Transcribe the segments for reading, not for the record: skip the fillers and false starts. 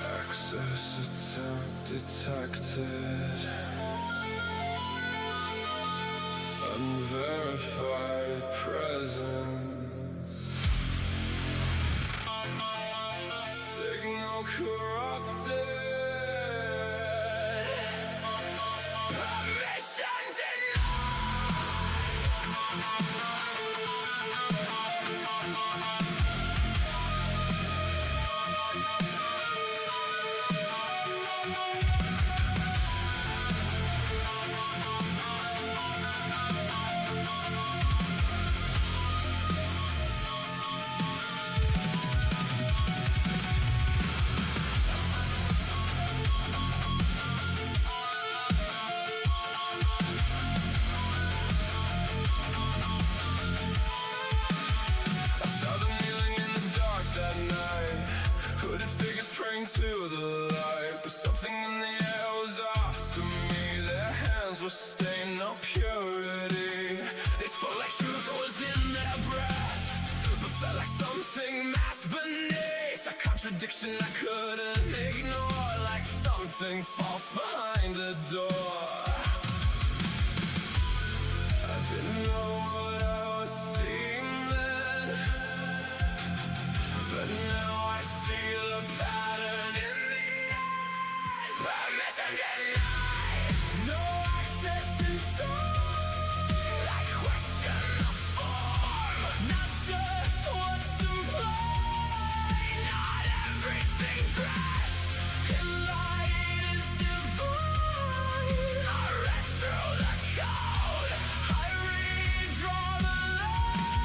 Access attempt detected. Unverified presence. Signal corrupted. Permission to the light, but something in the air was off to me. Their hands were stained, no purity. They spoke like truth was in their breath, but felt like something masked beneath. A contradiction I couldn't ignore, like something false behind the door. I didn't know what I was seeing then, but now I see the pattern in the eyes. Permission denied. No access inside. I question the form, not just what's implied. Not everything dressed in light is divine. I read through the code, I redraw the line.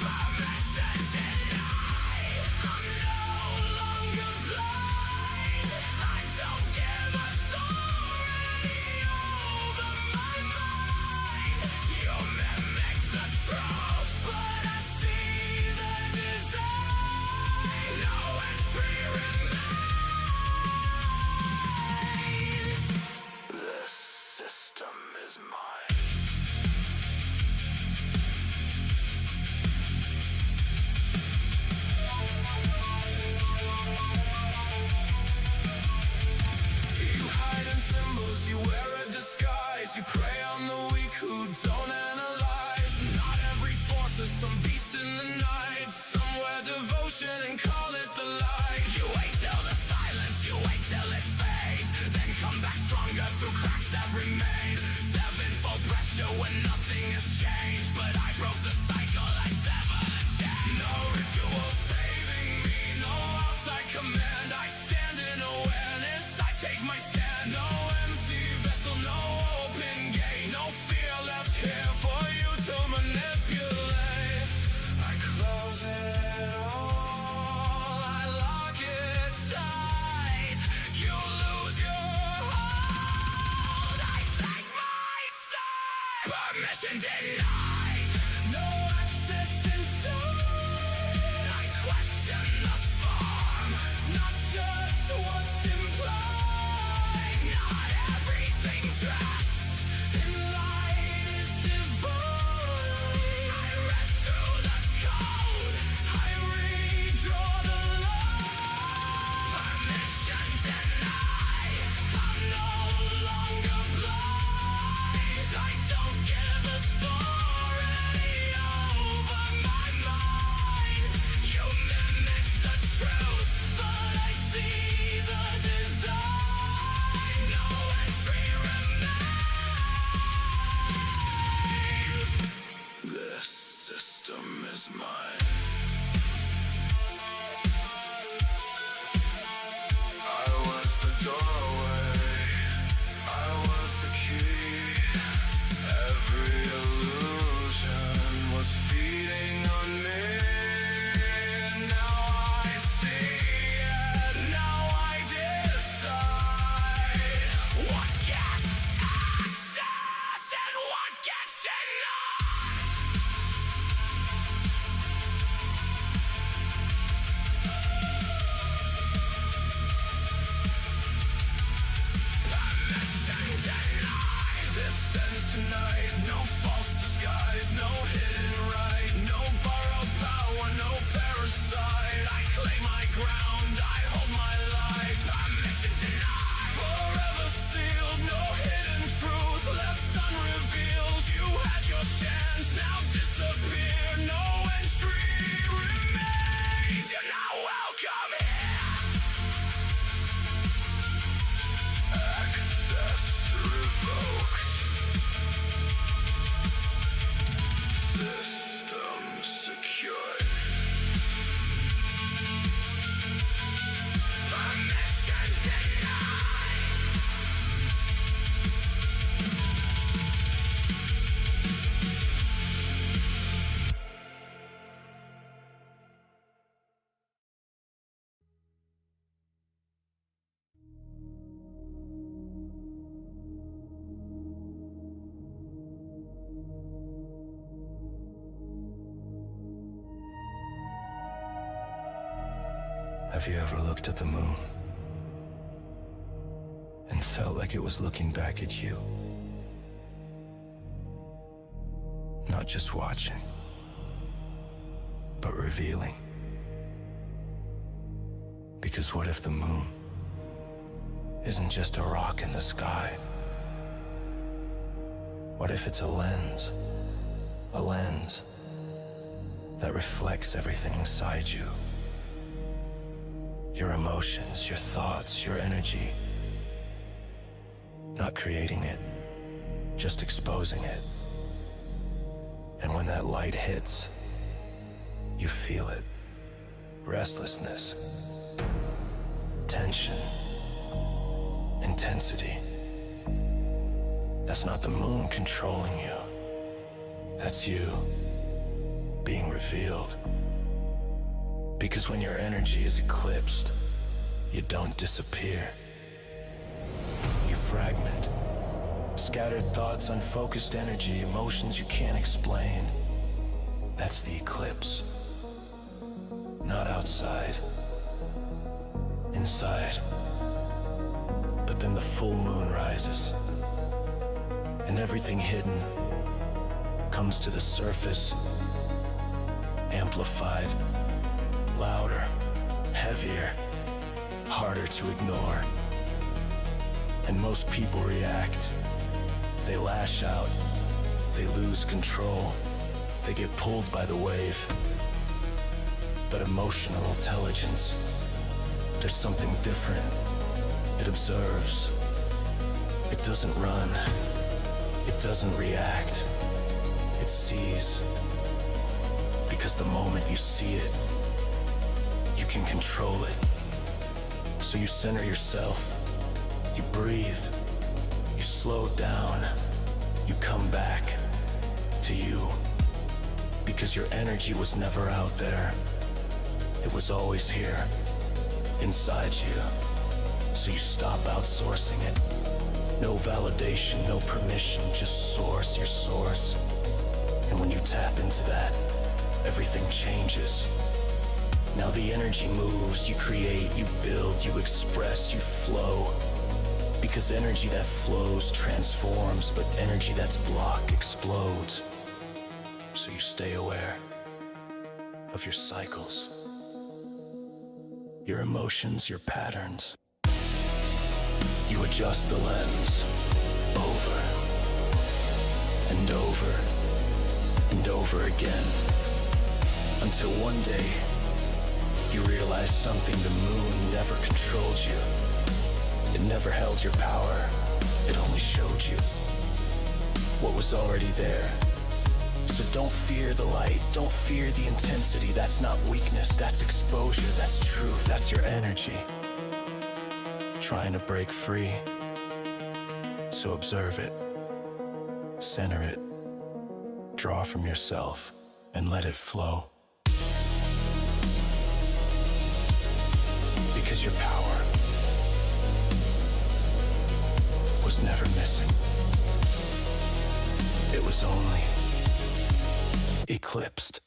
Permission denied. I'm no longer blind. I don't give authority over my mind. You mimic the truth, but I see the design. No entry remains. This system is mine. You hide in symbols, you wear a disguise. You prey on the weak who don't analyze. Not every force is some beast in the night. Somewhere devotion and call it the light. You wait till the silence, you wait till it fades, then come back stronger through cracks that remain. Sevenfold pressure when nothing has changed, but I broke the cycle, I sever the chain. No ritual saving me, no outside command. I stand in awareness, I take my stand. No empty vessel, no open gate. No fear left here for you to manipulate. I close it all, I lock it tight. You lose your hold, I take my side. Permission denied. No access inside. I question the form, not just what's implied. Not everything dressed in light is divine. I read through the code, I redraw the line. Permission denied. I'm no longer blind. I don't give a thought. Have you ever looked at the moon and felt like it was looking back at you? Not just watching, but revealing. Because what if the moon isn't just a rock in the sky? What if it's a lens that reflects everything inside you? Your emotions, your thoughts, your energy. Not creating it, just exposing it. And when that light hits, you feel it. Restlessness, tension, intensity. That's not the moon controlling you. That's you being revealed. Because when your energy is eclipsed, you don't disappear. You fragment. Scattered thoughts, unfocused energy, emotions you can't explain. That's the eclipse. Not outside. Inside. But then the full moon rises. And everything hidden comes to the surface. Amplified. Louder, heavier, harder to ignore. And most people react. They lash out, they lose control, they get pulled by the wave. But emotional intelligence, there's something different. It observes, it doesn't run, it doesn't react, it sees. Because the moment you see it, you can control it. So you center yourself, you breathe, you slow down, you come back to you. Because your energy was never out there. It was always here, inside you. So you stop outsourcing it. No validation, no permission, just source, your source. And when you tap into that, everything changes. Now the energy moves, you create, you build, you express, you flow. Because energy that flows transforms, but energy that's blocked explodes. So you stay aware of your cycles, your emotions, your patterns. You adjust the lens over and over and over again, until one day you realize something: the moon never controlled you. It never held your power. It only showed you what was already there. So don't fear the light, don't fear the intensity. That's not weakness, that's exposure, that's truth, that's your energy trying to break free. So observe it, center it, draw from yourself, and let it flow. Because your power was never missing. It was only eclipsed.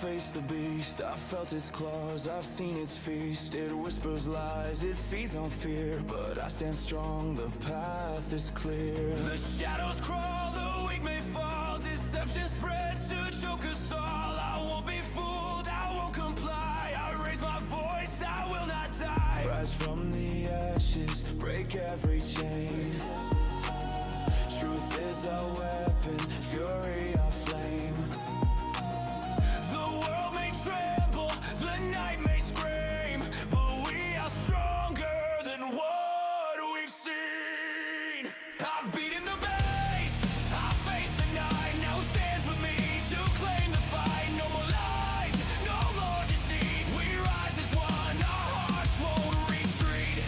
Faced the beast, I felt its claws, I've seen its feast. It whispers lies, it feeds on fear, but I stand strong, the path is clear. The shadows crawl, the weak may fall, deception spreads to Rise from the ashes, break every chain. Truth is our weapon, fury our flame. The world may tremble, the night may scream, but we are stronger than what we've seen. I've beaten the bass, I face the night. Now who stands with me to claim the fight? No more lies, no more deceit. We rise as one, our hearts won't retreat.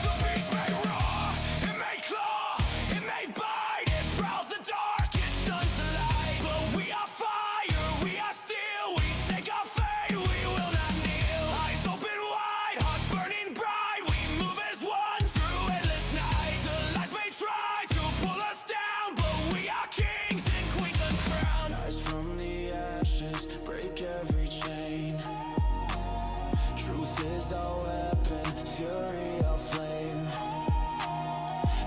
The beast may roar, it may claw, it may bite. It prowls the dark, it shuns the light. But we are fire, we are steel. We take our fate, we will not kneel. Eyes open wide, hearts burning bright. We move as one through endless night. The lies may try to pull us down, but we are kings and queens uncrowned. Rise from the ashes, break every chain. Truth is our weapon, fury our flame.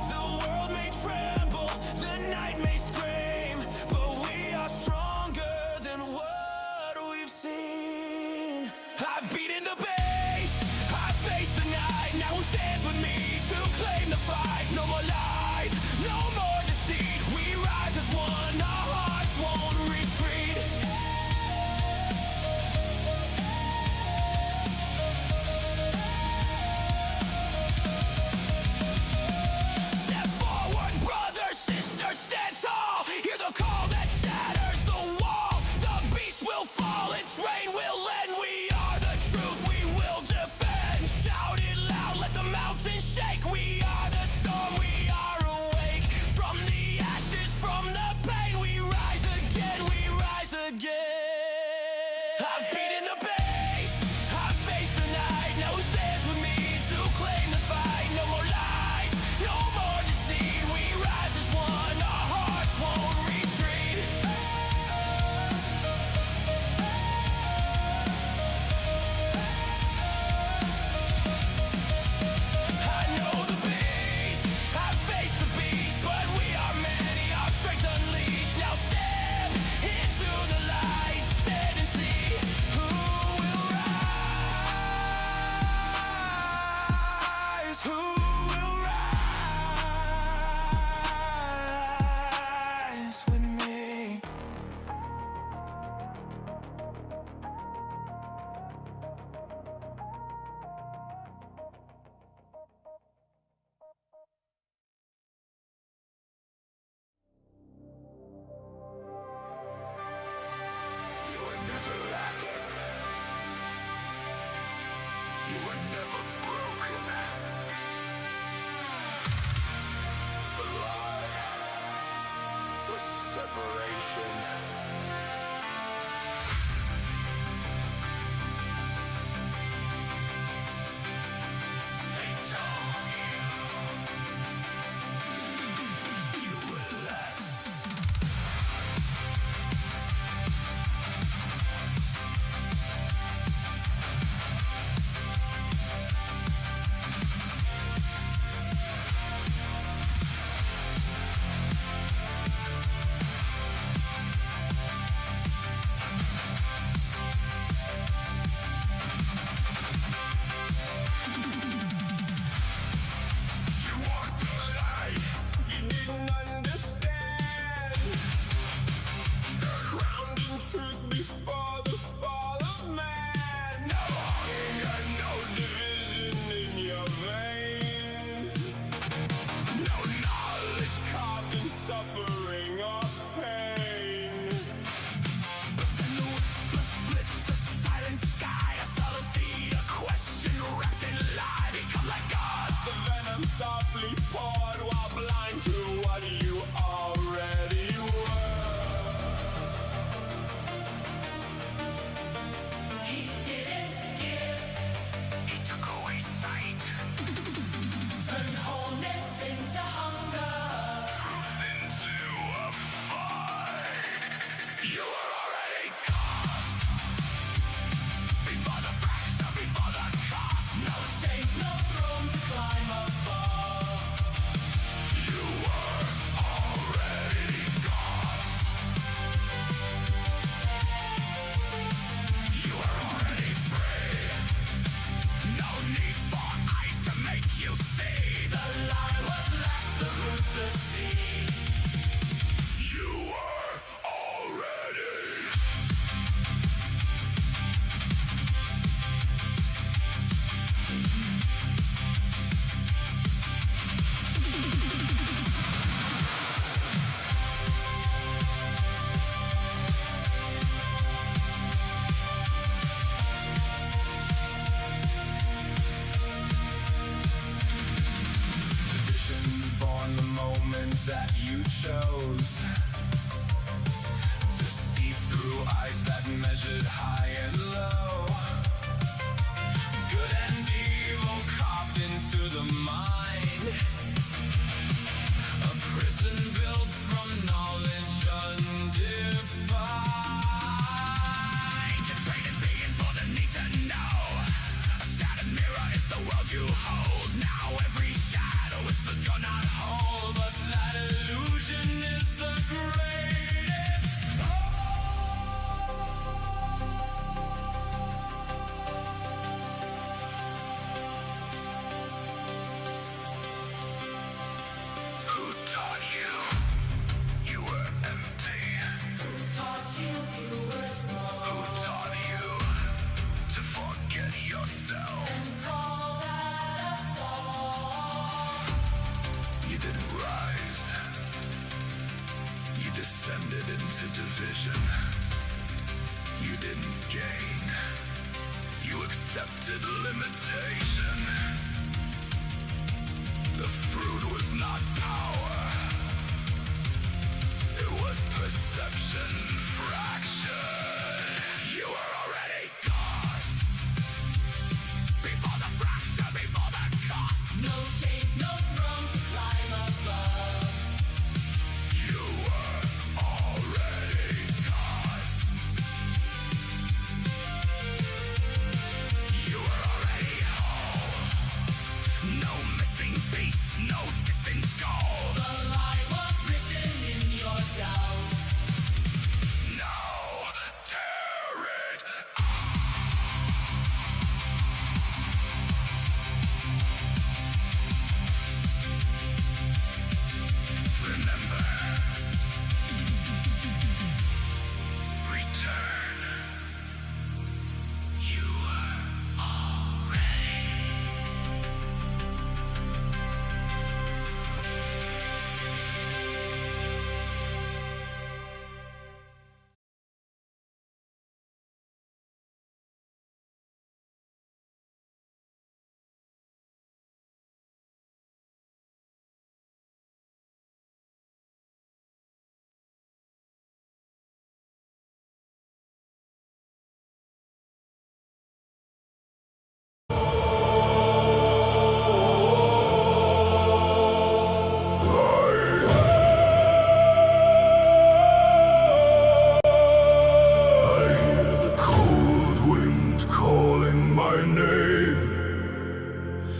The world may tremble, the night may scream, but we are stronger than what we've seen. I've beaten the bass, I face the night. Now who stands with me to claim the fight? No more lies, no more deceit. We rise as one, our hearts won't retreat. Step forward, brother, sister, stand tall. Hear the call that shatters the wall. The beast will fall, its reign will end. We are the truth, we will defend. Shout it loud, let the mountains shake. We are the storm, we are awake. From the ashes, from the pain, we rise again, we rise again. I've beaten the bass, I face the night. Now who stands with me to claim the fight? No more lies, no more deceit. We rise as one, our hearts won't retreat. I know the beast, I face the beast, but we are many, our strength unleashed. Now step into the light, stand and see who will rise, who will rise with me. You were never lacking. You were never broken. The lie was separation. They told you were less. You walked the line, you didn't understand. Ground in truth before the fall of man. No hunger, no division in your veins. No knowledge carved in suffering or pain. But then the whisper split the silent sky. I saw the seed, a question wrapped in lie. Become like gods, the venom softly poured while blind to what you already were. He didn't give, he took away sight. Turned wholeness into hunger. Truth into a fight. You were already gone. Before the fracture, before the cost. No chains, no throne to climb above. You were already gone. descended into division. You didn't gain. You accepted limitation. The fruit was not power. It was perception fractured. You were already gods. Before the fracture, before the cost. No chains, no throne to climb above. You were already gods. You were already whole. No missing piece, no distant goal. The lie was written in your doubt. Now tear it. Remember. Return. You were already.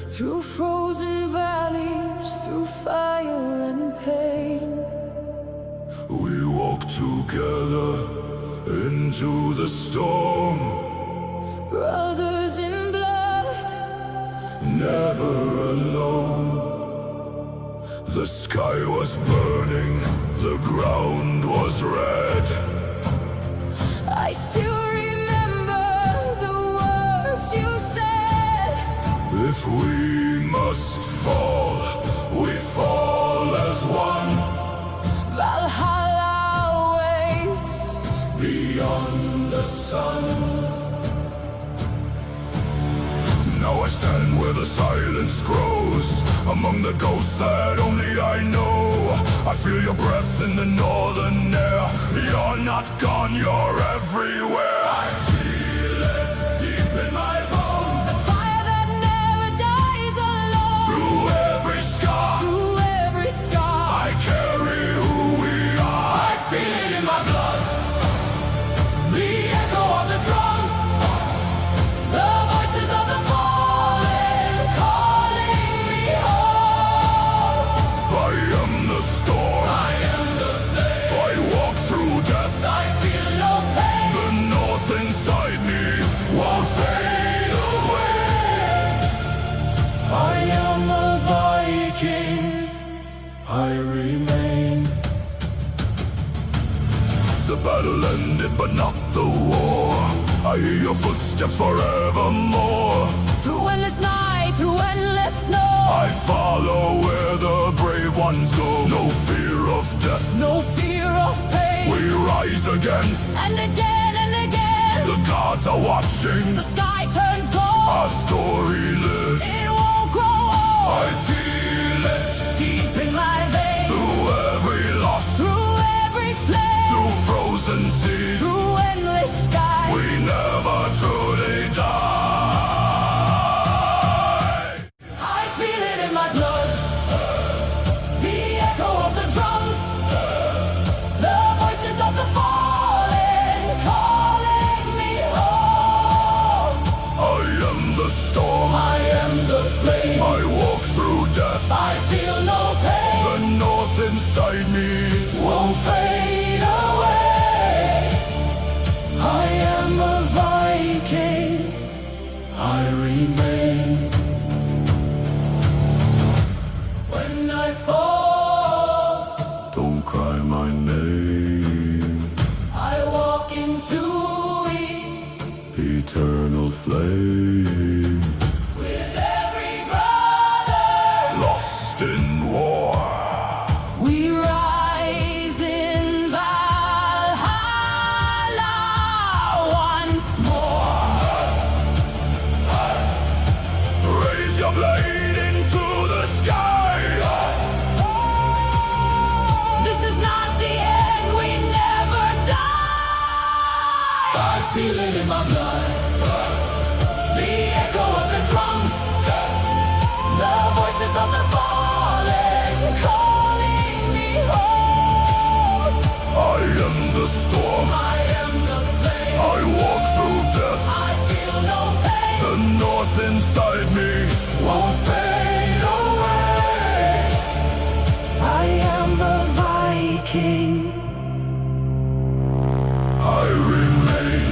Through frozen valleys, through fire and pain. We walk together into the storm, Brothers in blood, never alone. The sky was burning, the ground was red. I still remember the words you said. If we must fall, we fall as one. Valhalla waits. Beyond the sun. Now I stand where the silence grows, among the ghosts that only I know. I feel your breath in the northern air. You're not gone, you're everywhere. I feel it deep in my bones. A fire that never dies alone. Through every scar, Through every scar, I carry who we are. I feel it in my blood. The echo of the drums, the voices of the fallen calling me home. I am the storm. I am the flame. I walk through death. I feel no pain. The north inside me won't fade away. I am a Viking. I remain. The battle ended, but not the war. I hear your footsteps forevermore. Through endless night, through endless snow. I follow where the brave ones go. No fear of death. No fear of pain. We rise again. And again and again. The gods are watching. The sky turns gold. Our story lives. It won't grow old. I feel it Deep in my veins. through every loss, Through every flame. through frozen seas. Through endless sky. We never truly die. I feel it in my blood. The echo of the drums. The voices of the fallen calling me home. I am the storm. I am the flame. I walk through death. I feel no pain. The north inside me Won't fade away. feel it in my blood. The echo of the drums, the voices of the fallen calling me home. I am the storm, I am the flame. I walk through death. I feel no pain. The north inside me Won't fade away. I am a Viking. I remain.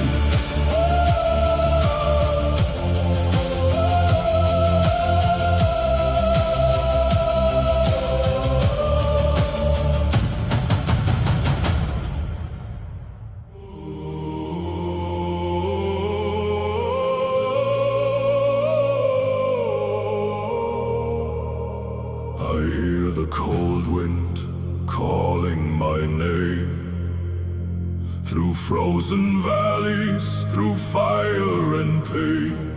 I hear the cold wind calling my name. Through frozen valleys, through fire and pain,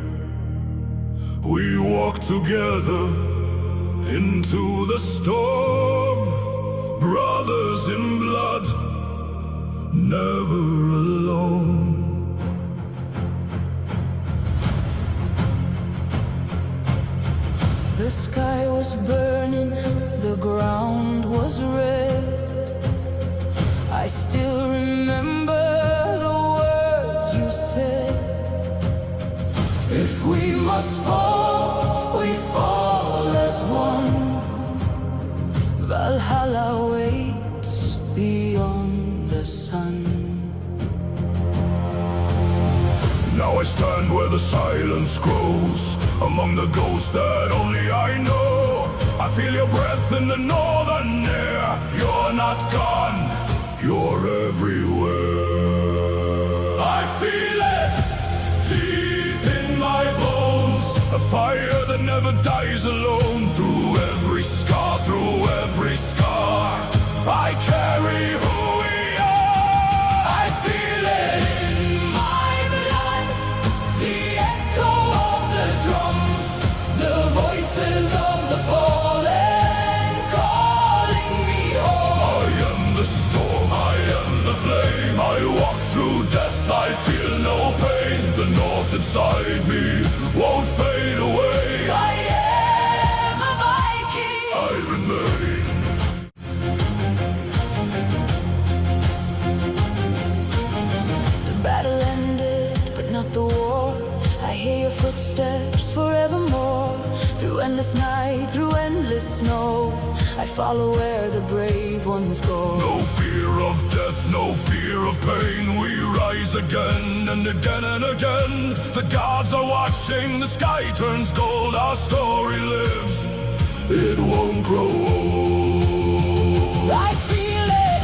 we walk together into the storm. Brothers in blood, never alone. The sky was burning, the ground was red. I still remember the words you said. If we must fall, we fall as one. Valhalla waits beyond the sun. Now I stand where the silence grows, among the ghosts that only I know. I feel your breath in the northern air. You're not gone, you're everywhere. I feel it deep in my bones, a fire that never dies alone. Through every scar, through every scar, I carry who we are. I feel it in my blood, the echo of the drums, the voices of the fallen calling me home. I am the storm, I am the flame. I walk through death, I feel no pain. The north inside me won't fade away. I am a Viking. I remain. The battle ended, but not the war. I hear your footsteps forevermore. Through endless night, through endless snow, I follow where the brave ones go. No fear of death, no fear of pain. We rise again and again and again. The gods are watching, the sky turns gold. Our story lives, it won't grow old. I feel it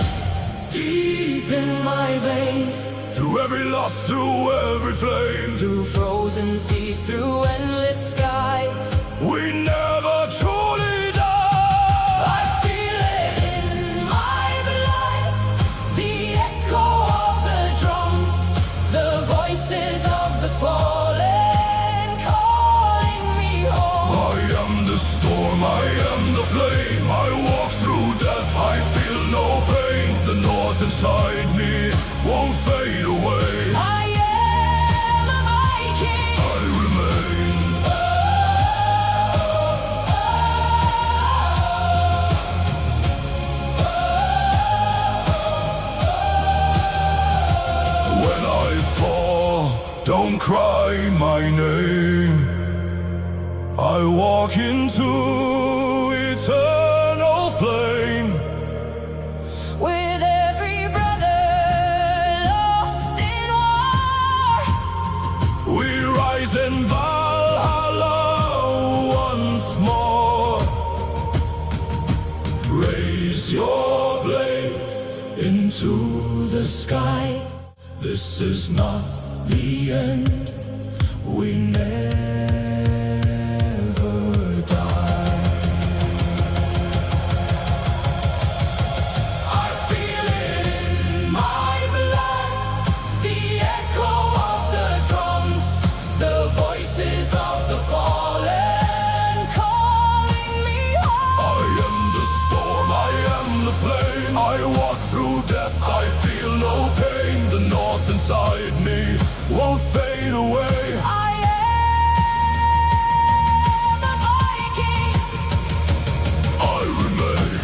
deep in my veins. Through every loss, through every flame, Through frozen seas, through endless skies, we never truly die. I feel it in my blood, the echo of the drums, the voices of the fallen calling me home. I am the storm, I am the flame. I walk through death, I feel no pain. The north inside me won't fade away. I am a Viking. I remain. When I fall, don't cry my name. I walk into eternal flame. With every brother lost in war, We rise in Valhalla once more. Raise your blade into the sky. This is not the end. We never die. I feel it in my blood, the echo of the drums, the voices of the fallen calling me home. I am the storm, I am the flame. I walk through death, I feel no pain. The north inside me won't fade away. I am a Viking. I remain.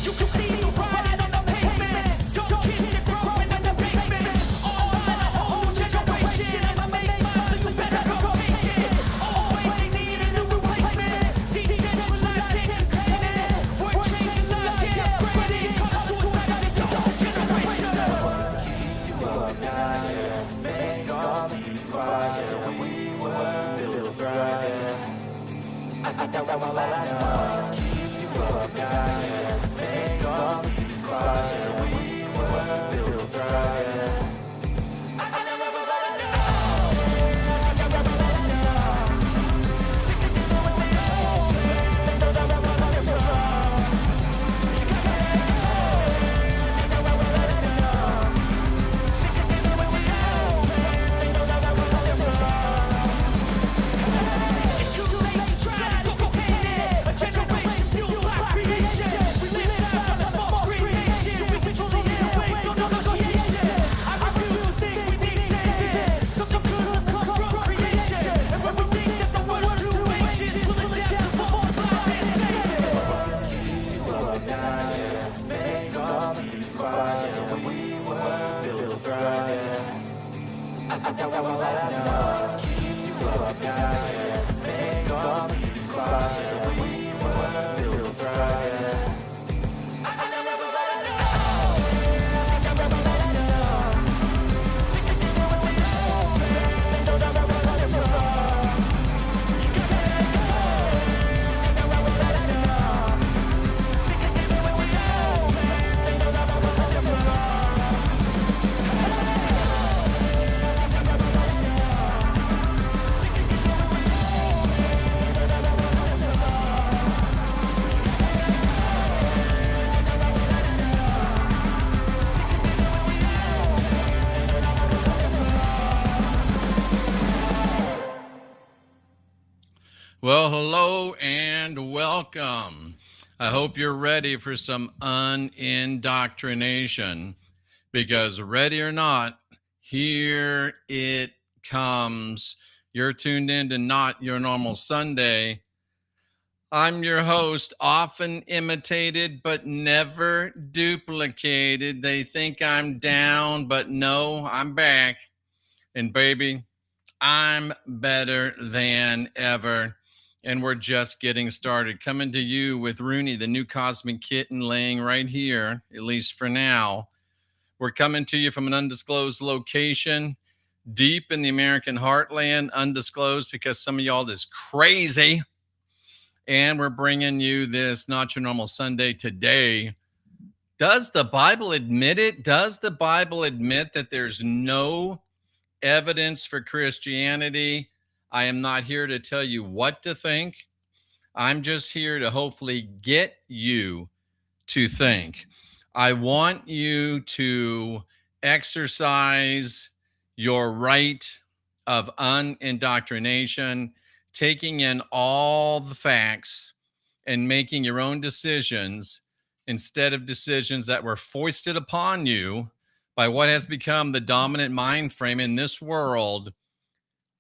You can see the riding on the pavement. Young kids are growing in the basement. All in a whole generation. I'ma make mine, so you better go take it. Always they need a new replacement. Decentralized, can't contain it. We're changing lives, yeah, upgrading. Cause suicide is the whole generation. Keeps you up, yeah. Make all the beats quiet. We were built right. I don't know what I know. Keeps you up, yeah. Make all the beats quiet. We were built right. I don't know what I know. It's too late to try to contain it. A generation fueled by creation. We live lives on a small screen nation. We control the airwaves, no negotiation. I refuse to think we need saving. Some good will come from creation. And when we think that the world's too anxious, we'll adapt to more time and save it. Keeps you up, yeah. Make all the beats quiet. We were built right. I don't know what I know. Keeps you up, yeah. Make all the beats quiet. We were built right. I don't know what I know. Well, hello and welcome. I hope you're ready for some unindoctrination, because ready or not, here it comes. You're tuned in to Not Your Normal Sunday. I'm your host, often imitated but never duplicated. They think I'm down, but no, I'm back. And baby, I'm better than ever. And we're just getting started. Coming to you with Rooney, the new cosmic kitten, laying right here, at least for now. We're coming to you from an undisclosed location, deep in the American heartland, undisclosed because some of y'all is crazy. And we're bringing you this Not Your Normal Sunday today. Does the Bible admit it? Does the Bible admit that there's no evidence for Christianity? I am not here to tell you what to think. I'm just here to hopefully get you to think. I want you to exercise your right of unindoctrination, taking in all the facts and making your own decisions instead of decisions that were foisted upon you by what has become the dominant mind frame in this world.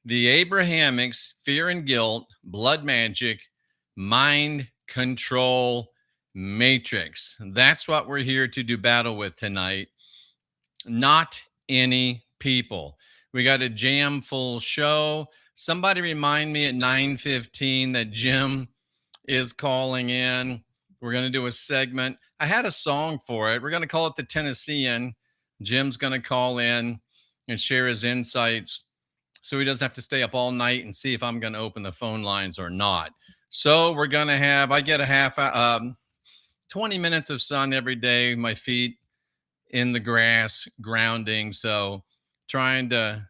The Abrahamics, fear and guilt, blood magic, mind control matrix. That's what we're here to do battle with tonight. Not any people. We got a jam full show. Somebody remind me at 9:15 that Jim is calling in. We're going to do a segment. I had a song for it. We're going to call it the Tennessean. Jim's going to call in and share his insights so he doesn't have to stay up all night and see if I'm going to open the phone lines or not. So we're going to have, I get a 20 minutes of sun every day, my feet in the grass, grounding. So trying to,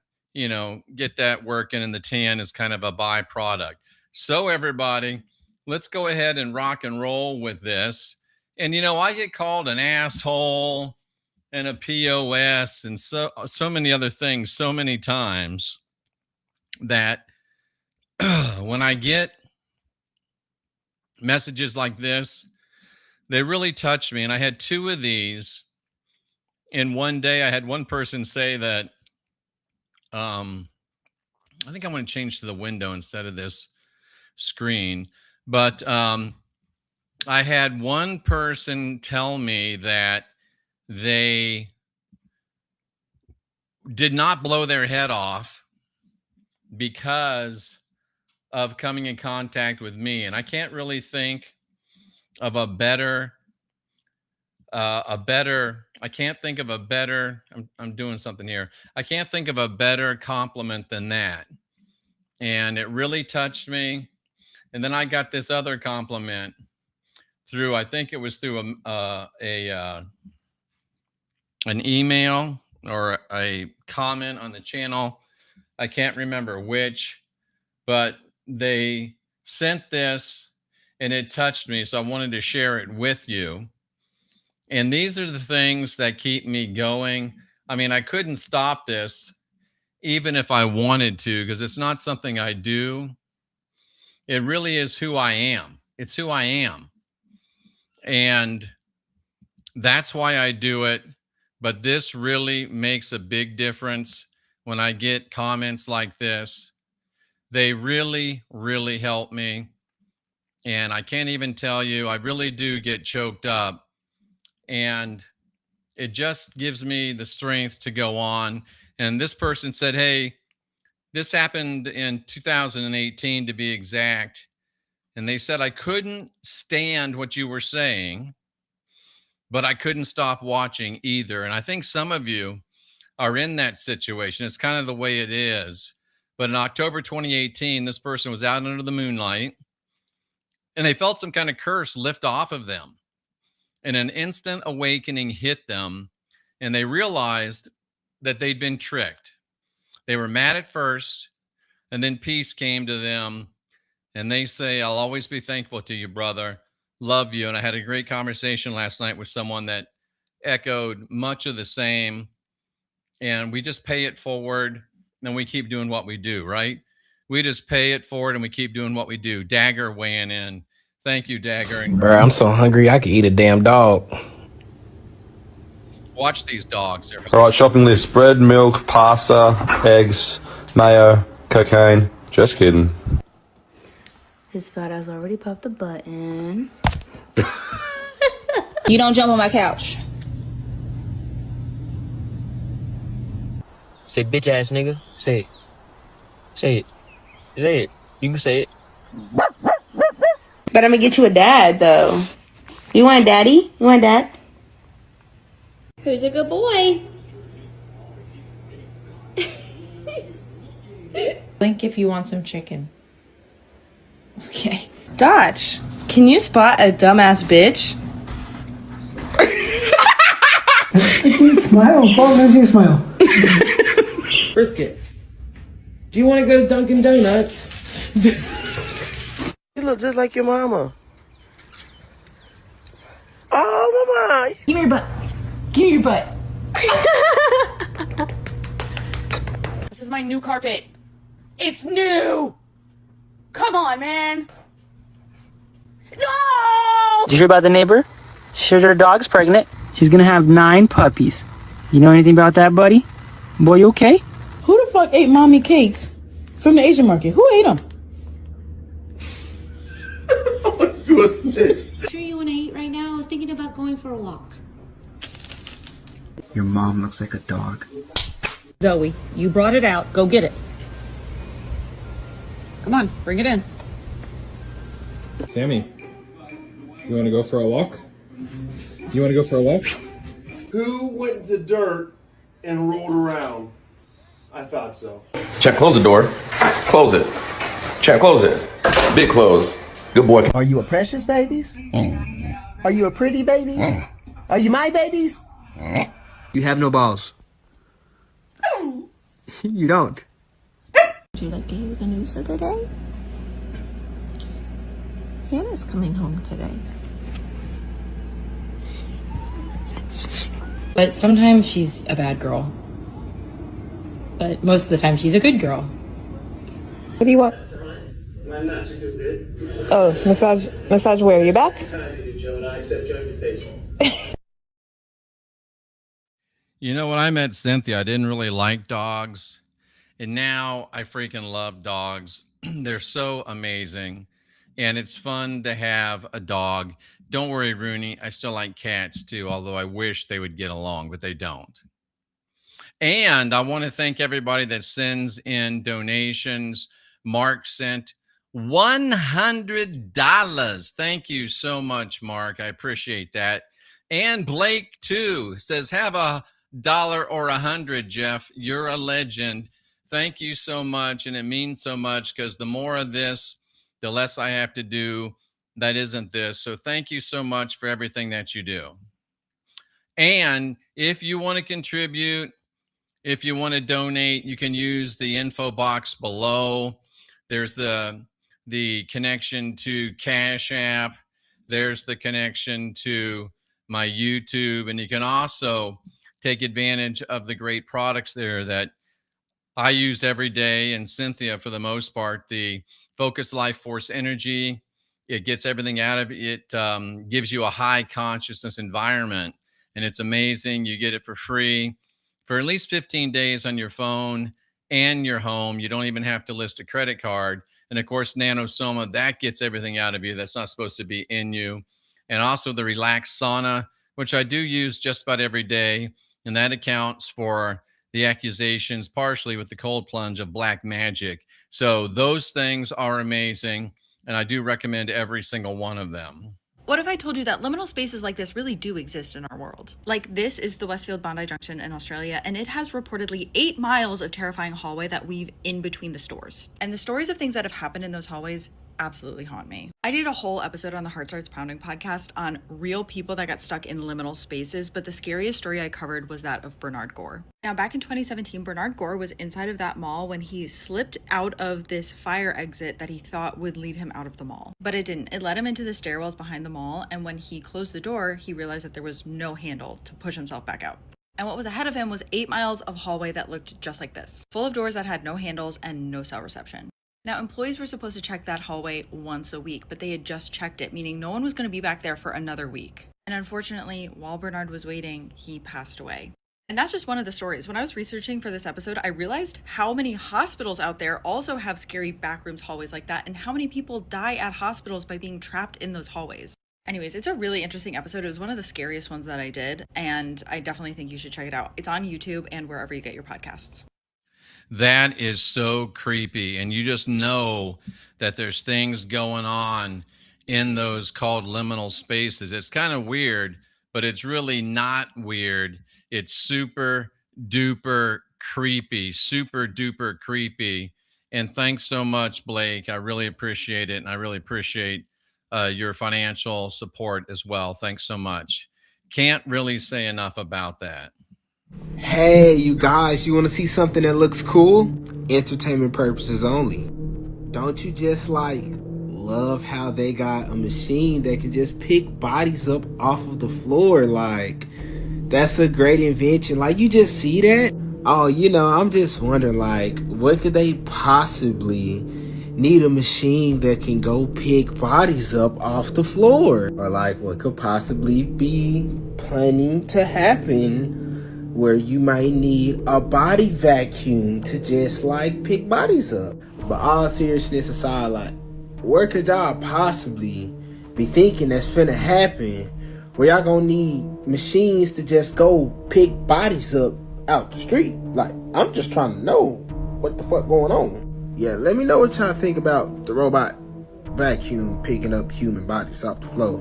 get that working, and the tan is kind of a byproduct. So everybody, let's go ahead and rock and roll with this. And, I get called an asshole and a POS and so many other things so many times that when I get messages like this, they really touch me. And I had 2 of these in one day. I had one person say that, I think I'm going to change to the window instead of this screen. But I had one person tell me that they did not blow their head off because of coming in contact with me. And I can't really think of a better, I can't think of a better, I'm doing something here. I can't think of a better compliment than that. And it really touched me. And then I got this other compliment through, I think it was through an email or a comment on the channel. I can't remember which, but they sent this and it touched me. So I wanted to share it with you. And these are the things that keep me going. I mean, I couldn't stop this even if I wanted to, because it's not something I do. It really is who I am. It's who I am. And that's why I do it. But this really makes a big difference when I get comments like this. They really, really help me. And I can't even tell you, I really do get choked up. And it just gives me the strength to go on. And this person said, hey, this happened in 2018 to be exact. And they said, I couldn't stand what you were saying, but I couldn't stop watching either. And I think some of you are in that situation. It's kind of the way it is. But in October 2018, this person was out under the moonlight and they felt some kind of curse lift off of them. And an instant awakening hit them, and they realized that they'd been tricked. They were mad at first, and then peace came to them. And they say, I'll always be thankful to you, brother. Love you. And I had a great conversation last night with someone that echoed much of the same. And we just pay it forward, and we keep doing what we do, right? We just pay it forward, and we keep doing what we do. Dagger weighing in. Thank you, Dagger. Bro, I'm so hungry I could eat a damn dog. Watch these dogs. All right, shopping list: bread, milk, pasta, eggs, mayo, cocaine. Just kidding. His fat ass already popped the button. You don't jump on my couch. Say bitch ass nigga. Say it. Say it. Say it. You can say it. But I'm gonna get you a dad, though. You want a daddy? You want a dad? Who's a good boy? Blink if you want some chicken. Okay. Dodge, can you spot a dumbass bitch? Smile. Paul, let me see you smile. Brisket. Do you want to go to Dunkin' Donuts? You look just like your mama. Oh, mama. Give me your butt. Give me your butt. This is my new carpet. It's new. Come on, man. No! Did you hear about the neighbor? She shared her dog's pregnant. She's gonna have 9 puppies. You know anything about that, buddy? Boy, you okay? Who the fuck ate mommy cakes from the Asian market? Who ate them? You a snitch. Sure you want to eat right now? I was thinking about going for a walk. Your mom looks like a dog. Zoe, you brought it out. Go get it. Come on, bring it in. Sammy, you want to go for a walk? You want to go for a walk? Who went in the dirt and rolled around? I thought so. Chat, close the door. Close it. Chat, close it. Big close. Good boy. Are you a precious babies? Are you a pretty baby? Are you my babies? You have no balls. You don't. Would you like to hear the news of the day? Hannah's coming home today. But sometimes she's a bad girl. But most of the time she's a good girl. What do you want? Oh, massage where? Your back? You know, when I met Cynthia, I didn't really like dogs. And now I freaking love dogs. They're so amazing. And it's fun to have a dog. Don't worry, Rooney. I still like cats too, although I wish they would get along, but they don't. And I want to thank everybody that sends in donations. Mark sent $100. Thank you so much, Mark. I appreciate that. And Blake too says, have $1 or 100, Jeff. You're a legend. Thank you so much. And it means so much because the more of this, the less I have to do that isn't this. So thank you so much for everything that you do. And if you want to contribute, if you want to donate, you can use the info box below. There's the connection to Cash App. There's the connection to my YouTube. And you can also take advantage of the great products there that I use every day. And Cynthia, for the most part, the Focus Life Force Energy, it gets everything out of it. It gives you a high consciousness environment. And it's amazing. You get it for free for at least 15 days on your phone and your home. You don't even have to list a credit card. And of course, NanoSoma, that gets everything out of you that's not supposed to be in you. And also the Relax Sauna, which I do use just about every day. And that accounts for the accusations partially with the cold plunge of black magic. So those things are amazing. And I do recommend every single one of them. What if I told you that liminal spaces like this really do exist in our world? Like, this is the Westfield Bondi Junction in Australia, and it has reportedly 8 miles of terrifying hallway that weave in between the stores. And the stories of things that have happened in those hallways absolutely haunt me. I did a whole episode on the Heart Starts Pounding podcast on real people that got stuck in liminal spaces, but the scariest story I covered was that of Bernard Gore. Now, back in 2017, Bernard Gore was inside of that mall when he slipped out of this fire exit that he thought would lead him out of the mall. But it didn't. It led him into the stairwells behind the mall, and when he closed the door, he realized that there was no handle to push himself back out. And what was ahead of him was 8 miles of hallway that looked just like this, full of doors that had no handles and no cell reception. Now, employees were supposed to check that hallway once a week, but they had just checked it, meaning no one was going to be back there for another week. And unfortunately, while Bernard was waiting, he passed away. And that's just one of the stories. When I was researching for this episode, I realized how many hospitals out there also have scary backrooms hallways like that, and how many people die at hospitals by being trapped in those hallways. Anyways, it's a really interesting episode. It was one of the scariest ones that I did, and I definitely think you should check it out. It's on YouTube and wherever you get your podcasts. That is so creepy. And you just know that there's things going on in those called liminal spaces. It's kind of weird, but it's really not weird. It's super duper creepy, super duper creepy. And thanks so much, Blake. I really appreciate it. And I really appreciate your financial support as well. Thanks so much. Can't really say enough about that. Hey, you guys, you want to see something that looks cool? Entertainment purposes only. Don't you just love how they got a machine that can just pick bodies up off of the floor? Like, that's a great invention. Like, you just see that? Oh, I'm just wondering, what could they possibly need a machine that can go pick bodies up off the floor? Or what could possibly be planning to happen where you might need a body vacuum to just pick bodies up? But all seriousness aside, where could y'all possibly be thinking that's finna happen where y'all gonna need machines to just go pick bodies up out the street? I'm just trying to know what the fuck going on. Yeah, let me know what y'all think about the robot vacuum picking up human bodies off the floor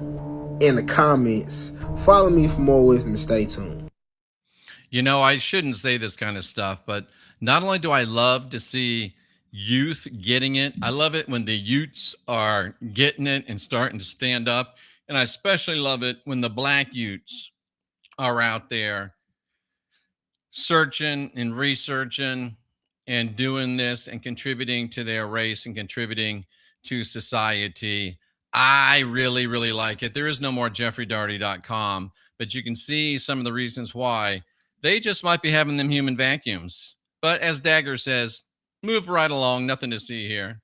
in the comments. Follow me for more wisdom. Stay tuned. You know, I shouldn't say this kind of stuff, but not only do I love to see youth getting it, I love it when the youths are getting it and starting to stand up. And I especially love it when the black youths are out there searching and researching and doing this and contributing to their race and contributing to society. I really, really like it. There is no more JeffreyDarty.com, but you can see some of the reasons why. They just might be having them human vacuums. But as Dagger says, move right along. Nothing to see here.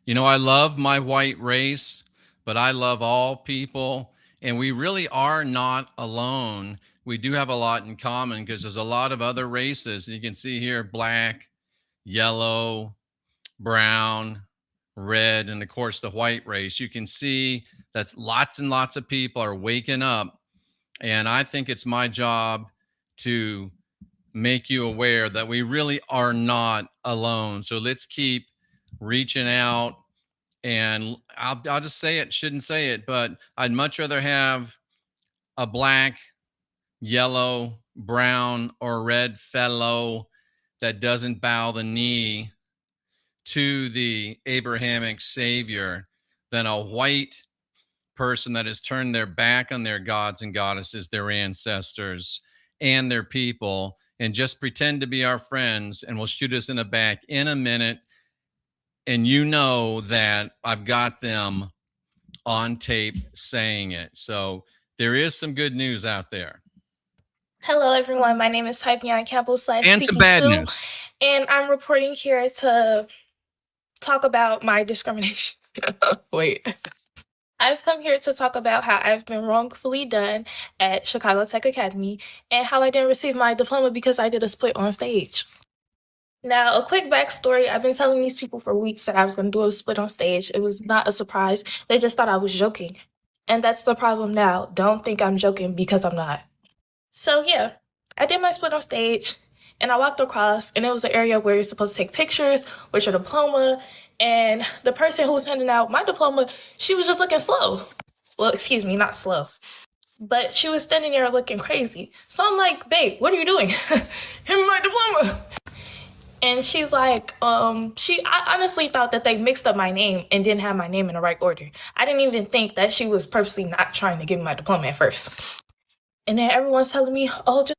You know, I love my white race, but I love all people. And we really are not alone. We do have a lot in common because there's a lot of other races. You can see here black, yellow, brown, red, and of course the white race. You can see that lots and lots of people are waking up. And I think it's my job to make you aware that we really are not alone. So let's keep reaching out. And I'll just say it, shouldn't say it, but I'd much rather have a black, yellow, brown, or red fellow that doesn't bow the knee to the Abrahamic savior than a white person that has turned their back on their gods and goddesses, their ancestors, and their people, and just pretend to be our friends and will shoot us in the back in a minute. And you know that I've got them on tape saying it. So there is some good news out there. Hello, everyone. My name is Typion Campbell / And some bad CP2, news. and I'm reporting here to talk about my discrimination. Wait. I've come here to talk about how I've been wrongfully done at Chicago Tech Academy and how I didn't receive my diploma because I did a split on stage. Now, a quick backstory. I've been telling these people for weeks that I was going to do a split on stage. It was not a surprise. They just thought I was joking. And that's the problem now. Don't think I'm joking because I'm not. So yeah, I did my split on stage and I walked across and it was an area where you're supposed to take pictures with your diploma. And the person who was handing out my diploma, she was just looking slow. Well, excuse me, not slow. But she was standing there looking crazy. So I'm like, babe, what are you doing? Hand me my diploma. And she's like, I honestly thought that they mixed up my name and didn't have my name in the right order. I didn't even think that she was purposely not trying to give me my diploma at first. And then everyone's telling me, oh, just.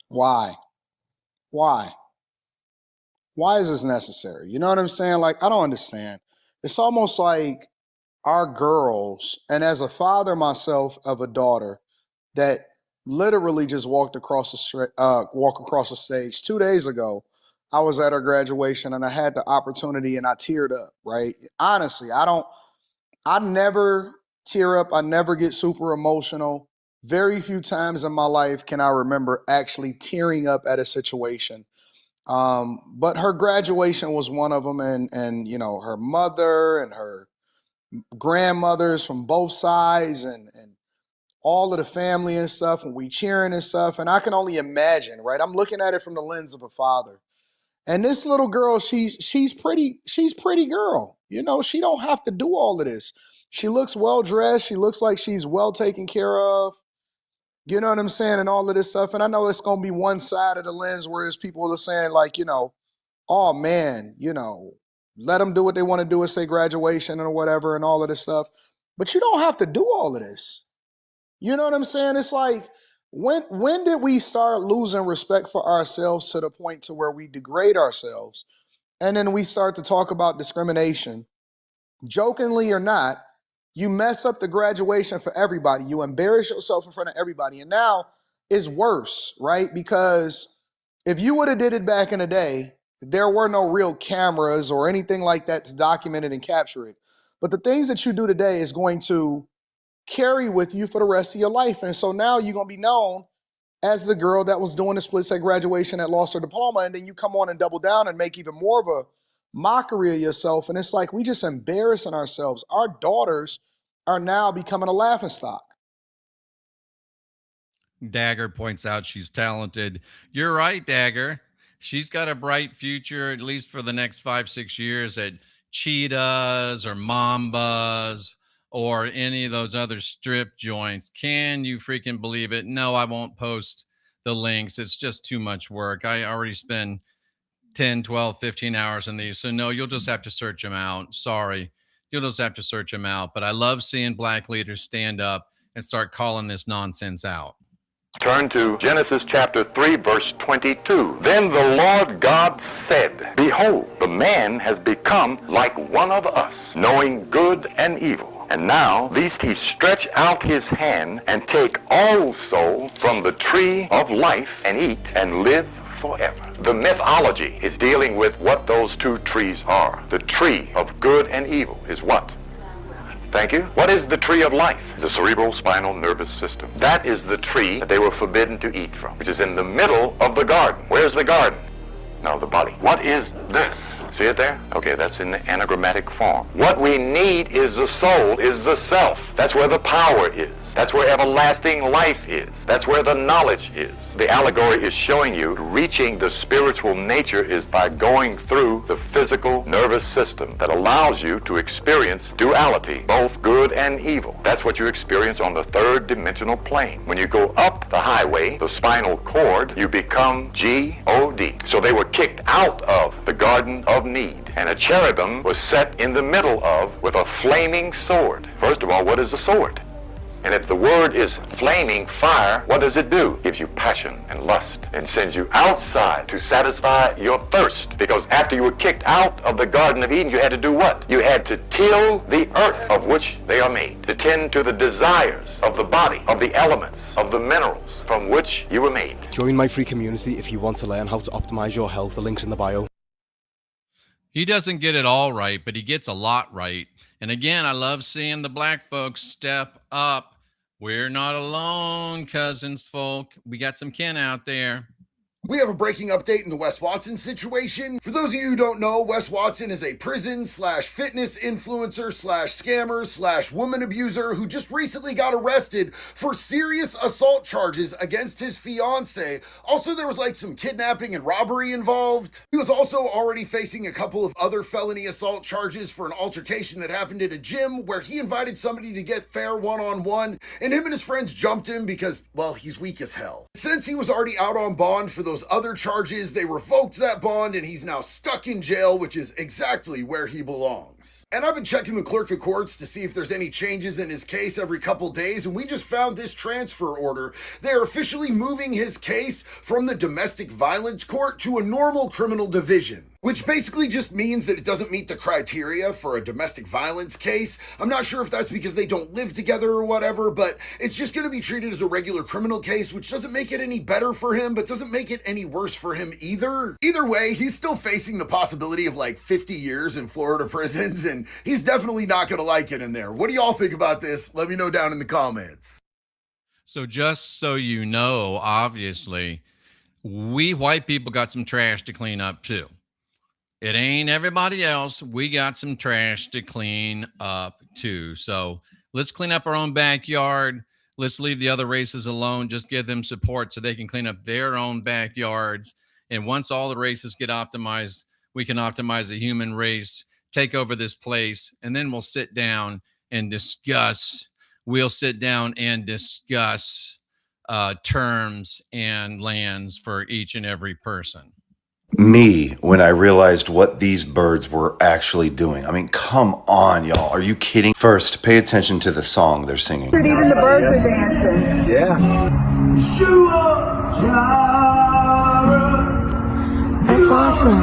Why? Why is this necessary? You know what I'm saying? Like, I don't understand. It's almost like our girls, and as a father myself of a daughter that literally just walked across the stage 2 days ago, I was at her graduation and I had the opportunity and I teared up, right? Honestly, I never tear up. I never get super emotional. Very few times in my life can I remember actually tearing up at a situation. But her graduation was one of them, and you know, her mother and her grandmothers from both sides and all of the family and stuff, and we cheering and stuff. And I can only imagine, right? I'm looking at it from the lens of a father. And this little girl, she's pretty girl. You know, she don't have to do all of this. She looks well dressed. She looks like she's well taken care of. You know what I'm saying? And all of this stuff. And I know it's going to be one side of the lens, whereas people are saying like, you know, oh man, you know, let them do what they want to do at say graduation or whatever and all of this stuff. But you don't have to do all of this. You know what I'm saying? It's like, when did we start losing respect for ourselves to the point to where we degrade ourselves? And then we start to talk about discrimination. Jokingly or not, you mess up the graduation for everybody. You embarrass yourself in front of everybody. And now it's worse, right? Because if you would have did it back in the day, there were no real cameras or anything like that to document it and capture it. But the things that you do today is going to carry with you for the rest of your life. And so now you're going to be known as the girl that was doing the split set graduation that lost her diploma. And then you come on and double down and make even more mockery of yourself. And it's like we just embarrassing ourselves. Our daughters are now becoming a laughingstock. Dagger points out she's talented. You're right, Dagger. She's got a bright future, at least for the next 5-6 years, at Cheetahs or Mambas or any of those other strip joints. Can you freaking believe it? No, I won't post the links. It's just too much work. I already spend 10, 12, 15 hours on these. So no, you'll just have to search them out. Sorry. You'll just have to search them out. But I love seeing black leaders stand up and start calling this nonsense out. Turn to Genesis chapter 3, verse 22. Then the Lord God said, Behold, the man has become like one of us, knowing good and evil. And now, lest he stretch out his hand and take also from the tree of life and eat and live forever. The mythology is dealing with what those two trees are. The tree of good and evil is what? Thank you. What is the tree of life? The cerebral spinal nervous system. That is the tree that they were forbidden to eat from, which is in the middle of the garden. Where's the garden? No, the body. What is this? See it there? Okay, that's in the anagrammatic form. What we need is the soul, is the self. That's where the power is. That's where everlasting life is. That's where the knowledge is. The allegory is showing you reaching the spiritual nature is by going through the physical nervous system that allows you to experience duality, both good and evil. That's what you experience on the third dimensional plane. When you go up the highway, the spinal cord, you become G-O-D. So they were kicked out of the Garden of Need, and a cherubim was set in the middle of with a flaming sword. First of all, what is a sword? And if the word is flaming fire, what does it do? It gives you passion and lust and sends you outside to satisfy your thirst. Because after you were kicked out of the Garden of Eden, you had to do what? You had to till the earth of which they are made, to tend to the desires of the body, of the elements, of the minerals from which you were made. Join my free community if you want to learn how to optimize your health. The link's in the bio. He doesn't get it all right, but he gets a lot right. And again, I love seeing the black folks step up. We're not alone, cousins folk. We got some kin out there. We have a breaking update in the Wes Watson situation. For those of you who don't know, Wes Watson is a prison/fitness influencer/scammer/woman abuser who just recently got arrested for serious assault charges against his fiance. Also, there was like some kidnapping and robbery involved. He was also already facing a couple of other felony assault charges for an altercation that happened at a gym where he invited somebody to get fair one-on-one, and him and his friends jumped him because, well, he's weak as hell. Since he was already out on bond for those other charges, they revoked that bond and he's now stuck in jail, which is exactly where he belongs. And I've been checking the clerk of courts to see if there's any changes in his case every couple days, and we just found this transfer order. They are officially moving his case from the domestic violence court to a normal criminal division, which basically just means that it doesn't meet the criteria for a domestic violence case. I'm not sure if that's because they don't live together or whatever, but it's just going to be treated as a regular criminal case, which doesn't make it any better for him, but doesn't make it any worse for him either. Either way, he's still facing the possibility of like 50 years in Florida prisons, and he's definitely not going to like it in there. What do y'all think about this? Let me know down in the comments. So just so you know, obviously, we white people got some trash to clean up too. It ain't everybody else. We got some trash to clean up too. So let's clean up our own backyard. Let's leave the other races alone. Just give them support so they can clean up their own backyards. And once all the races get optimized, we can optimize the human race, take over this place, and then we'll sit down and discuss. We'll sit down and discuss terms and lands for each and every person. Me, when I realized what these birds were actually doing. I mean, come on, y'all. Are you kidding? First, pay attention to the song they're singing. Even the birds are dancing. Yeah. That's awesome.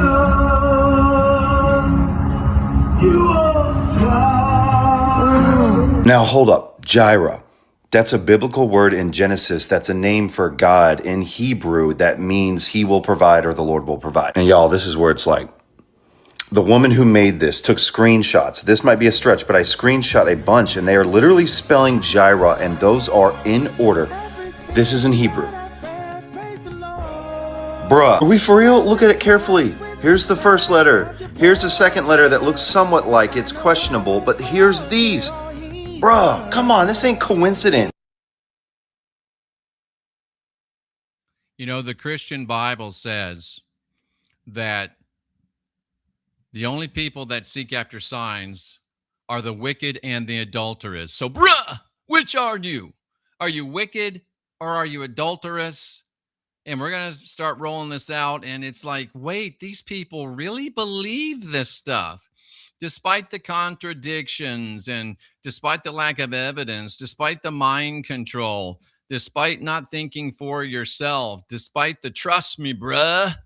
Now, hold up. Jireh. That's a biblical word in Genesis. That's a name for God. In Hebrew, that means he will provide or the Lord will provide. And y'all, this is where it's like, the woman who made this took screenshots. This might be a stretch, but I screenshot a bunch and they are literally spelling Jireh, and those are in order. This is in Hebrew. Bruh, are we for real? Look at it carefully. Here's the first letter. Here's a second letter that looks somewhat like it's questionable, but here's these. Bruh, come on, this ain't coincidence. You know, the Christian Bible says that the only people that seek after signs are the wicked and the adulterous. So, bruh, which are you? Are you wicked or are you adulterous? And we're going to start rolling this out. And it's like, wait, these people really believe this stuff, despite the contradictions and despite the lack of evidence, despite the mind control, despite not thinking for yourself, despite the trust me, bruh.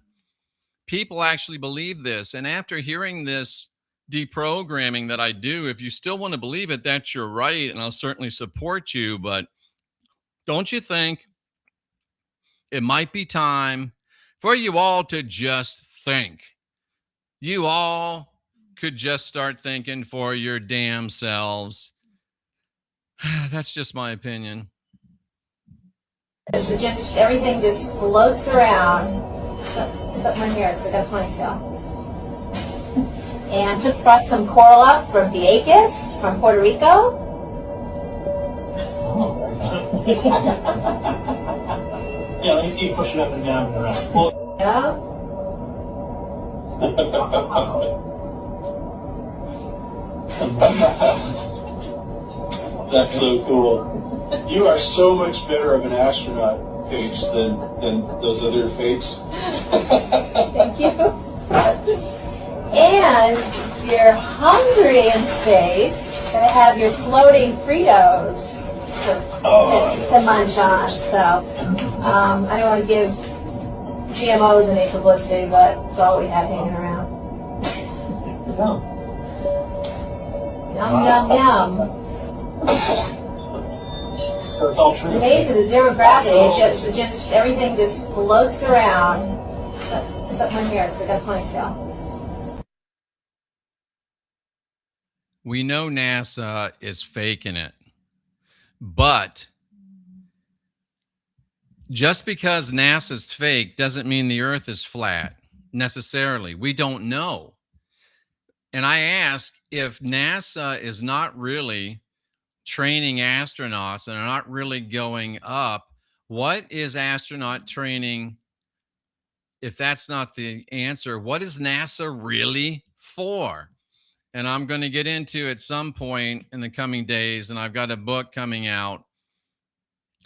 People actually believe this. And after hearing this deprogramming that I do, if you still want to believe it, that's your right. And I'll certainly support you. But don't you think it might be time for you all to just think? You all could just start thinking for your damn selves. That's just my opinion. So just everything just floats around. Something here, I got ponytail. And just brought some coral up from Vieques, from Puerto Rico. Yeah, let me see you push it up and down and around. Well, Yeah. that's so cool. You are so much better of an astronaut, Paige, than those other fakes. Thank you. And if you're hungry in space, gonna have your floating Fritos to munch on. So I don't want to give GMOs any publicity, but it's all we had hanging around. Yum, yum, yum. So it's all true. It's amazing, the zero gravity. It just everything just floats around. Something here, I got ponytail. We know NASA is faking it, but just because NASA's fake doesn't mean the Earth is flat necessarily. We don't know. And I ask, if NASA is not really training astronauts and are not really going up, what is astronaut training? If that's not the answer, what is NASA really for? And I'm going to get into at some point in the coming days, and I've got a book coming out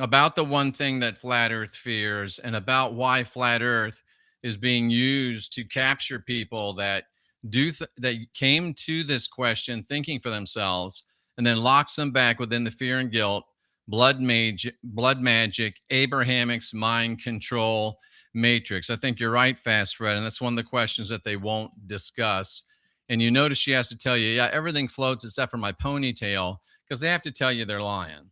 about the one thing that Flat Earth fears and about why Flat Earth is being used to capture people that that came to this question thinking for themselves, and then locks them back within the fear and guilt, blood magic, Abrahamic's mind control matrix. I think you're right, Fast Fred, and that's one of the questions that they won't discuss. And you notice she has to tell you, yeah, everything floats except for my ponytail, because they have to tell you they're lying.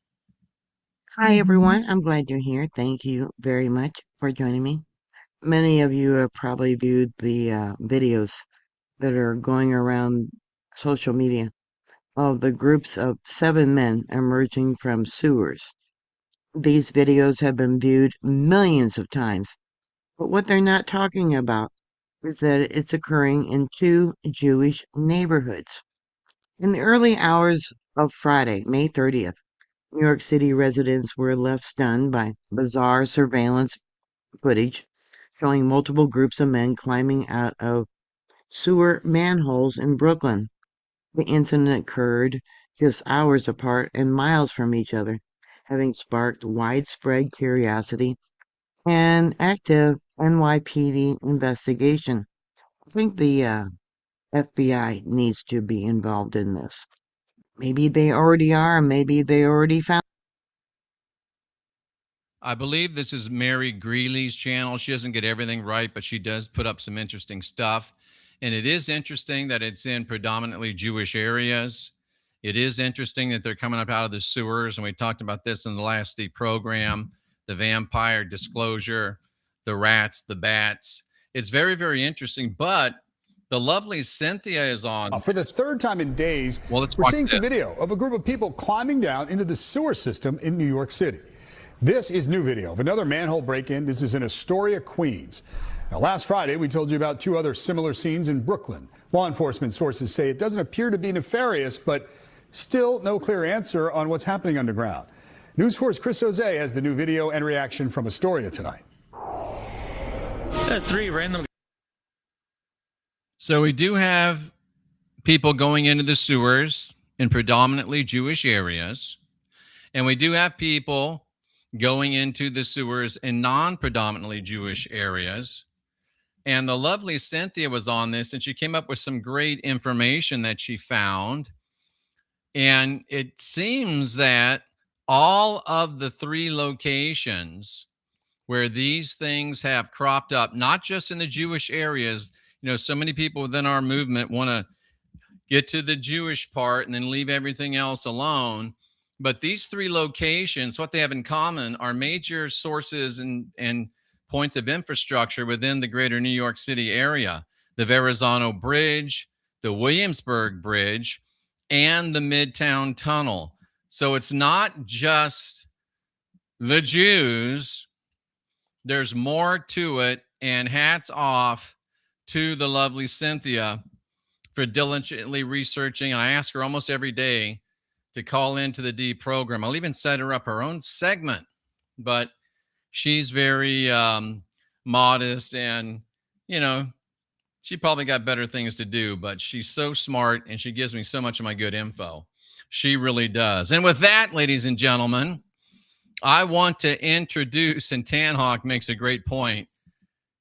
Hi, everyone. I'm glad you're here. Thank you very much for joining me. Many of you have probably viewed the videos that are going around social media of the groups of 7 men emerging from sewers. These videos have been viewed millions of times, but what they're not talking about is that it's occurring in 2 Jewish neighborhoods. In the early hours of Friday, May 30th, New York City residents were left stunned by bizarre surveillance footage showing multiple groups of men climbing out of sewer manholes in Brooklyn. The incident occurred just hours apart and miles from each other, having sparked widespread curiosity and active NYPD investigation. I think the FBI needs to be involved in this. Maybe they already are, maybe they already found. I believe this is Mary Greeley's channel. She doesn't get everything right, but she does put up some interesting stuff. And it is interesting that it's in predominantly Jewish areas. It is interesting that they're coming up out of the sewers. And we talked about this in the last program, the vampire disclosure, the rats, the bats. It's very, very interesting. But the lovely Cynthia is on. For the third time in days, we're seeing some video of a group of people climbing down into the sewer system in New York City. This is new video of another manhole break-in. This is in Astoria, Queens. Now, last Friday, we told you about 2 other similar scenes in Brooklyn, Law enforcement sources say it doesn't appear to be nefarious, but still no clear answer on what's happening underground. News 4's Chris Jose has the new video and reaction from Astoria tonight. 3 random. So we do have people going into the sewers in predominantly Jewish areas, and we do have people going into the sewers in non-predominantly Jewish areas. And the lovely Cynthia was on this, and she came up with some great information that she found. And it seems that all of the 3 locations where these things have cropped up, not just in the Jewish areas, so many people within our movement want to get to the Jewish part and then leave everything else alone. But these 3 locations, what they have in common are major sources and points of infrastructure within the greater New York City area. The Verrazano Bridge, the Williamsburg Bridge, and the Midtown Tunnel. So it's not just the Jews. There's more to it, and hats off to the lovely Cynthia for diligently researching. And I ask her almost every day to call into the D program. I'll even set her up her own segment, but she's very modest, and she probably got better things to do, but she's so smart and she gives me so much of my good info. She really does. And with that, ladies and gentlemen, I want to introduce, and Tanhawk makes a great point,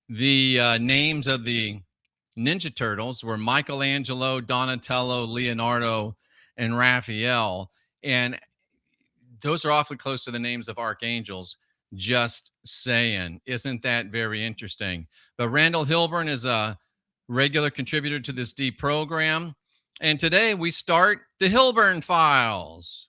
the names of the Ninja Turtles were Michelangelo, Donatello, Leonardo, and Raphael. And those are awfully close to the names of archangels. Just saying. Isn't that very interesting? But Randall Hilburn is a regular contributor to this D program. And today we start the Hilburn Files.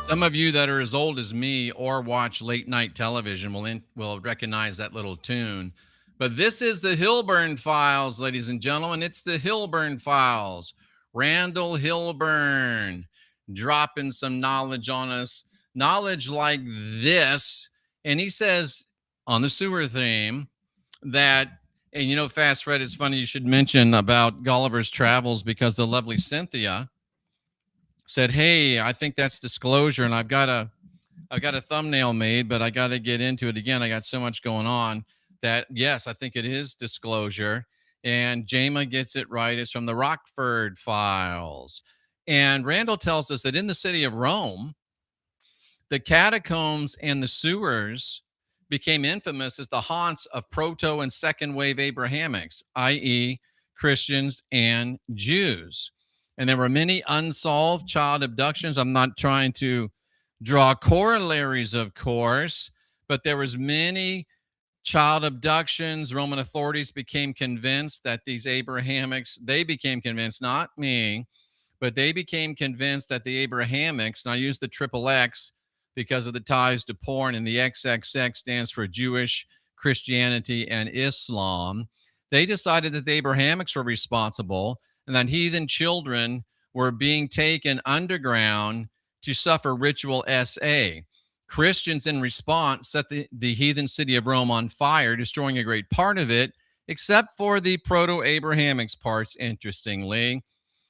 Some of you that are as old as me or watch late night television will recognize that little tune. But this is the Hilburn Files, ladies and gentlemen. It's the Hilburn Files. Randall Hilburn dropping some knowledge on us. Knowledge like this. And he says on the sewer theme that, and Fast Fred, it's funny you should mention about Gulliver's Travels, because the lovely Cynthia said, hey, I think that's disclosure, and I've got a thumbnail made, but I got to get into it again. I got so much going on that, yes, I think it is disclosure. And Jama gets it right. It's from the Rockford Files. And Randall tells us that in the city of Rome, the catacombs and the sewers became infamous as the haunts of proto and second wave Abrahamics, i.e. Christians and Jews. And there were many unsolved child abductions. I'm not trying to draw corollaries, of course, but there was many child abductions. Roman authorities became convinced that these Abrahamics, they became convinced, not me, but they became convinced that the Abrahamics, and I use the triple X because of the ties to porn, and the XXX stands for Jewish, Christianity, and Islam. They decided that the Abrahamics were responsible, and that heathen children were being taken underground to suffer ritual SA. Christians, in response, set the heathen city of Rome on fire, destroying a great part of it, except for the proto-Abrahamics parts, interestingly.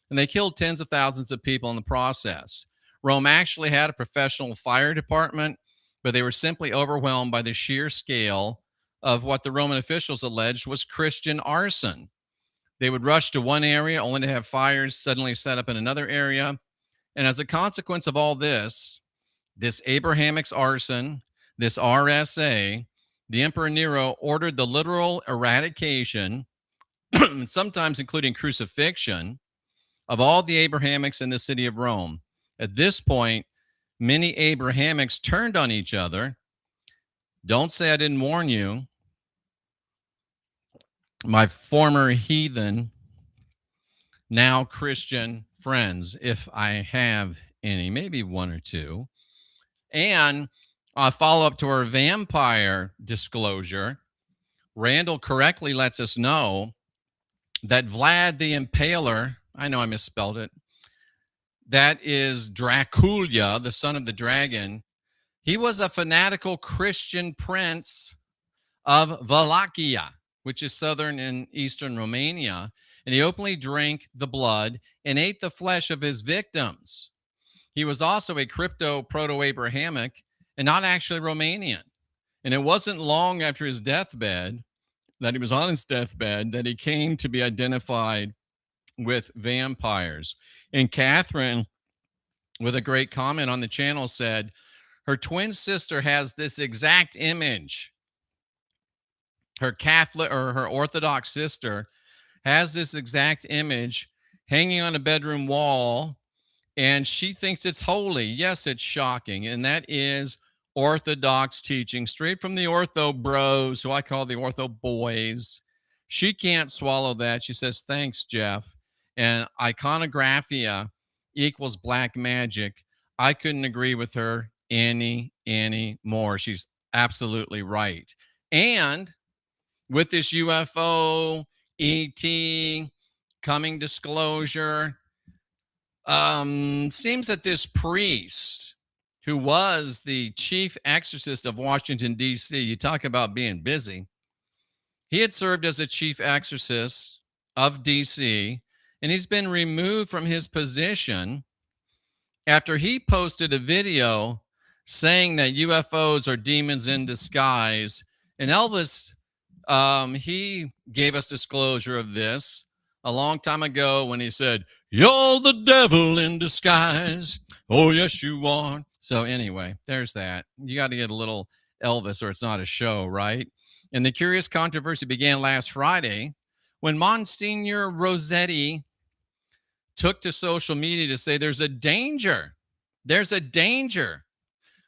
And they killed tens of thousands of people in the process. Rome actually had a professional fire department, but they were simply overwhelmed by the sheer scale of what the Roman officials alleged was Christian arson. They would rush to one area only to have fires suddenly set up in another area. And as a consequence of all this Abrahamics arson, this RSA, the Emperor Nero ordered the literal eradication sometimes including crucifixion, of all the Abrahamics in the city of Rome. At this point, many Abrahamics turned on each other. Don't say I didn't warn you. My former heathen, now Christian friends, if I have any, maybe one or two. And follow up to our vampire disclosure, Randall correctly lets us know that Vlad the Impaler, I know I misspelled it, that is Dracula, the son of the dragon. He was a fanatical Christian prince of Wallachia, which is southern and eastern Romania, and he openly drank the blood and ate the flesh of his victims. He was also a crypto proto-Abrahamic and not actually Romanian. And it wasn't long after his deathbed, that he was on his deathbed, that he came to be identified with vampires. And Catherine, with a great comment on the channel, said her twin sister has this exact image. Her Catholic or her Orthodox sister has this exact image hanging on a bedroom wall, and she thinks it's holy. Yes, it's shocking. And that is Orthodox teaching, straight from the Ortho bros, who I call the Ortho boys. She can't swallow that. She says, thanks, Jeff. And iconographia equals black magic. I couldn't agree with her any more. She's absolutely right. And with this UFO, ET, coming disclosure, seems that this priest, who was the chief exorcist of Washington, D.C., you talk about being busy, he had served as a chief exorcist of D.C., and he's been removed from his position after he posted a video saying that UFOs are demons in disguise. And Elvis, he gave us disclosure of this a long time ago when he said, "You're the devil in disguise. Oh, yes, you are." So anyway, there's that. You got to get a little Elvis or it's not a show, right? And the curious controversy began last Friday when Monsignor Rossetti took to social media to say there's a danger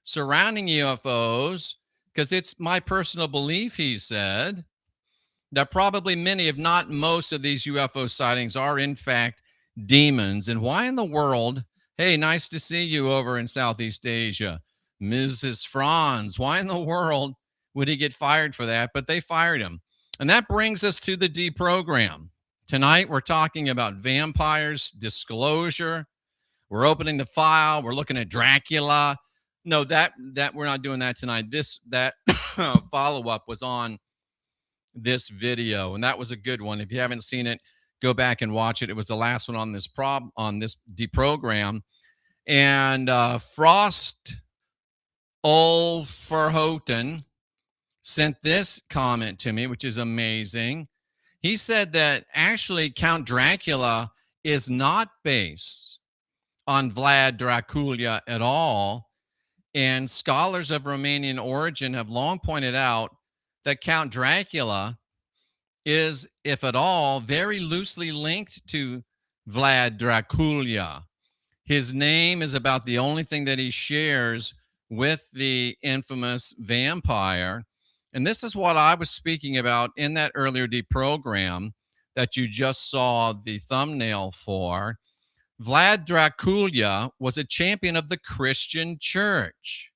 surrounding UFOs, because it's my personal belief, he said, that probably many, if not most, of these UFO sightings are in fact demons. And why in the world, hey, nice to see you over in Southeast Asia, Mrs. Franz, why in the world would he get fired for that? But they fired him. And that brings us to the deprogram. Tonight, we're talking about vampires, disclosure. We're opening the file. We're looking at Dracula. No, that we're not doing that tonight. That follow-up was on this video, and that was a good one. If you haven't seen it, go back and watch it. It was the last one on this deprogram. And Frost Ulverhoten sent this comment to me, which is amazing. He said that actually Count Dracula is not based on Vlad Dracula at all. And scholars of Romanian origin have long pointed out that Count Dracula is, if at all, very loosely linked to Vlad Dracula. His name is about the only thing that he shares with the infamous vampire. And this is what I was speaking about in that earlier deprogram that you just saw the thumbnail for. Vlad Dracula was a champion of the Christian church,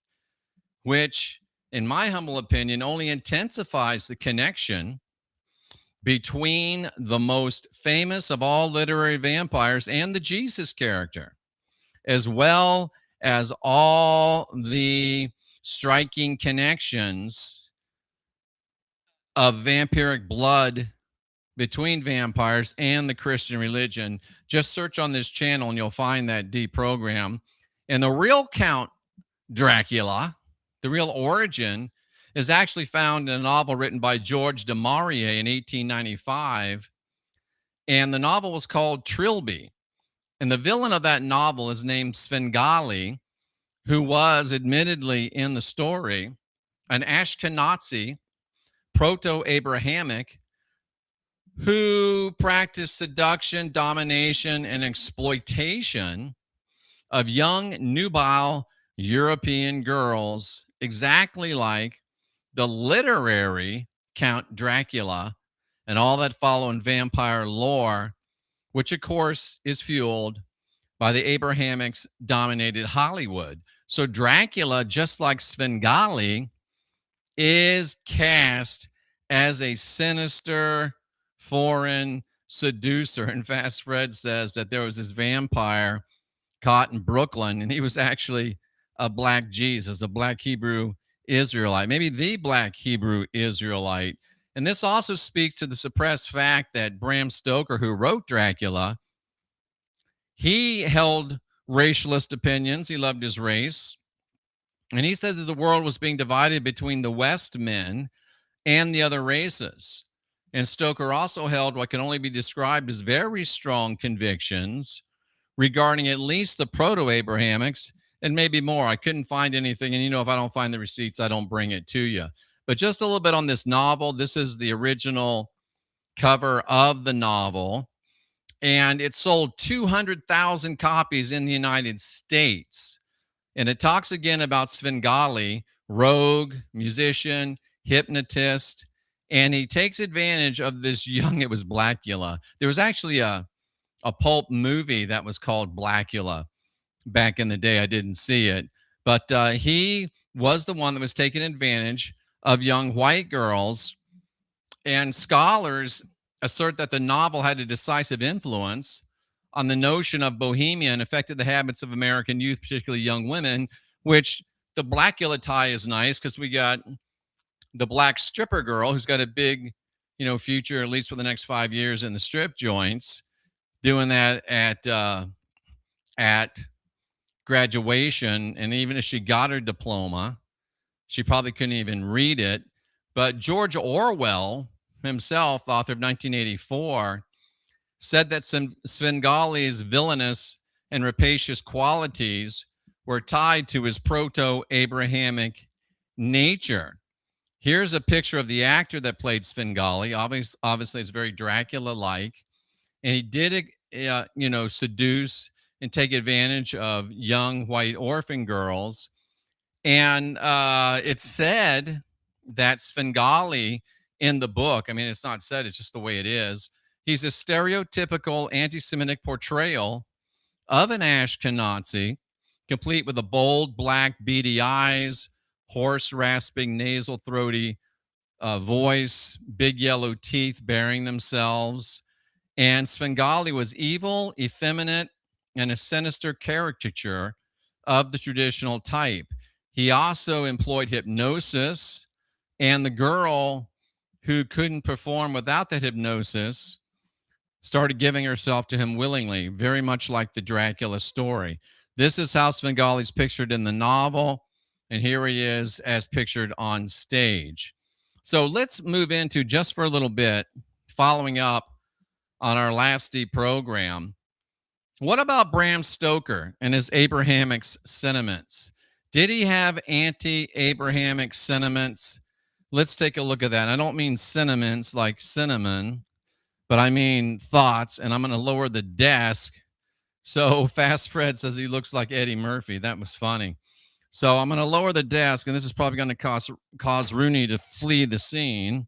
which, in my humble opinion, only intensifies the connection between the most famous of all literary vampires and the Jesus character, as well as all the striking connections of vampiric blood between vampires and the Christian religion. Just search on this channel and you'll find that deprogram. And the real Count Dracula, the real origin, is actually found in a novel written by George de Maurier in 1895. And the novel was called Trilby. And the villain of that novel is named Svengali, who was admittedly in the story an Ashkenazi, Proto-Abrahamic, who practiced seduction, domination, and exploitation of young, nubile European girls, exactly like the literary Count Dracula and all that follow in vampire lore, which of course is fueled by the Abrahamics dominated Hollywood. So Dracula, just like Svengali, is cast as a sinister foreign seducer. In fact, Fred says that there was this vampire caught in Brooklyn, and he was actually a black Jesus, a black Hebrew Israelite, maybe the black Hebrew Israelite. And this also speaks to the suppressed fact that Bram Stoker, who wrote Dracula, he held racialist opinions. He loved his race. And he said that the world was being divided between the West men and the other races. And Stoker also held what can only be described as very strong convictions regarding at least the Proto-Abrahamics and maybe more. I couldn't find anything. And, if I don't find the receipts, I don't bring it to you. But just a little bit on this novel. This is the original cover of the novel. And it sold 200,000 copies in the United States. And it talks again about Svengali, rogue, musician, hypnotist, and he takes advantage of this young, it was Blackula. There was actually a pulp movie that was called Blackula back in the day. I didn't see it, but he was the one that was taking advantage of young white girls. And scholars assert that the novel had a decisive influence on the notion of bohemia and affected the habits of American youth, particularly young women, which the Blackula tie is nice because we got the black stripper girl who's got a big, future, at least for the next 5 years in the strip joints, doing that at graduation. And even if she got her diploma, she probably couldn't even read it. But George Orwell himself, author of 1984, said that Svengali's villainous and rapacious qualities were tied to his proto-Abrahamic nature. Here's a picture of the actor that played Svengali. Obviously, it's very Dracula-like. And he did, seduce and take advantage of young white orphan girls. And it's said that Svengali in the book, it's not said, it's just the way it is, he's a stereotypical anti-Semitic portrayal of an Ashkenazi, complete with a bold, black, beady eyes, hoarse, rasping, nasal, throaty voice, big yellow teeth bearing themselves. And Svengali was evil, effeminate, and a sinister caricature of the traditional type. He also employed hypnosis, and the girl who couldn't perform without that hypnosis started giving herself to him willingly, very much like the Dracula story. This is how Svengali's pictured in the novel, and here he is as pictured on stage. So let's move into, just for a little bit, following up on our last D program, what about Bram Stoker and his Abrahamic sentiments? Did he have anti-Abrahamic sentiments? Let's take a look at that. I don't mean sentiments like cinnamon, but I mean thoughts, and I'm going to lower the desk. So Fast Fred says he looks like Eddie Murphy. That was funny. So I'm going to lower the desk, and this is probably going to cause Rooney to flee the scene.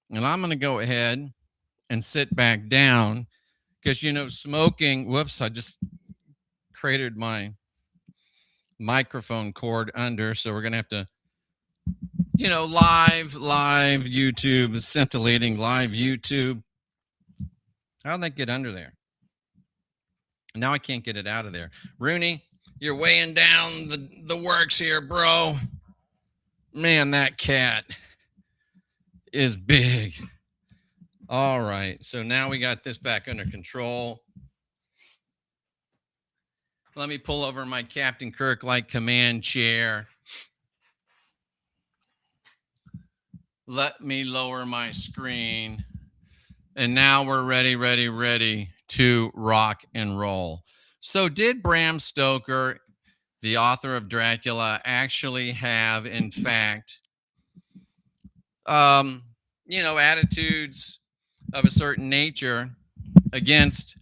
And I'm going to go ahead and sit back down because, smoking, whoops, I just cratered my microphone cord under. So we're going to have to, live YouTube, scintillating live YouTube. How'd that get under there? Now I can't get it out of there. Rooney, you're weighing down the works here, bro. Man, that cat is big. All right. So now we got this back under control. Let me pull over my Captain Kirk-like command chair. Let me lower my screen. And now we're ready to rock and roll. So did Bram Stoker, the author of Dracula, actually have, in fact, attitudes of a certain nature against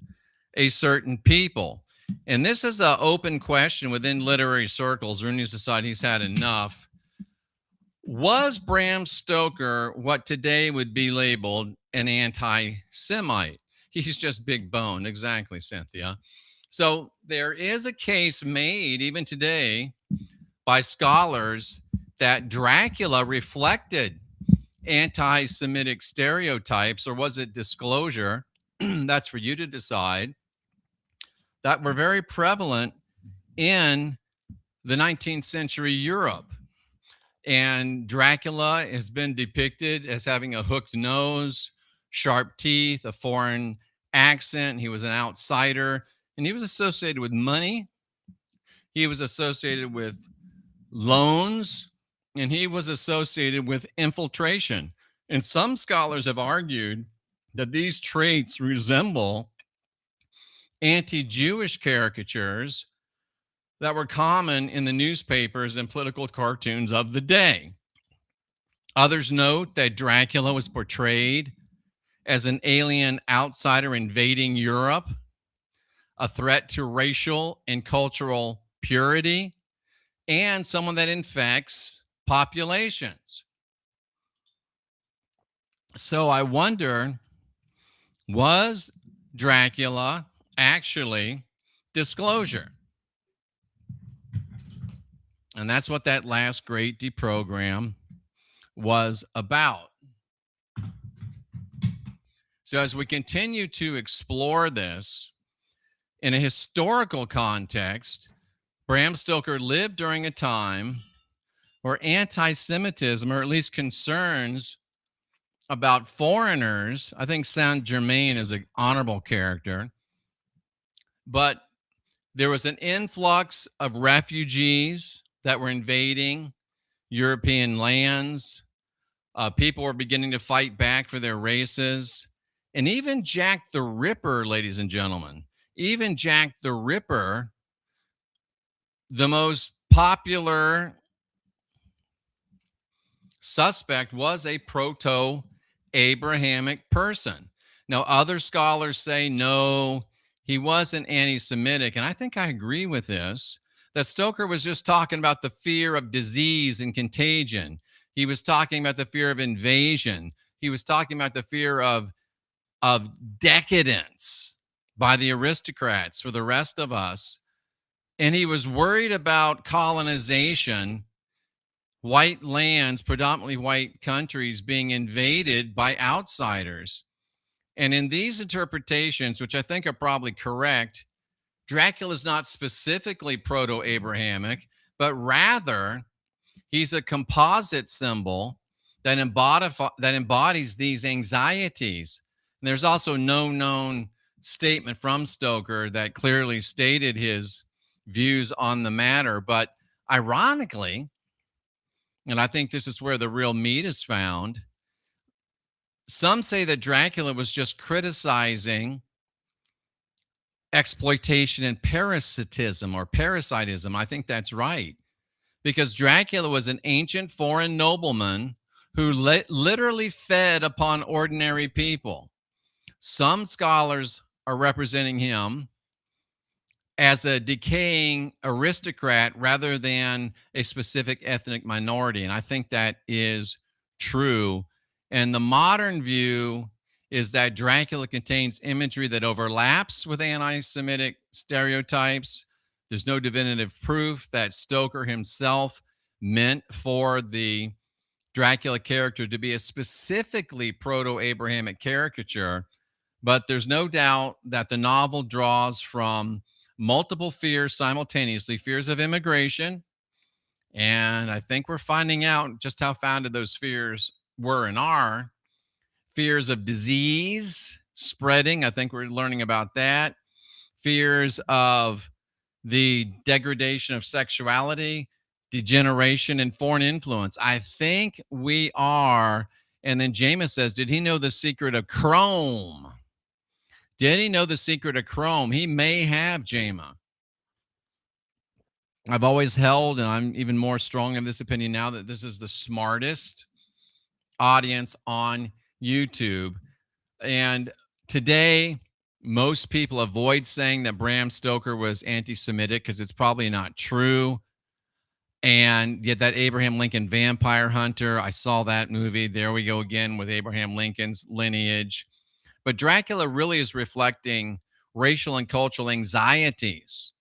a certain people. And this is an open question within literary circles. Rooney's decided he's had enough. Was Bram Stoker what today would be labeled an anti-Semite? He's just big bone. Exactly, Cynthia. So there is a case made even today by scholars that Dracula reflected anti-Semitic stereotypes, or was it disclosure? That's for you to decide. That were very prevalent in the 19th century Europe. And Dracula has been depicted as having a hooked nose, sharp teeth, a foreign accent. He was an outsider, and he was associated with money. He was associated with loans, and he was associated with infiltration. And some scholars have argued that these traits resemble anti-Jewish caricatures that were common in the newspapers and political cartoons of the day. Others note that Dracula was portrayed as an alien outsider invading Europe, a threat to racial and cultural purity, and someone that infects populations. So I wonder, was Dracula actually disclosure? And that's what that last great deprogram was about. So as we continue to explore this in a historical context, Bram Stoker lived during a time where anti-Semitism, or at least concerns about foreigners, I think Saint-Germain is an honorable character, but there was an influx of refugees that were invading European lands. People were beginning to fight back for their races. And even Jack the Ripper, ladies and gentlemen, even Jack the Ripper, the most popular suspect, was a proto-Abrahamic person. Now, other scholars say, no, he wasn't anti-Semitic. And I think I agree with this, that Stoker was just talking about the fear of disease and contagion. He was talking about the fear of invasion. He was talking about the fear of decadence by the aristocrats for the rest of us. And he was worried about colonization, white lands, predominantly white countries, being invaded by outsiders. And in these interpretations, which I think are probably correct, Dracula is not specifically proto-Abrahamic, but rather he's a composite symbol that embodies these anxieties. And there's also no known statement from Stoker that clearly stated his views on the matter. But ironically, and I think this is where the real meat is found, some say that Dracula was just criticizing exploitation and parasitism or parasitism. I think that's right, because Dracula was an ancient foreign nobleman who literally fed upon ordinary people. Some scholars are representing him as a decaying aristocrat rather than a specific ethnic minority. And I think that is true. And the modern view is that Dracula contains imagery that overlaps with anti-Semitic stereotypes. There's no definitive proof that Stoker himself meant for the Dracula character to be a specifically proto-Abrahamic caricature, but there's no doubt that the novel draws from multiple fears simultaneously, fears of immigration, and I think we're finding out just how founded those fears were and are. Fears of disease spreading, I think we're learning about that. Fears of the degradation of sexuality, degeneration, and foreign influence. I think we are. And then Jameis says, did he know the secret of Chrome? Did he know the secret of Chrome? He may have, Jama. I've always held, and I'm even more strong in this opinion now, that this is the smartest audience on YouTube. And today, most people avoid saying that Bram Stoker was anti-Semitic because it's probably not true. And yet that Abraham Lincoln Vampire Hunter, I saw that movie. There we go again with Abraham Lincoln's lineage. But Dracula really is reflecting racial and cultural anxieties,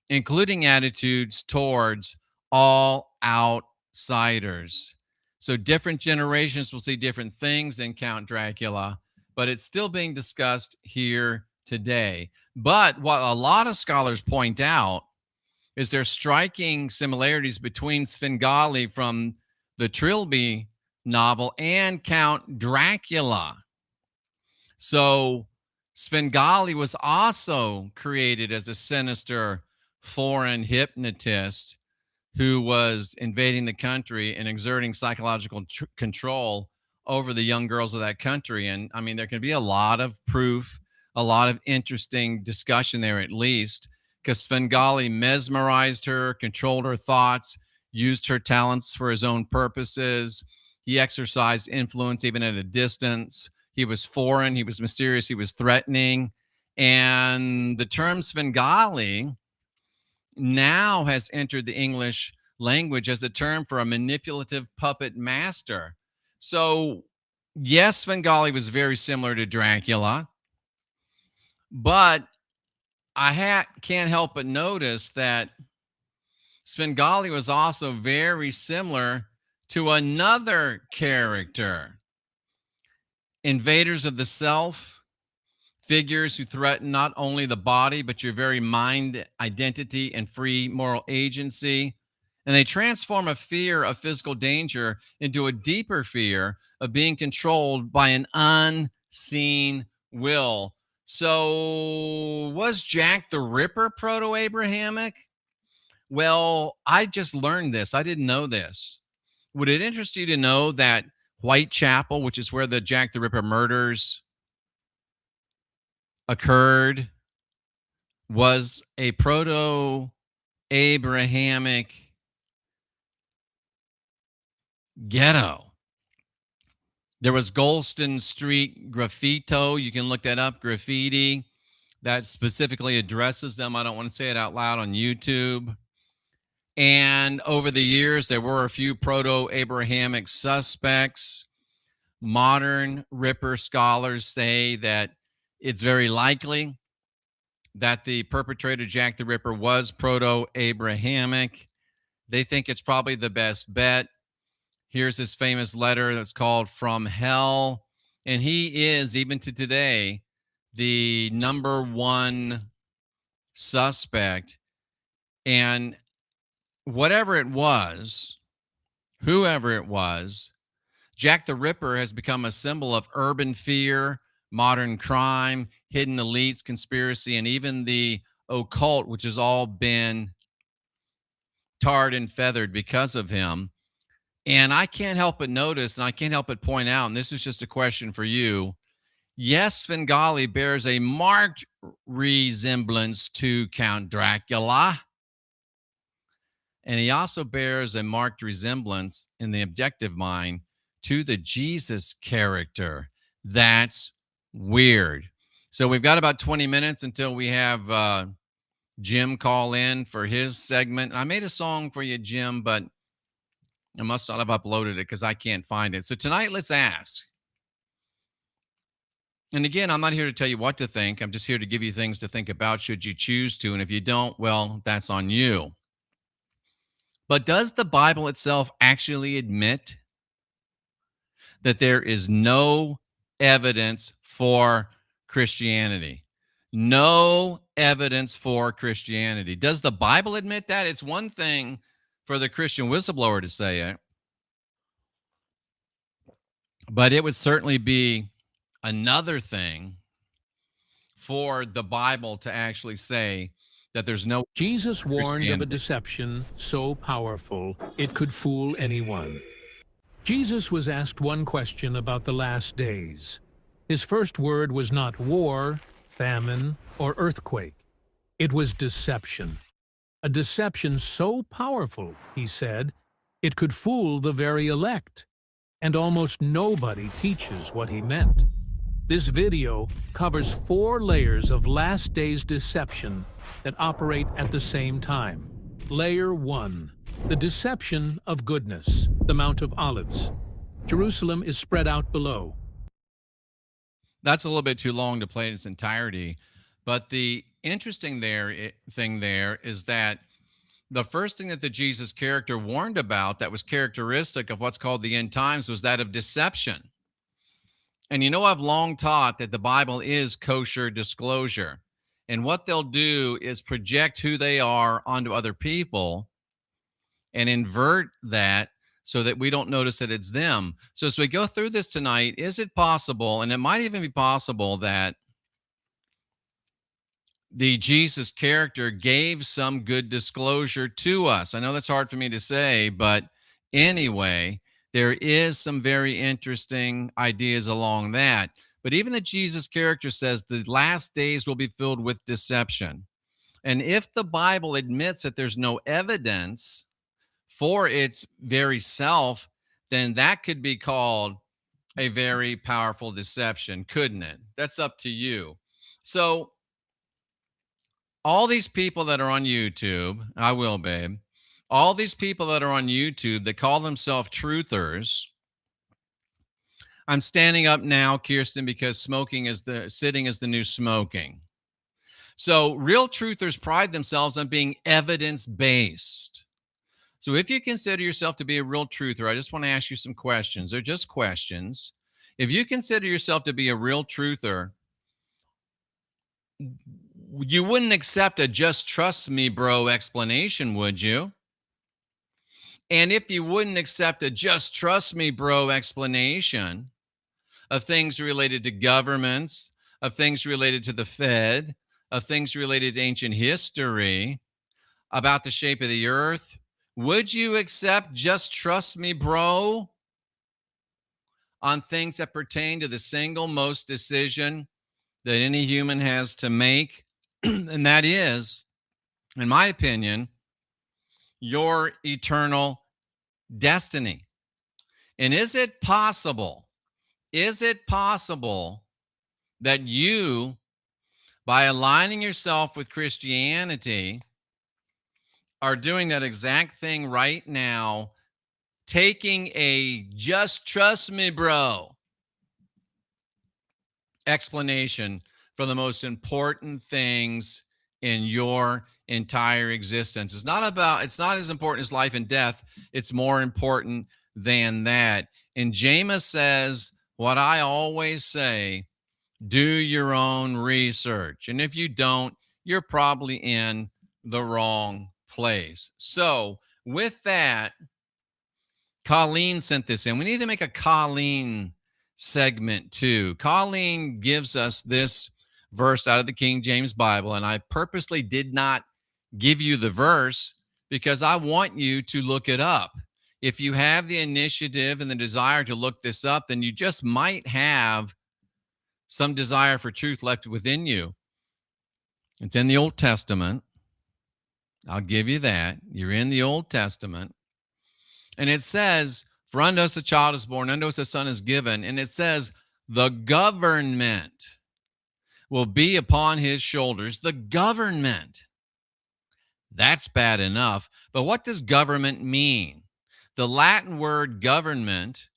including attitudes towards all outsiders. So different generations will see different things in Count Dracula, but it's still being discussed here today. But what a lot of scholars point out is there striking similarities between Svengali from the Trilby novel and Count Dracula. So Svengali was also created as a sinister foreign hypnotist who was invading the country and exerting psychological control over the young girls of that country. And I mean, there can be a lot of proof, a lot of interesting discussion there, at least, because Svengali mesmerized her, controlled her thoughts, used her talents for his own purposes. He exercised influence even at a distance. He was foreign, he was mysterious, he was threatening. And the term Svengali now has entered the English language as a term for a manipulative puppet master. So, yes, Svengali was very similar to Dracula, but I can't help but notice that Svengali was also very similar to another character. Invaders of the self, figures who threaten not only the body, but your very mind, identity, and free moral agency. And they transform a fear of physical danger into a deeper fear of being controlled by an unseen will. So was Jack the Ripper Proto-Abrahamic? Well, I just learned this. I didn't know this. Would it interest you to know that Whitechapel, which is where the Jack the Ripper murders occurred, was a Proto-Abrahamic ghetto? There was Golston Street graffito. You can look that up, graffiti that specifically addresses them. I don't want to say it out loud on YouTube. And over the years, there were a few Proto-Abrahamic suspects. Modern Ripper scholars say that it's very likely that the perpetrator, Jack the Ripper, was Proto-Abrahamic. They think it's probably the best bet. Here's his famous letter that's called From Hell. And he is, even to today, the #1 suspect. And whatever it was, whoever it was, Jack the Ripper has become a symbol of urban fear, modern crime, hidden elites, conspiracy, and even the occult, which has all been tarred and feathered because of him. And I can't help but notice, and I can't help but point out, and this is just a question for you. Yes, Svengali bears a marked resemblance to Count Dracula. And he also bears a marked resemblance in the objective mind to the Jesus character. That's weird. So we've got about 20 minutes until we have Jim call in for his segment. I made a song for you, Jim, but I must not have uploaded it because I can't find it. So tonight, let's ask. And again, I'm not here to tell you what to think. I'm just here to give you things to think about should you choose to. And if you don't, well, that's on you. But does the Bible itself actually admit that there is no evidence for Christianity? No evidence for Christianity. Does the Bible admit that? It's one thing for the Christian whistleblower to say it, but it would certainly be another thing for the Bible to actually say that there's no. Jesus warned of a deception so powerful it could fool anyone. Jesus was asked one question about the last days. His first word was not war, famine, or earthquake. It was deception. A deception so powerful, he said, it could fool the very elect. And almost nobody teaches what he meant. This video covers 4 layers of last days deception that operate at the same time. Layer 1, the deception of goodness, the Mount of Olives. Jerusalem is spread out below. That's a little bit too long to play in its entirety, but the interesting thing there is that the first thing that the Jesus character warned about that was characteristic of what's called the end times was that of deception. And you know, I've long taught that the Bible is kosher disclosure. And what they'll do is project who they are onto other people and invert that so that we don't notice that it's them. So as we go through this tonight, is it possible, and it might even be possible, that the Jesus character gave some good disclosure to us? I know that's hard for me to say, but anyway, there is some very interesting ideas along that. But even the Jesus character says the last days will be filled with deception. And if the Bible admits that there's no evidence for its very self, then that could be called a very powerful deception, couldn't it? That's up to you. So all these people that are on YouTube, I will, babe, all these people that are on YouTube that call themselves truthers, I'm standing up now, Kirsten, because sitting is the new smoking. So real truthers pride themselves on being evidence-based. So if you consider yourself to be a real truther, I just want to ask you some questions. They're just questions. If you consider yourself to be a real truther, you wouldn't accept a just trust me, bro explanation, would you? And if you wouldn't accept a just trust me, bro explanation of things related to governments, of things related to the Fed, of things related to ancient history, about the shape of the earth, would you accept just trust me, bro, on things that pertain to the single most decision that any human has to make? And that is, in my opinion, your eternal destiny. And is it possible that you, by aligning yourself with Christianity, are doing that exact thing right now, taking a just trust me, bro explanation for the most important things in your entire existence? It's not as important as life and death. It's more important than that. And Jameis says what I always say: do your own research. And if you don't, you're probably in the wrong place. So with that, Colleen sent this in. We need to make a Colleen segment too. Colleen gives us this verse out of the King James Bible, and I purposely did not give you the verse because I want you to look it up. If you have the initiative and the desire to look this up, then you just might have some desire for truth left within you. It's in the Old Testament. I'll give you that. You're in the Old Testament. And it says, for unto us a child is born, unto us a son is given. And it says, the government will be upon his shoulders. The government. That's bad enough. But what does government mean? The Latin word government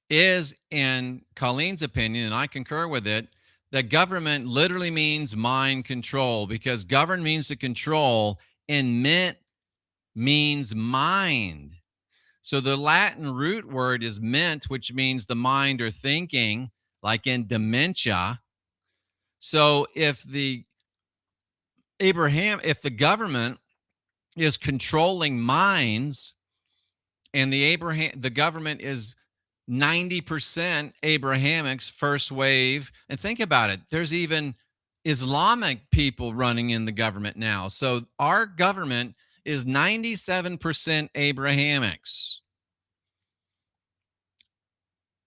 is, in Colleen's opinion, and I concur with it, that government literally means mind control, because govern means to control and ment means mind. So the Latin root word is ment, which means the mind or thinking, like in dementia. So if the government is controlling minds, and the government is 90% Abrahamics, first wave, and think about it, there's even Islamic people running in the government now. So our government is 97% Abrahamics.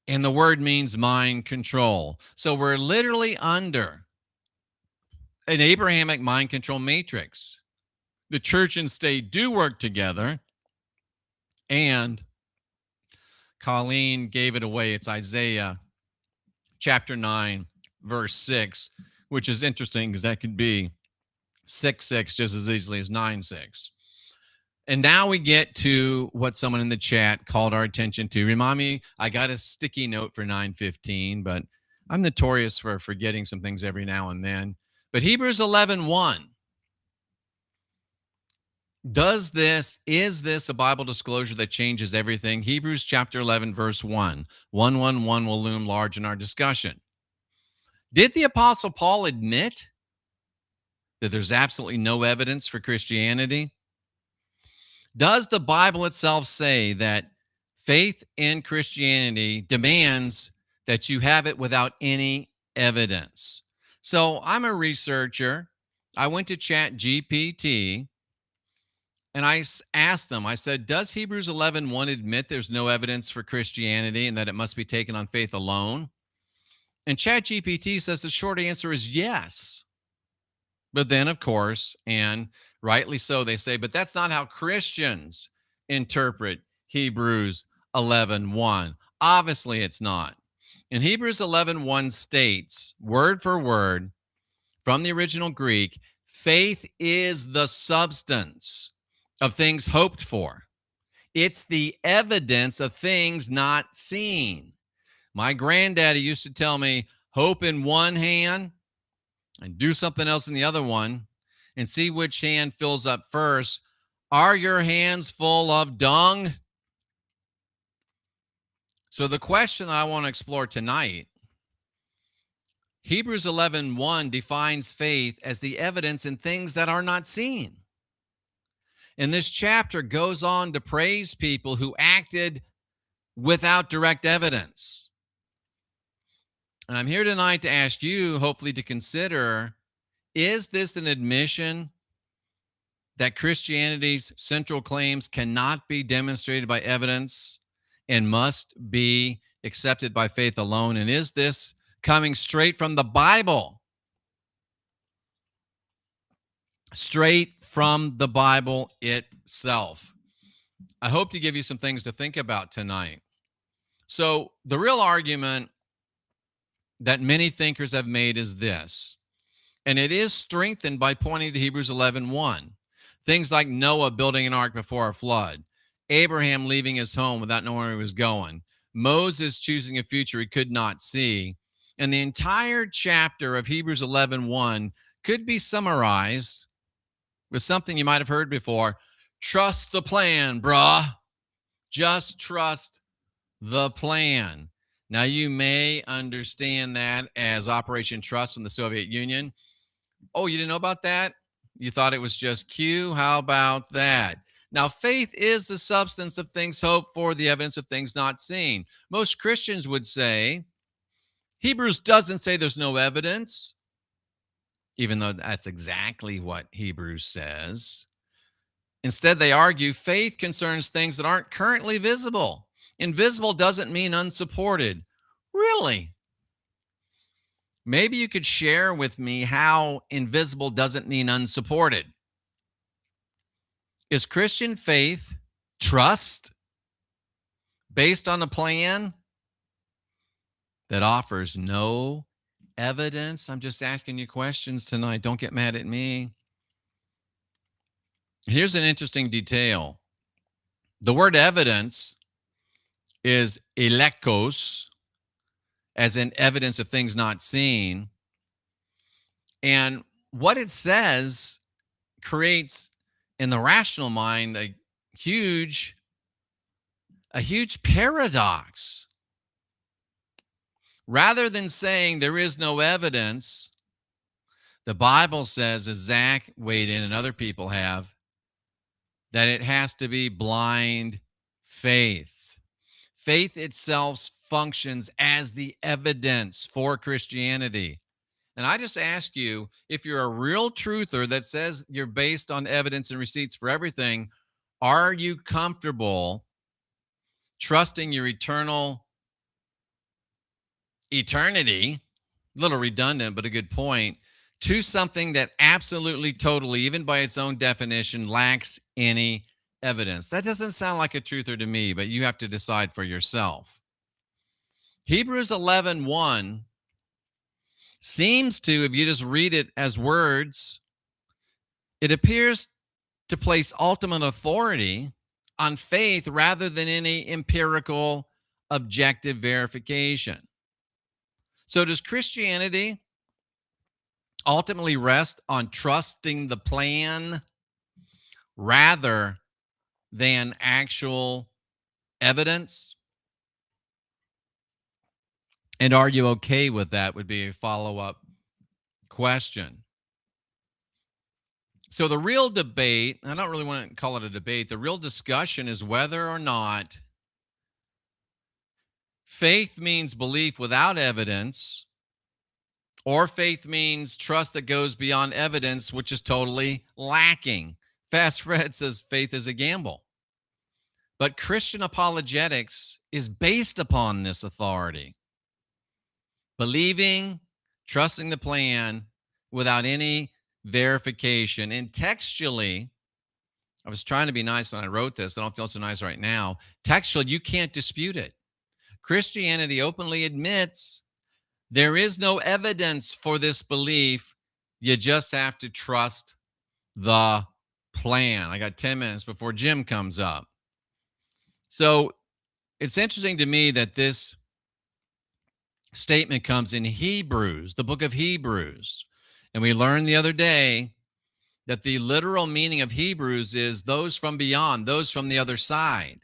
And the word means mind control. So we're literally under an Abrahamic mind control matrix. The church and state do work together. And Colleen gave it away. It's Isaiah chapter 9, verse 6, which is interesting because that could be 6:6 just as easily as 9:6. And now we get to what someone in the chat called our attention to. Remind me, I got a sticky note for 9:15, but I'm notorious for forgetting some things every now and then. But Hebrews 11:1. Is this a Bible disclosure that changes everything? Hebrews chapter 11, verse 1. 111 will loom large in our discussion. Did the Apostle Paul admit that there's absolutely no evidence for Christianity? Does the Bible itself say that faith in Christianity demands that you have it without any evidence? So I'm a researcher. I went to ChatGPT and I asked them, I said, does Hebrews 11:1 admit there's no evidence for Christianity and that it must be taken on faith alone? And ChatGPT says the short answer is yes. But then, of course, and rightly so, they say, but that's not how Christians interpret Hebrews 11:1. Obviously, it's not. And Hebrews 11:1 states, word for word, from the original Greek, faith is the substance of things hoped for. It's the evidence of things not seen. My granddaddy used to tell me, hope in one hand and do something else in the other one and see which hand fills up first. Are your hands full of dung? So the question I want to explore tonight, Hebrews 11:1 defines faith as the evidence in things that are not seen. And this chapter goes on to praise people who acted without direct evidence. And I'm here tonight to ask you, hopefully, to consider, is this an admission that Christianity's central claims cannot be demonstrated by evidence and must be accepted by faith alone? And is this coming straight from the Bible? Straight from the Bible itself. I hope to give you some things to think about tonight. So the real argument that many thinkers have made is this, and it is strengthened by pointing to Hebrews 11:1. Things like Noah building an ark before a flood, Abraham leaving his home without knowing where he was going, Moses choosing a future he could not see, and the entire chapter of Hebrews 11:1 could be summarized with something you might have heard before. Trust the plan, brah. Just trust the plan. Now, you may understand that as Operation Trust from the Soviet Union. Oh, you didn't know about that? You thought it was just Q? How about that? Now, faith is the substance of things hoped for, the evidence of things not seen. Most Christians would say, Hebrews doesn't say there's no evidence, even though that's exactly what Hebrews says. Instead, they argue faith concerns things that aren't currently visible. Invisible doesn't mean unsupported. Really? Maybe you could share with me how invisible doesn't mean unsupported. Is Christian faith trust based on a plan that offers no evidence? I'm just asking you questions tonight. Don't get mad at me. Here's an interesting detail. The word evidence is elekos, as in evidence of things not seen. And what it says creates in the rational mind a huge paradox. Rather than saying there is no evidence, the Bible says, as Zach weighed in and other people have, that it has to be blind faith. Faith itself functions as the evidence for Christianity. And I just ask you, if you're a real truther that says you're based on evidence and receipts for everything, are you comfortable trusting your eternity, a little redundant, but a good point, to something that absolutely, totally, even by its own definition, lacks any evidence? That doesn't sound like a truther to me, but you have to decide for yourself. Hebrews 11:1 seems to, if you just read it as words, it appears to place ultimate authority on faith rather than any empirical objective verification. So does Christianity ultimately rest on trusting the plan rather than actual evidence? And are you okay with that would be a follow-up question. So the real debate, I don't really want to call it a debate, the real discussion is whether or not faith means belief without evidence, or faith means trust that goes beyond evidence, which is totally lacking. Fast Fred says faith is a gamble. But Christian apologetics is based upon this authority. Believing, trusting the plan without any verification. And textually, I was trying to be nice when I wrote this. I don't feel so nice right now. Textually, you can't dispute it. Christianity openly admits there is no evidence for this belief. You just have to trust the plan. I got 10 minutes before Jim comes up. So it's interesting to me that this statement comes in Hebrews, the book of Hebrews. And we learned the other day that the literal meaning of Hebrews is those from beyond, those from the other side.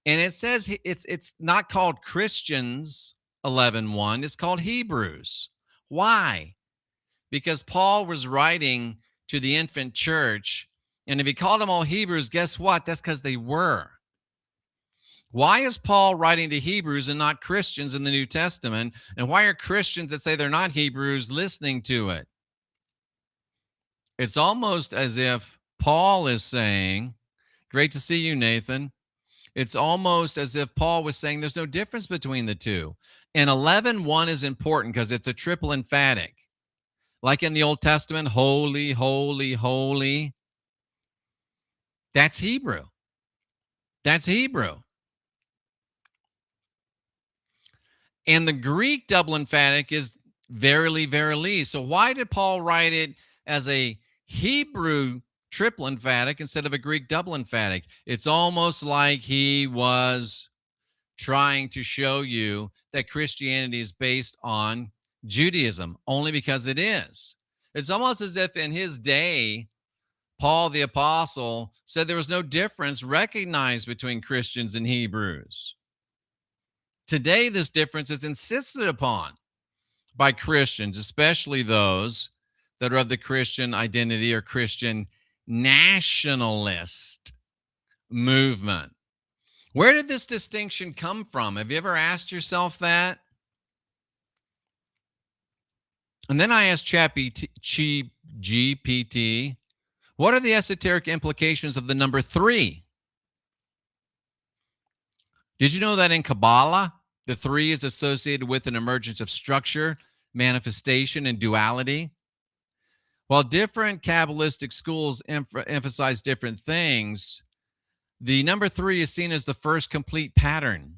And it says it's not called Christians 11:1, it's called Hebrews. Why? Because Paul was writing to the infant church, and if he called them all Hebrews, guess what? That's because they were. Why is Paul writing to Hebrews and not Christians in the New Testament? And why are Christians that say they're not Hebrews listening to it? It's almost as if Paul is saying, great to see you, Nathan. It's almost as if Paul was saying there's no difference between the two. And 11:1 is important because it's a triple emphatic. Like in the Old Testament, holy, holy, holy. That's Hebrew. That's Hebrew. And the Greek double emphatic is verily, verily. So why did Paul write it as a Hebrew triple emphatic instead of a Greek double emphatic? It's almost like he was trying to show you that Christianity is based on Judaism, only because it is. It's almost as if in his day, Paul the apostle said there was no difference recognized between Christians and Hebrews. Today, this difference is insisted upon by Christians, especially those that are of the Christian identity or Christian nationalist movement. Where did this distinction come from? Have you ever asked yourself that? And then I asked ChatGPT, what are the esoteric implications of the number 3? Did you know that in Kabbalah, the 3 is associated with an emergence of structure, manifestation, and duality? While different Kabbalistic schools emphasize different things, the number 3 is seen as the first complete pattern.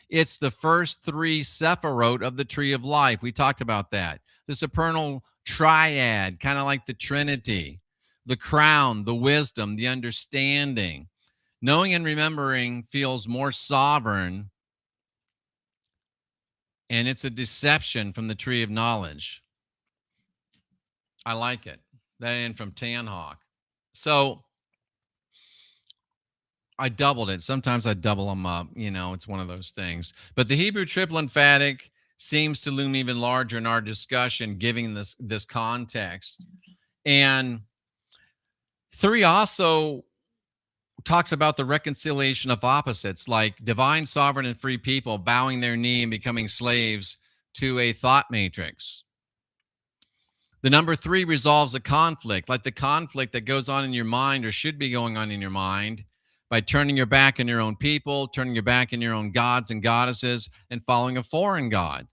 It's the first 3 sephirot of the tree of life. We talked about that. The supernal triad, kind of like the Trinity, the crown, the wisdom, the understanding. Knowing and remembering feels more sovereign, and it's a deception from the tree of knowledge. I like it. That in from Tanhawk. So I doubled it. Sometimes I double them up. You know, it's one of those things. But the Hebrew triple emphatic seems to loom even larger in our discussion, giving this context. And 3 also talks about the reconciliation of opposites, like divine, sovereign, and free people bowing their knee and becoming slaves to a thought matrix. The number 3 resolves a conflict, like the conflict that goes on in your mind or should be going on in your mind by turning your back on your own people, turning your back on your own gods and goddesses, and following a foreign god.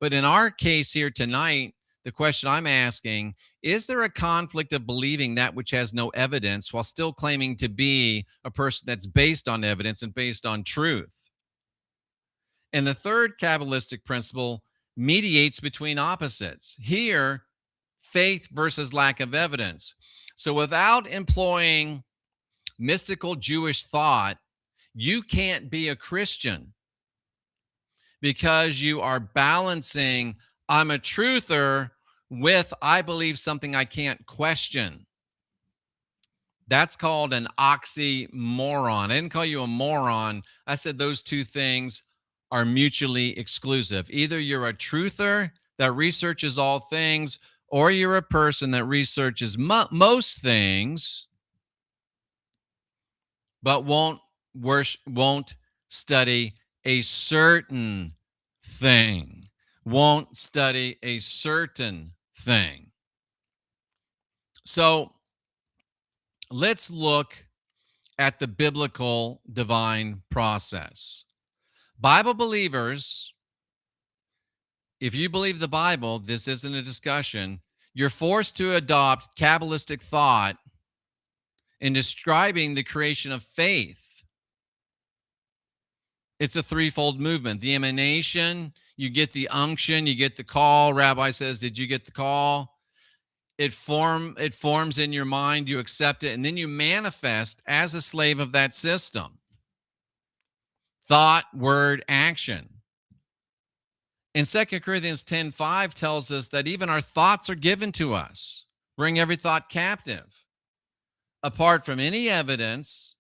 But in our case here tonight, the question I'm asking, is there a conflict of believing that which has no evidence while still claiming to be a person that's based on evidence and based on truth? And the third Kabbalistic principle mediates between opposites. Here, faith versus lack of evidence. So without employing mystical Jewish thought, you can't be a Christian because you are balancing, I'm a truther, with I believe something I can't question. That's called an oxymoron. I didn't call you a moron. I said those two things are mutually exclusive. Either you're a truther that researches all things, or you're a person that researches most things, but won't study a certain thing. Won't study a certain thing. So let's look at the biblical divine process. Bible believers, if you believe the Bible, this isn't a discussion, you're forced to adopt Kabbalistic thought in describing the creation of faith. It's a threefold movement. The emanation, you get the unction, you get the call. Rabbi says, did you get the call? It forms in your mind, you accept it, and then you manifest as a slave of that system. Thought, word, action. And 2 Corinthians 10:5 tells us that even our thoughts are given to us. Bring every thought captive, apart from any evidence,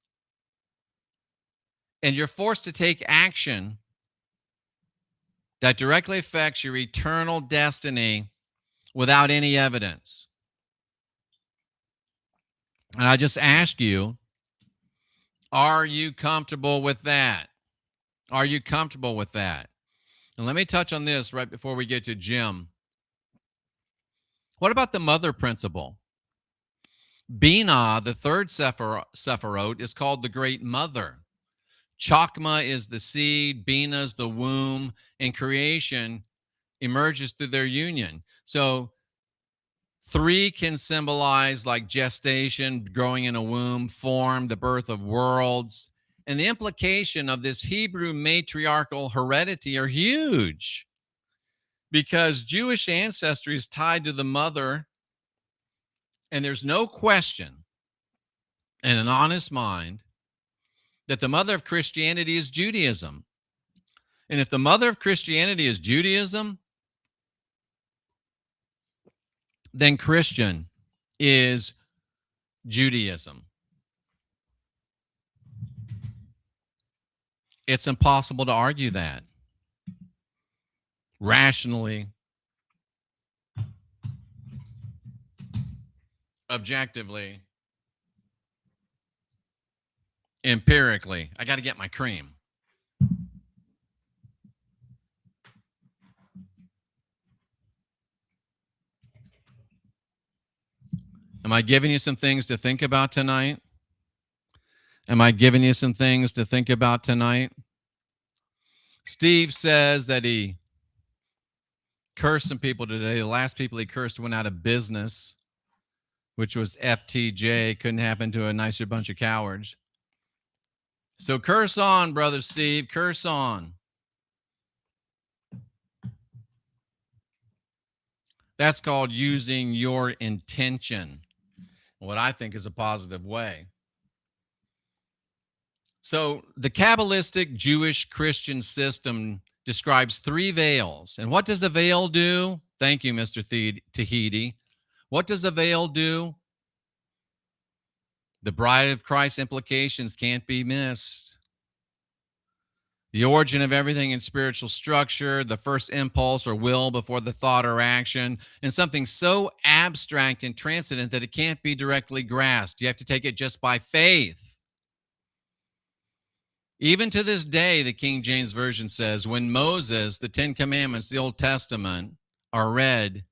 and you're forced to take action that directly affects your eternal destiny without any evidence. And I just ask you, are you comfortable with that? Are you comfortable with that? And let me touch on this right before we get to Jim. What about the mother principle? Binah, the third Sephiroth, is called the Great Mother. Chokmah is the seed, Binah is the womb, and creation emerges through their union. So 3 can symbolize like gestation, growing in a womb, form, the birth of worlds. And the implication of this Hebrew matriarchal heredity are huge, because Jewish ancestry is tied to the mother, and there's no question in an honest mind that the mother of Christianity is Judaism. And if the mother of Christianity is Judaism, then Christian is Judaism. It's impossible to argue that rationally, objectively, empirically. I got to get my cream. Am I giving you some things to think about tonight? Am I giving you some things to think about tonight? Steve says that he cursed some people today. The last people he cursed went out of business, which was FTJ. Couldn't happen to a nicer bunch of cowards. So curse on, Brother Steve. Curse on. That's called using your intention, what I think is a positive way. So the Kabbalistic Jewish Christian system describes 3 veils. And what does a veil do? Thank you, Mr. Tahiti. What does a veil do? The bride of Christ implications can't be missed. The origin of everything in spiritual structure, the first impulse or will before the thought or action, and something so abstract and transcendent that it can't be directly grasped. You have to take it just by faith. Even to this day, the King James Version says, when Moses, the 10 Commandments, the Old Testament, are read,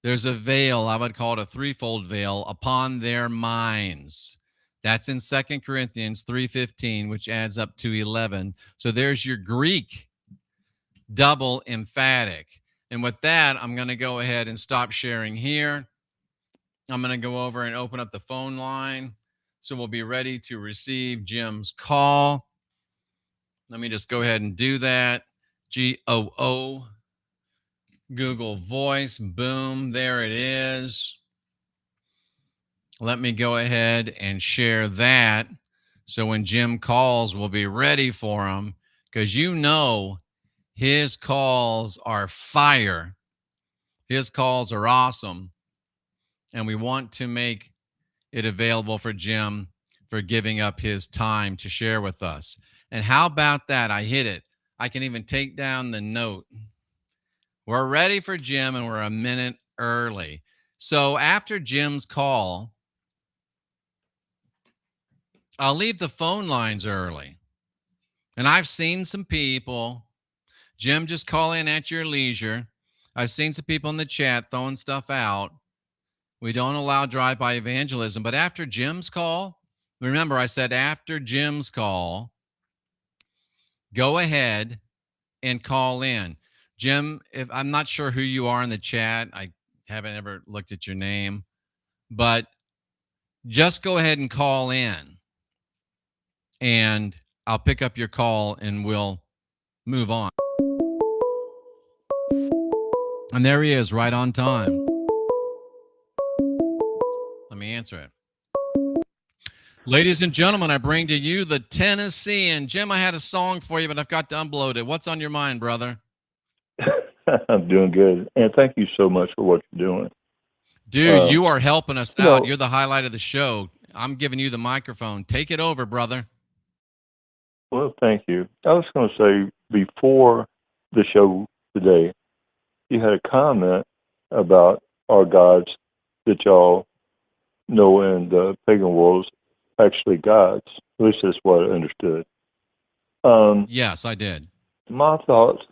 there's a veil, I would call it a threefold veil, upon their minds. That's in 2 Corinthians 3:15, which adds up to 11. So there's your Greek double emphatic. And with that, I'm going to go ahead and stop sharing here. I'm going to go over and open up the phone line. So we'll be ready to receive Jim's call. Let me just go ahead and do that. GOO Google Voice. Boom, there it is. Let me go ahead and share that. So when Jim calls, we'll be ready for him, because you know his calls are fire. His calls are awesome. And we want to make it available for Jim for giving up his time to share with us. And how about that? I hit it. I can even take down the note. We're ready for Jim, and we're a minute early. So after Jim's call, I'll leave the phone lines early. And I've seen some people, Jim, just call in at your leisure. I've seen some people in the chat throwing stuff out. We don't allow drive-by evangelism. But after Jim's call, remember I said after Jim's call, go ahead and call in. Jim, if I'm not sure who you are in the chat, I haven't ever looked at your name, but just go ahead and call in, and I'll pick up your call and we'll move on. And there he is, right on time. Let me answer it. Ladies and gentlemen, I bring to you the Tennessean. Jim, I had a song for you, but I've got to upload it. What's on your mind, brother? I'm doing good. And thank you so much for what you're doing. Dude, you are helping us out. You're the highlight of the show. I'm giving you the microphone. Take it over, brother. Well, thank you. I was going to say, before the show today, you had a comment about our gods that y'all know in the pagan world actually gods. At least that's what I understood. Yes, I did. My thought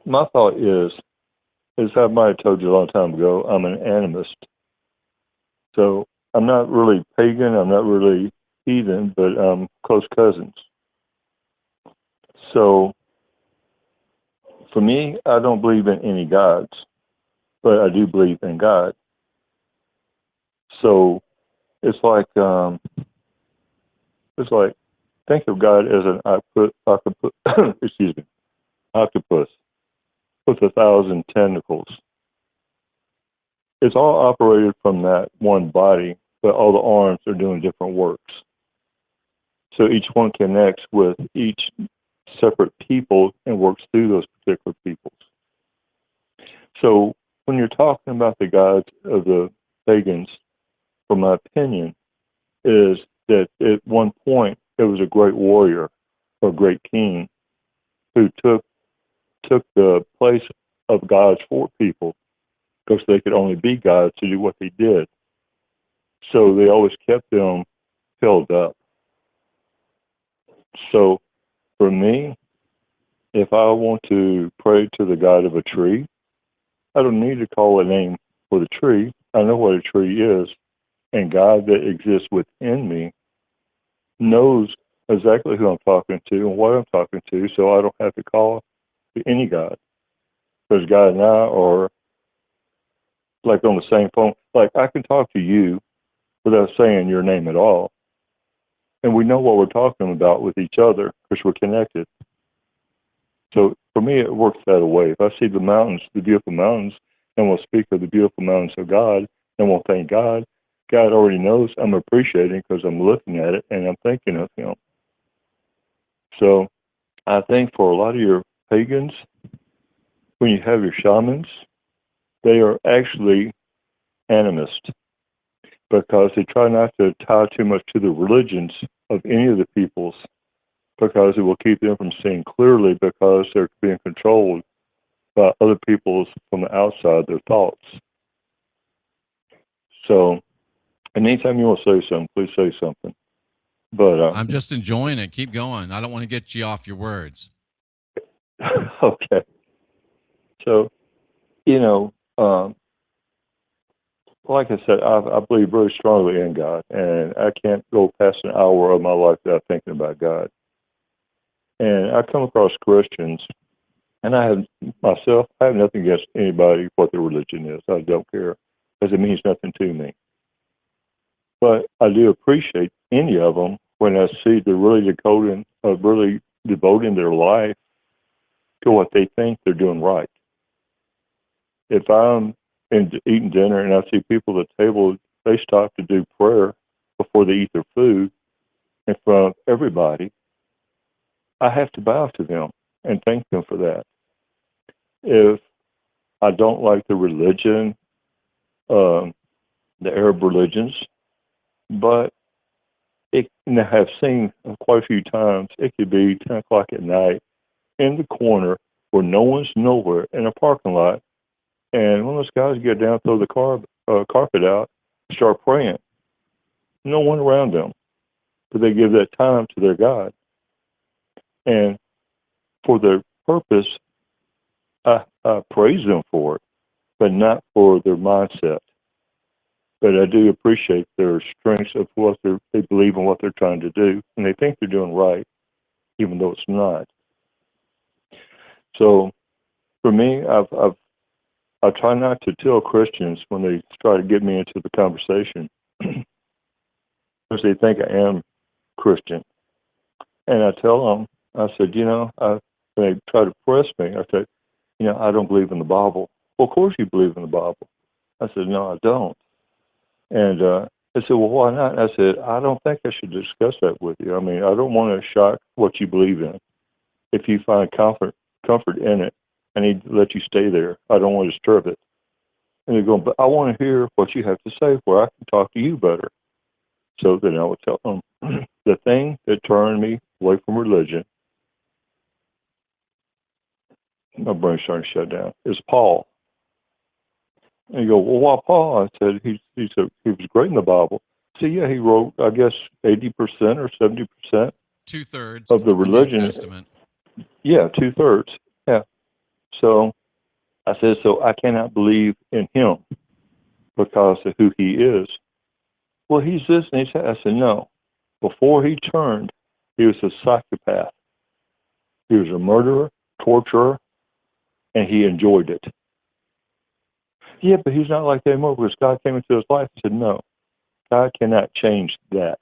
is I might have told you a long time ago, I'm an animist. So I'm not really pagan, I'm not really heathen, but I'm close cousins. So for me, I don't believe in any gods, but I do believe in God. So it's like think of God as an octopus with 1,000 tentacles. It's all operated from that one body, but all the arms are doing different works. So each one connects with each separate people and works through those particular peoples. So when you're talking about the gods of the pagans, from my opinion, is that at one point there was a great warrior or great king who took the place of gods for people, because they could only be gods to do what they did. So they always kept them filled up. So for me, if I want to pray to the god of a tree, I don't need to call a name for the tree. I know what a tree is. And God that exists within me knows exactly who I'm talking to and what I'm talking to, so I don't have to call to any God. Because God and I are like on the same phone. Like I can talk to you without saying your name at all. And we know what we're talking about with each other because we're connected. So for me, it works that way. If I see the mountains, the beautiful mountains, and we'll speak of the beautiful mountains of God, and we'll thank God, God already knows I'm appreciating because I'm looking at it and I'm thinking of Him. So I think for a lot of your pagans, when you have your shamans, they are actually animist because they try not to tie too much to the religions of any of the peoples, because it will keep them from seeing clearly, because they're being controlled by other peoples from the outside, their thoughts. So, and anytime you want to say something, please say something. But I'm just enjoying it. Keep going. I don't want to get you off your words. Okay. So, like I said, I believe very strongly in God, and I can't go past an hour of my life without thinking about God. And I come across Christians, and I have nothing against anybody, what their religion is. I don't care, because it means nothing to me. But I do appreciate any of them when I see they're really devoting their life to what they think they're doing right. if I'm eating dinner and I see people at the table, they stop to do prayer before they eat their food in front of everybody, I have to bow to them and thank them for that. If I don't like the religion, the Arab religions, but and I have seen quite a few times, it could be 10 o'clock at night in the corner where no one's nowhere in a parking lot, and one of those guys get down, throw the carpet out, start praying. No one around them, but they give that time to their God. And for their purpose, I praise them for it, but not for their mindset. But I do appreciate their strengths of what they believe in what they're trying to do, and they think they're doing right, even though it's not. So, for me, I try not to tell Christians when they try to get me into the conversation, because they think I am Christian, and I tell them, I said, when they try to press me, I said, I don't believe in the Bible. Well, of course you believe in the Bible. I said, no, I don't. And they said, well, why not? I said, I don't think I should discuss that with you. I mean, I don't want to shock what you believe in. If you find comfort in it, I need to let you stay there. I don't want to disturb it. And they're going, but I want to hear what you have to say where I can talk to you better. So then I would tell them, the thing that turned me away from religion, my brain's starting to shut down, is Paul. And you go, well, why Paul? I said, he was great in the Bible. So yeah, he wrote, I guess, 80% or 70%. 2/3 of the religion. New Testament. Yeah, 2/3. Yeah. So I said, so I cannot believe in him because of who he is. Well, he's this and he's that. I said, no. Before he turned, he was a psychopath. He was a murderer, torturer, and he enjoyed it. Yeah, but he's not like that anymore because God came into his life and said, no, God cannot change that.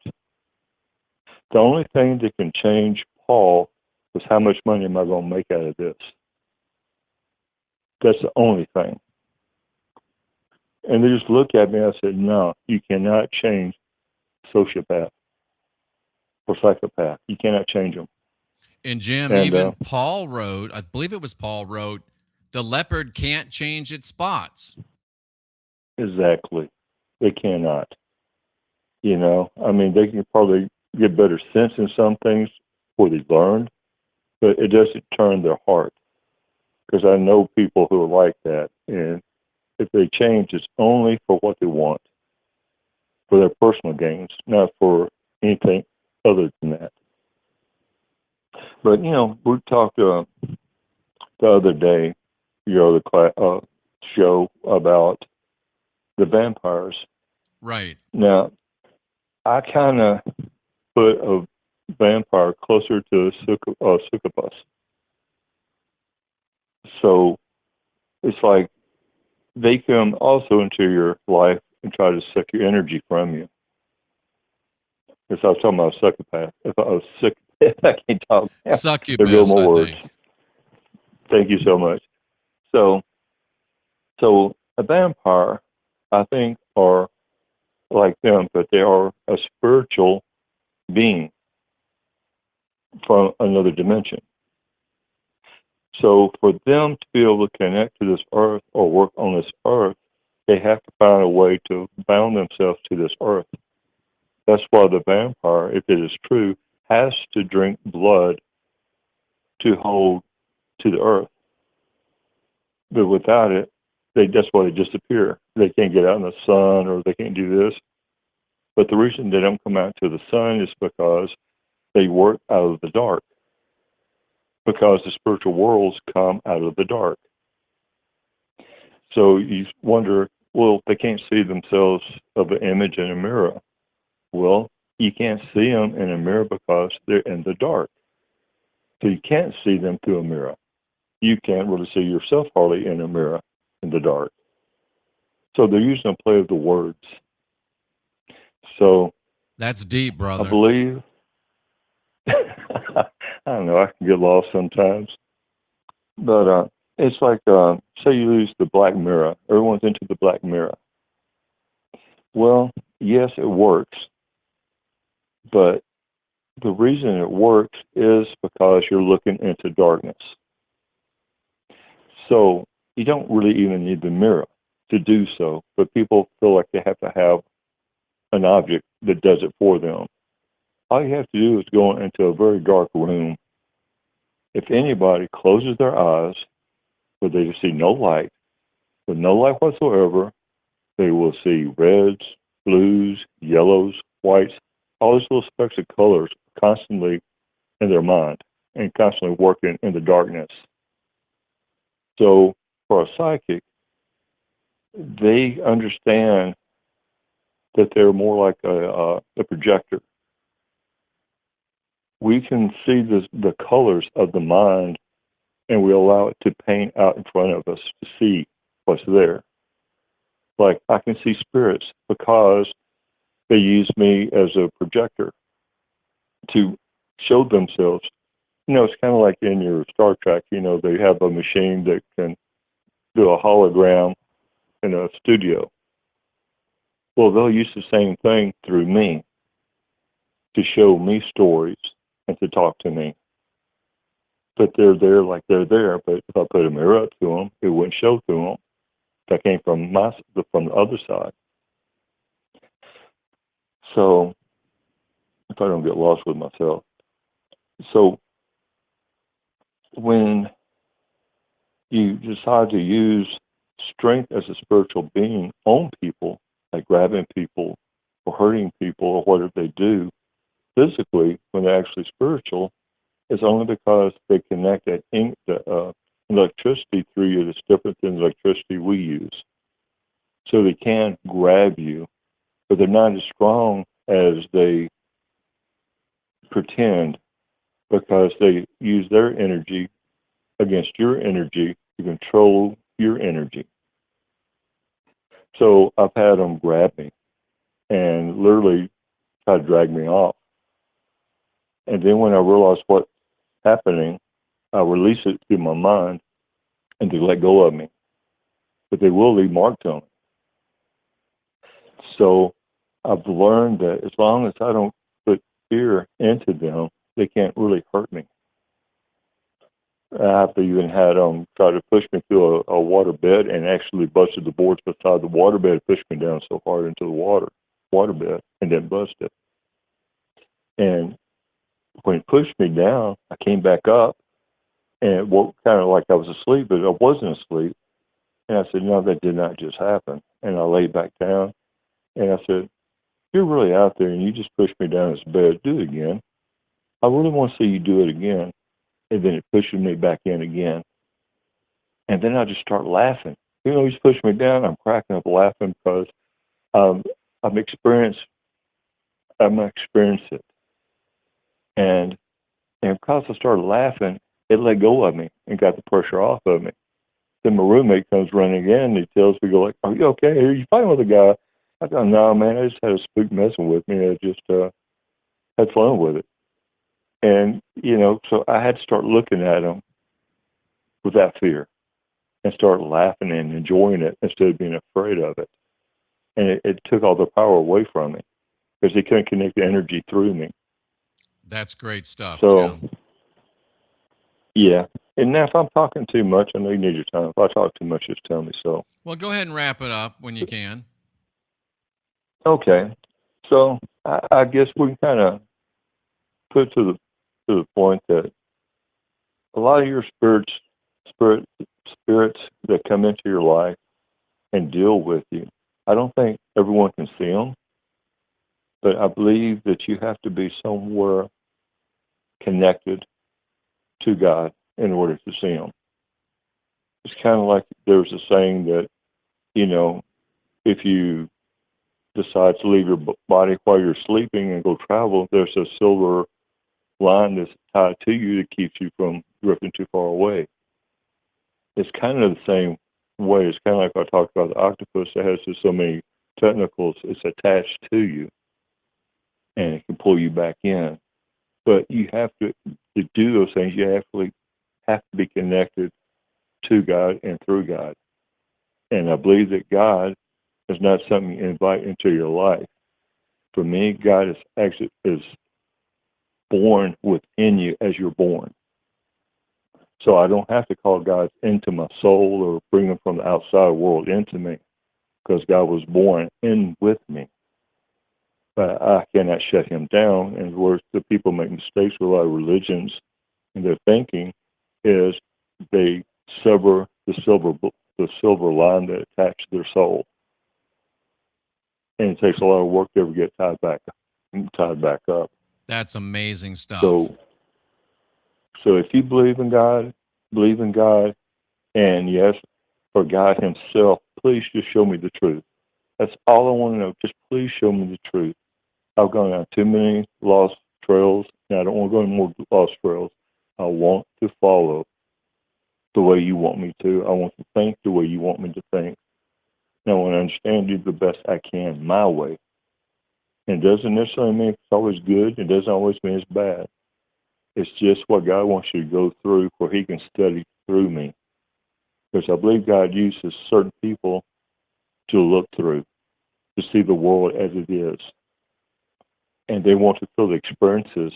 The only thing that can change Paul was how much money am I going to make out of this? That's the only thing. And they just looked at me and I said, no, you cannot change sociopath or psychopath. You cannot change them. And Jim, even Paul wrote, I believe it was Paul wrote, the leopard can't change its spots. Exactly. They cannot. I mean, they can probably get better sense in some things before they learned, but it doesn't turn their heart. Because I know people who are like that, and if they change, it's only for what they want, for their personal gains, not for anything other than that. But, we talked the other day, the show about the vampires. Right. Now, I kind of put a vampire closer to a succubus. So it's like they come also into your life and try to suck your energy from you. Because I was talking about a psychopath. If I was sick, I can't talk. Succubus, I think. Thank you so much. So a vampire, I think, are like them, but they are a spiritual being from another dimension. So for them to be able to connect to this earth or work on this earth, they have to find a way to bound themselves to this earth. That's why the vampire, if it is true, has to drink blood to hold to the earth. But without it, that's why they disappear. They can't get out in the sun or they can't do this. But the reason they don't come out to the sun is because they work out of the dark. Because the spiritual worlds come out of the dark. So you wonder, well, they can't see themselves of an image in a mirror. Well, you can't see them in a mirror because they're in the dark. So you can't see them through a mirror. You can't really see yourself hardly in a mirror in the dark. So they're using a play of the words. So that's deep, brother. I believe. I don't know. I can get lost sometimes. But It's like, say you lose the black mirror. Everyone's into the black mirror. Well, yes, it works, but the reason it works is because you're looking into darkness. So you don't really even need the mirror to do so, but people feel like they have to have an object that does it for them. All you have to do is go into a very dark room. If anybody closes their eyes, where they just see no light, with no light whatsoever, they will see reds, blues, yellows, whites, all these little specks of colors constantly in their mind and constantly working in the darkness. So for a psychic, they understand that they're more like a projector. We can see the colors of the mind, and we allow it to paint out in front of us to see what's there. Like, I can see spirits because they use me as a projector to show themselves. You know, it's kind of like in your Star Trek, you know, they have a machine that can do a hologram in a studio. Well, they'll use the same thing through me to show me stories and to talk to me. But they're there like they're there, but if I put a mirror up to them, it wouldn't show to them. That came from the other side. So, if I don't get lost with myself. So, when you decide to use strength as a spiritual being on people, like grabbing people or hurting people or whatever they do physically when they're actually spiritual, it's only because they connect that electricity through you that's different than the electricity we use. So they can grab you, but they're not as strong as they pretend, because they use their energy against your energy to control your energy. So I've had them grab me and literally try to drag me off. And then when I realize what's happening, I release it through my mind and they let go of me. But they will leave marks on it. So I've learned that as long as I don't put fear into them, they can't really hurt me. I've even had them try to push me through a water bed and actually busted the boards beside the water bed, pushed me down so hard into the water bed, and then busted. And when it pushed me down, I came back up and it woke kind of like I was asleep, but I wasn't asleep. And I said, no, that did not just happen. And I laid back down and I said, you're really out there and you just pushed me down this bed. Do it again. I really want to see you do it again. And then it pushes me back in again. And then I just start laughing. You know, he's pushing me down. I'm cracking up laughing because I'm experienced it. And because I started laughing, it let go of me and got the pressure off of me. Then my roommate comes running in and he tells me, go like, are you okay? Are you fighting with a guy? I go, no, man, I just had a spook messing with me. I just had fun with it. And, you know, so I had to start looking at him without fear and start laughing and enjoying it instead of being afraid of it. And it took all the power away from me because he couldn't connect the energy through me. That's great stuff, So, Jim. Yeah. And now if I'm talking too much, I know you need your time. If I talk too much, just tell me so. Well, go ahead and wrap it up when you can. Okay. So I guess we can kind of put to the point that a lot of your spirits that come into your life and deal with you, I don't think everyone can see them, but I believe that you have to be somewhere connected to God in order to see them. It's kind of like there's a saying that, you know, if you decide to leave your body while you're sleeping and go travel, there's a silver line that's tied to you that keeps you from drifting too far away. It's kind of the same way. It's kind of like I talked about the octopus that has just so many tentacles. It's attached to you, and it can pull you back in. But you have to do those things. You actually have to be connected to God and through God. And I believe that God is not something you invite into your life. For me, God is born within you as you're born. So I don't have to call God into my soul or bring him from the outside world into me, because God was born in with me. But I cannot shut him down. And where the people make mistakes with a lot of religions in their thinking is they sever the silver line that attached their soul. And it takes a lot of work to ever get tied back up. That's amazing stuff. So if you believe in God, and yes, for God himself, please just show me the truth. That's all I want to know. Just please show me the truth. I've gone down too many lost trails, and I don't want to go any more lost trails. I want to follow the way you want me to. I want to think the way you want me to think. And I want to understand you the best I can, my way. And it doesn't necessarily mean it's always good. It doesn't always mean it's bad. It's just what God wants you to go through where he can study through me. Because I believe God uses certain people to look through, to see the world as it is. And they want to feel the experiences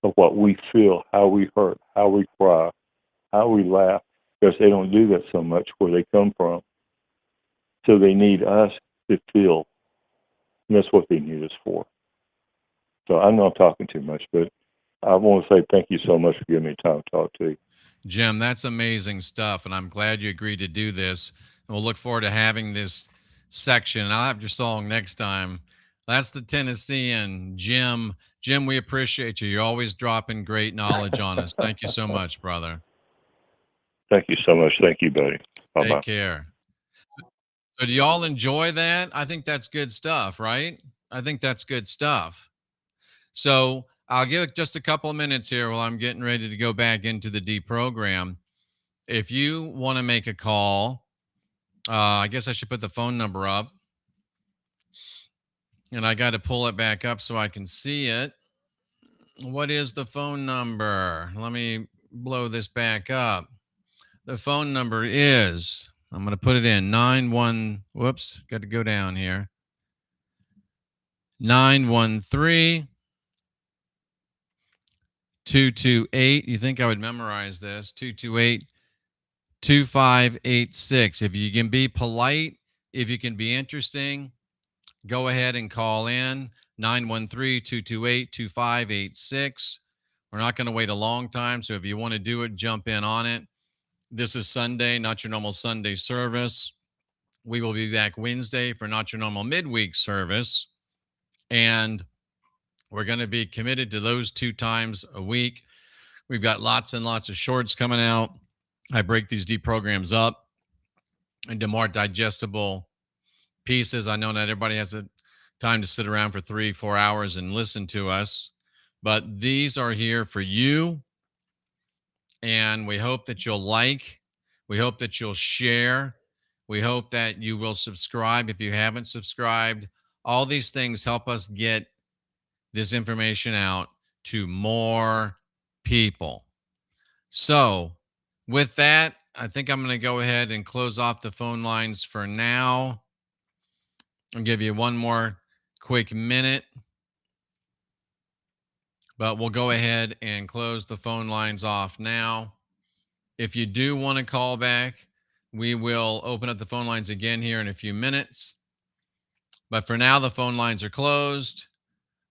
of what we feel, how we hurt, how we cry, how we laugh, because they don't do that so much where they come from. So they need us to feel. And that's what they need us for. So I know I'm talking too much, but I want to say thank you so much for giving me time to talk to you. Jim, that's amazing stuff, and I'm glad you agreed to do this. And we'll look forward to having this section. And I'll have your song next time. That's the Tennessean, Jim. Jim, we appreciate you. You're always dropping great knowledge on us. Thank you so much, brother. Thank you so much. Thank you, buddy. Bye-bye. Take care. So do y'all enjoy that? I think that's good stuff, right? I think that's good stuff. So I'll give it just a couple of minutes here while I'm getting ready to go back into the deprogram. If you want to make a call, I guess I should put the phone number up. And I got to pull it back up so I can see it. What is the phone number? Let me blow this back up. The phone number is, I'm going to put it in, whoops, got to go down here. 913-228. You think I would memorize this? 228-2586. If you can be polite, if you can be interesting, go ahead and call in. 913-228-2586. We're not going to wait a long time, so if you want to do it, jump in on it. This is Sunday, not your normal Sunday service. We will be back Wednesday for not your normal midweek service. And we're going to be committed to those 2 times a week. We've got lots and lots of shorts coming out. I break these deprograms up into more digestible pieces. I know not everybody has a time to sit around for 3-4 hours and listen to us, but these are here for you. And we hope that you'll like. We hope that you'll share. We hope that you will subscribe if you haven't subscribed. All these things help us get this information out to more people. So with that, I think I'm going to go ahead and close off the phone lines for now. I'll give you one more quick minute. But we'll go ahead and close the phone lines off now. If you do want to call back, we will open up the phone lines again here in a few minutes. But for now, the phone lines are closed.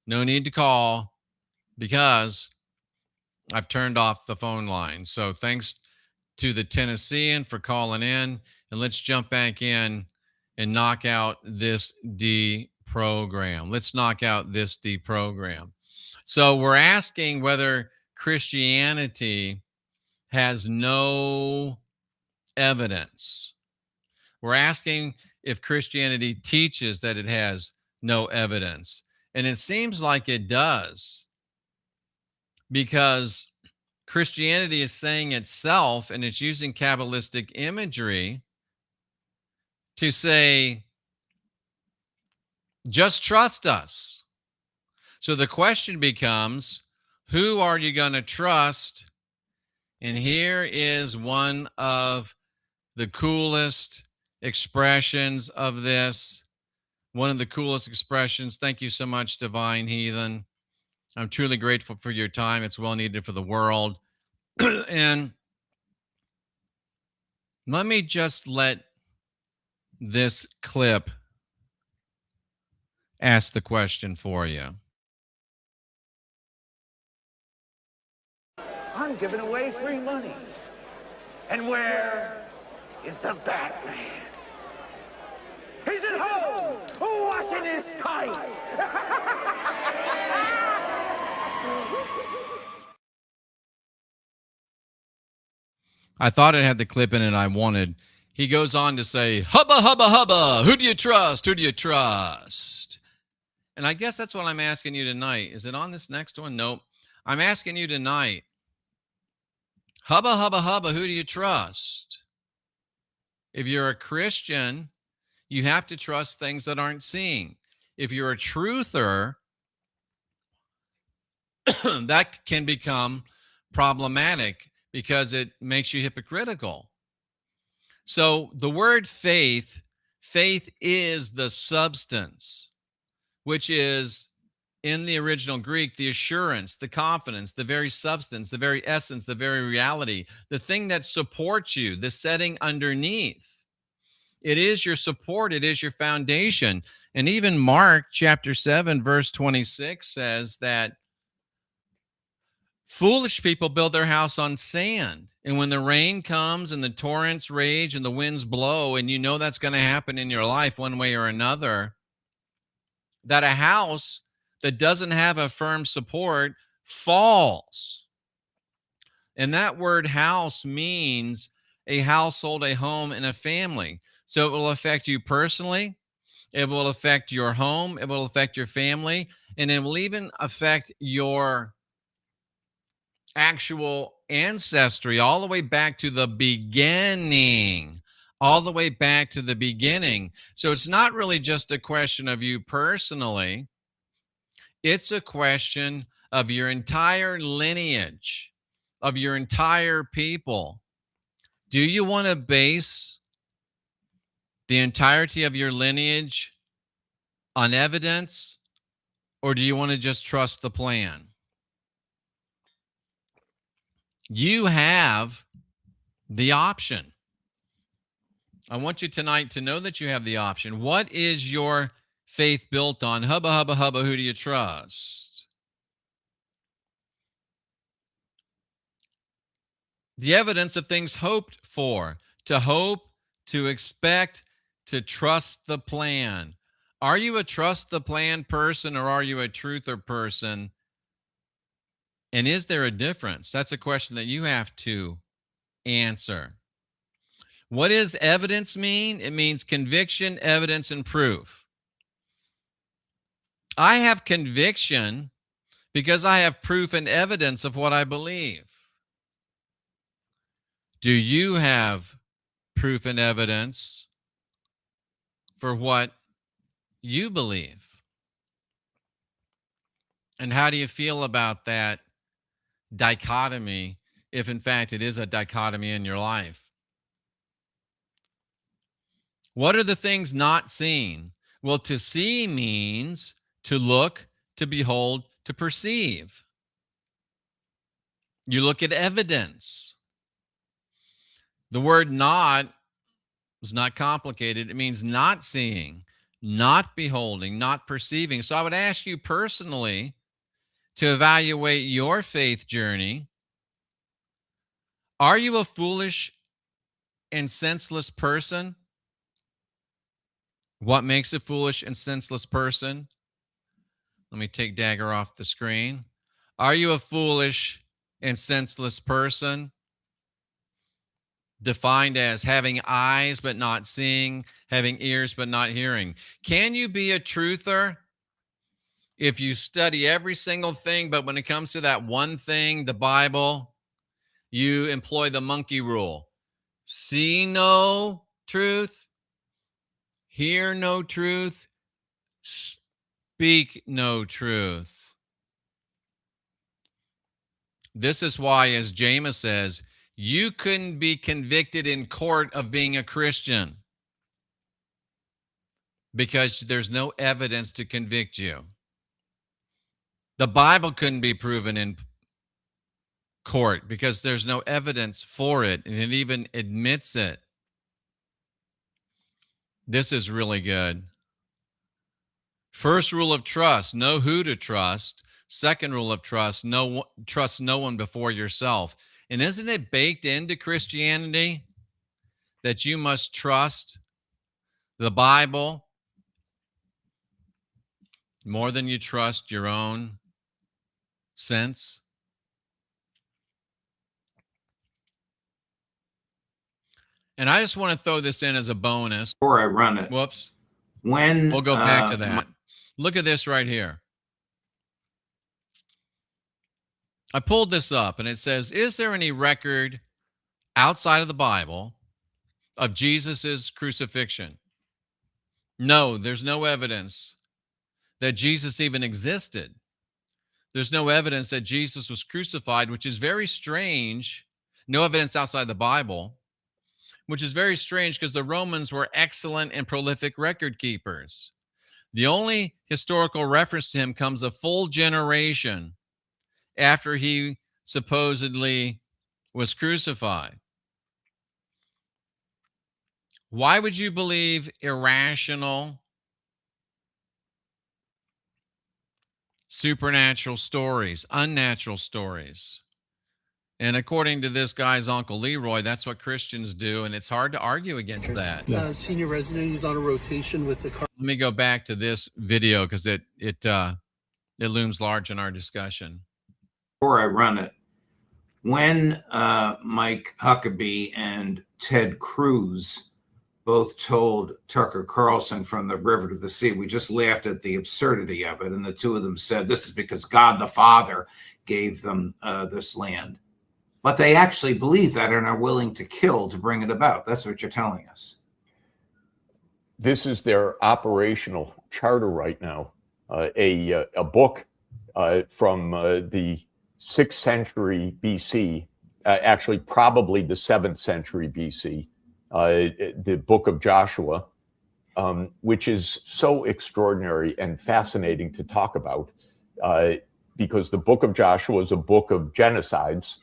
No need to call because I've turned off the phone line. So thanks to the Tennessean for calling in. And let's jump back in and knock out this deprogram. Let's knock out this deprogram. So we're asking whether Christianity has no evidence. We're asking if Christianity teaches that it has no evidence. And it seems like it does, because Christianity is saying itself, and it's using Kabbalistic imagery to say, just trust us. So the question becomes, who are you going to trust And here is one of the coolest expressions of this. One of the coolest expressions. Thank you so much, Divine Heathen. I'm truly grateful for your time. It's well needed for the world. And let me just let this clip ask the question for you. I'm giving away free money. And where is the Batman? He's at home, washing his tights. I thought it had the clip in it I wanted. He goes on to say, hubba, hubba, hubba. Who do you trust? Who do you trust? And I guess that's what I'm asking you tonight. Is it on this next one? Nope. I'm asking you tonight. Hubba, hubba, hubba. Who do you trust? If you're a Christian, you have to trust things that aren't seen. If you're a truther, that can become problematic because it makes you hypocritical. So the word faith is the substance, which is in the original Greek, the assurance, the confidence, the very substance, the very essence, the very reality, the thing that supports you, the setting underneath. It is your support. It is your foundation. And even Mark chapter 7, verse 26 says that foolish people build their house on sand. And when the rain comes and the torrents rage and the winds blow, and you know that's going to happen in your life one way or another, that a house that doesn't have a firm support falls. And that word house means a household, a home, and a family. So it will affect you personally. It will affect your home. It will affect your family. And it will even affect your actual ancestry all the way back to the beginning. All the way back to the beginning. So it's not really just a question of you personally. It's a question of your entire lineage, of your entire people. Do you want to base the entirety of your lineage on evidence, or do you want to just trust the plan? You have the option. I want you tonight to know that you have the option. What is your faith built on? Hubba, hubba, hubba, who do you trust? The evidence of things hoped for. To hope, to expect, to trust the plan. Are you a trust the plan person, or are you a truther person? And is there a difference? That's a question that you have to answer. What does evidence mean? It means conviction, evidence, and proof. I have conviction because I have proof and evidence of what I believe. Do you have proof and evidence for what you believe? And how do you feel about that dichotomy, if in fact it is a dichotomy in your life? What are the things not seen? Well, to see means to look, to behold, to perceive. You look at evidence. The word not is not complicated. It means not seeing, not beholding, not perceiving. So I would ask you personally to evaluate your faith journey. Are you a foolish and senseless person? What makes a foolish and senseless person? Let me take Dagger off the screen. Are you a foolish and senseless person? Defined as having eyes but not seeing, having ears but not hearing. Can you be a truther if you study every single thing, but when it comes to that one thing, the Bible, you employ the monkey rule? See no truth, hear no truth, speak no truth. This is why, as James says, You couldn't be convicted in court of being a Christian because there's no evidence to convict you. The Bible couldn't be proven in court because there's no evidence for it, and it even admits it. This is really good. First rule of trust, know who to trust. Second rule of trust, trust no one before yourself. And isn't it baked into Christianity that you must trust the Bible more than you trust your own sense? And I just want to throw this in as a bonus. Before I run it. Whoops. When We'll go back to that. Look at this right here. I pulled this up and it says, is there any record outside of the Bible of Jesus's crucifixion? No, there's no evidence that Jesus even existed. There's no evidence that Jesus was crucified, which is very strange. No evidence outside the Bible, which is very strange because the Romans were excellent and prolific record keepers. The only historical reference to him comes a full generation after he supposedly was crucified. Why would you believe irrational, supernatural stories, unnatural stories? And according to this guy's Uncle Leroy, that's what Christians do, and it's hard to argue against that. Senior resident, he's on a rotation with the car. Let me go back to this video because it looms large in our discussion. Before I run it, when Mike Huckabee and Ted Cruz both told Tucker Carlson from the river to the sea, we just laughed at the absurdity of it, and the two of them said this is because God the Father gave them this land. But they actually believe that and are willing to kill to bring it about. That's what you're telling us. This is their operational charter right now. A book from the 6th century BC, actually probably the 7th century BC, the book of Joshua, which is so extraordinary and fascinating to talk about, because the book of Joshua is a book of genocides,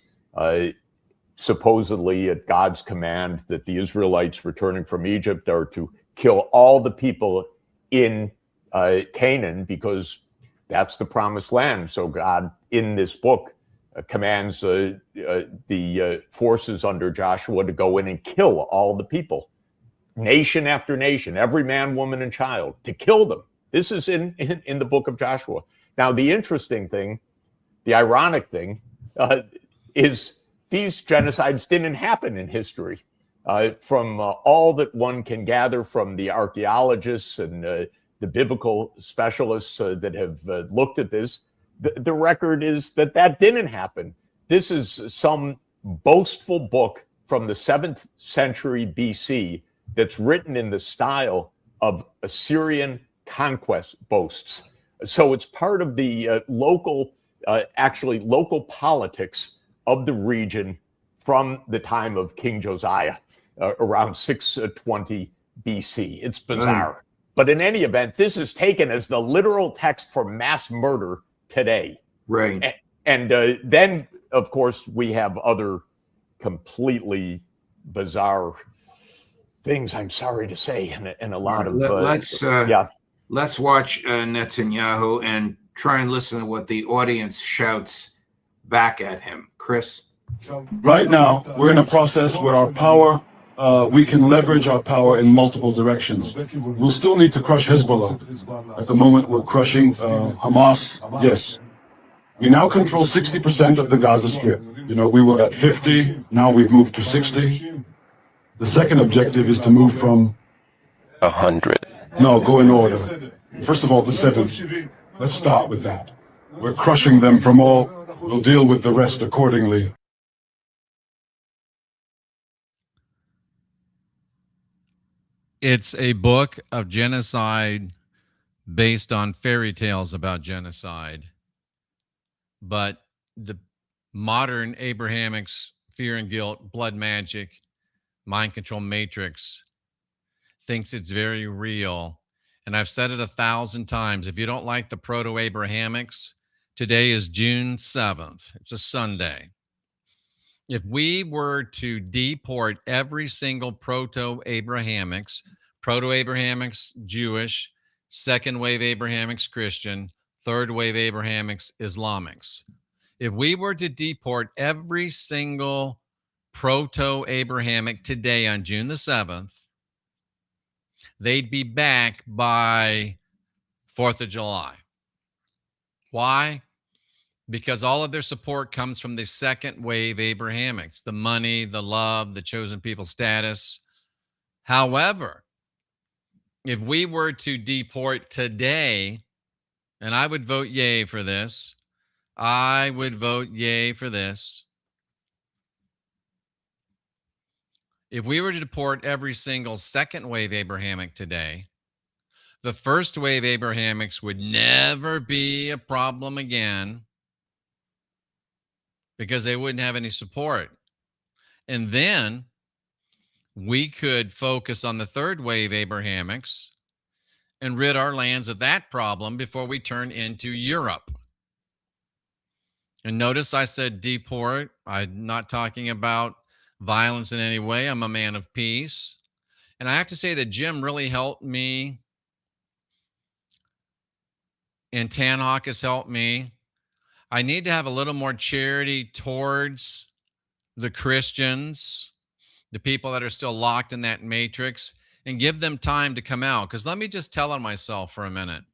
supposedly at God's command that the Israelites returning from Egypt are to kill all the people in Canaan because that's the promised land. So God, in this book, commands the forces under Joshua to go in and kill all the people, nation after nation, every man, woman, and child, to kill them. This is in the book of Joshua. Now, the interesting thing, the ironic thing, is these genocides didn't happen in history. From all that one can gather from the archaeologists and the biblical specialists that have looked at this, the record is that didn't happen. This is some boastful book from the 7th century BC that's written in the style of Assyrian conquest boasts. So it's part of the local politics of the region from the time of King Josiah, around 620 BC. It's bizarre. But in any event, this is taken as the literal text for mass murder today. Right. And then, of course, we have other completely bizarre things, I'm sorry to say, and a lot of... Let's watch Netanyahu and try and listen to what the audience shouts back at him. Chris? Right now, we're in a process where our power, we can leverage our power in multiple directions. We'll still need to crush Hezbollah. At the moment, we're crushing Hamas. Yes. We now control 60% of the Gaza Strip. You know, we were at 50, now we've moved to 60. The second objective is to move from 100. No, go in order. First of all, the 7th. Let's start with that. We're crushing them from all. We'll deal with the rest accordingly. It's a book of genocide based on fairy tales about genocide. But the modern Abrahamic fear and guilt, blood magic, mind control matrix thinks it's very real. And I've said it 1,000 times. If you don't like the Proto-Abrahamics, today is June 7th. It's a Sunday. If we were to deport every single Proto-Abrahamics Jewish, second wave Abrahamics Christian, third wave Abrahamics Islamics. If we were to deport every single Proto-Abrahamic today on June the 7th, they'd be back by 4th of July. Why? Because all of their support comes from the second wave Abrahamics, the money, the love, the chosen people status. However, if we were to deport today, and I would vote yay for this, I would vote yay for this. If we were to deport every single second wave Abrahamic today, the first wave Abrahamics would never be a problem again because they wouldn't have any support. And then we could focus on the third wave Abrahamics and rid our lands of that problem before we turn into Europe. And notice I said deport. I'm not talking about violence in any way. I'm a man of peace. And I have to say that Jim really helped me, and Tanhawk has helped me. I need to have a little more charity towards the Christians, the people that are still locked in that matrix, and give them time to come out. Because let me just tell on myself for a minute.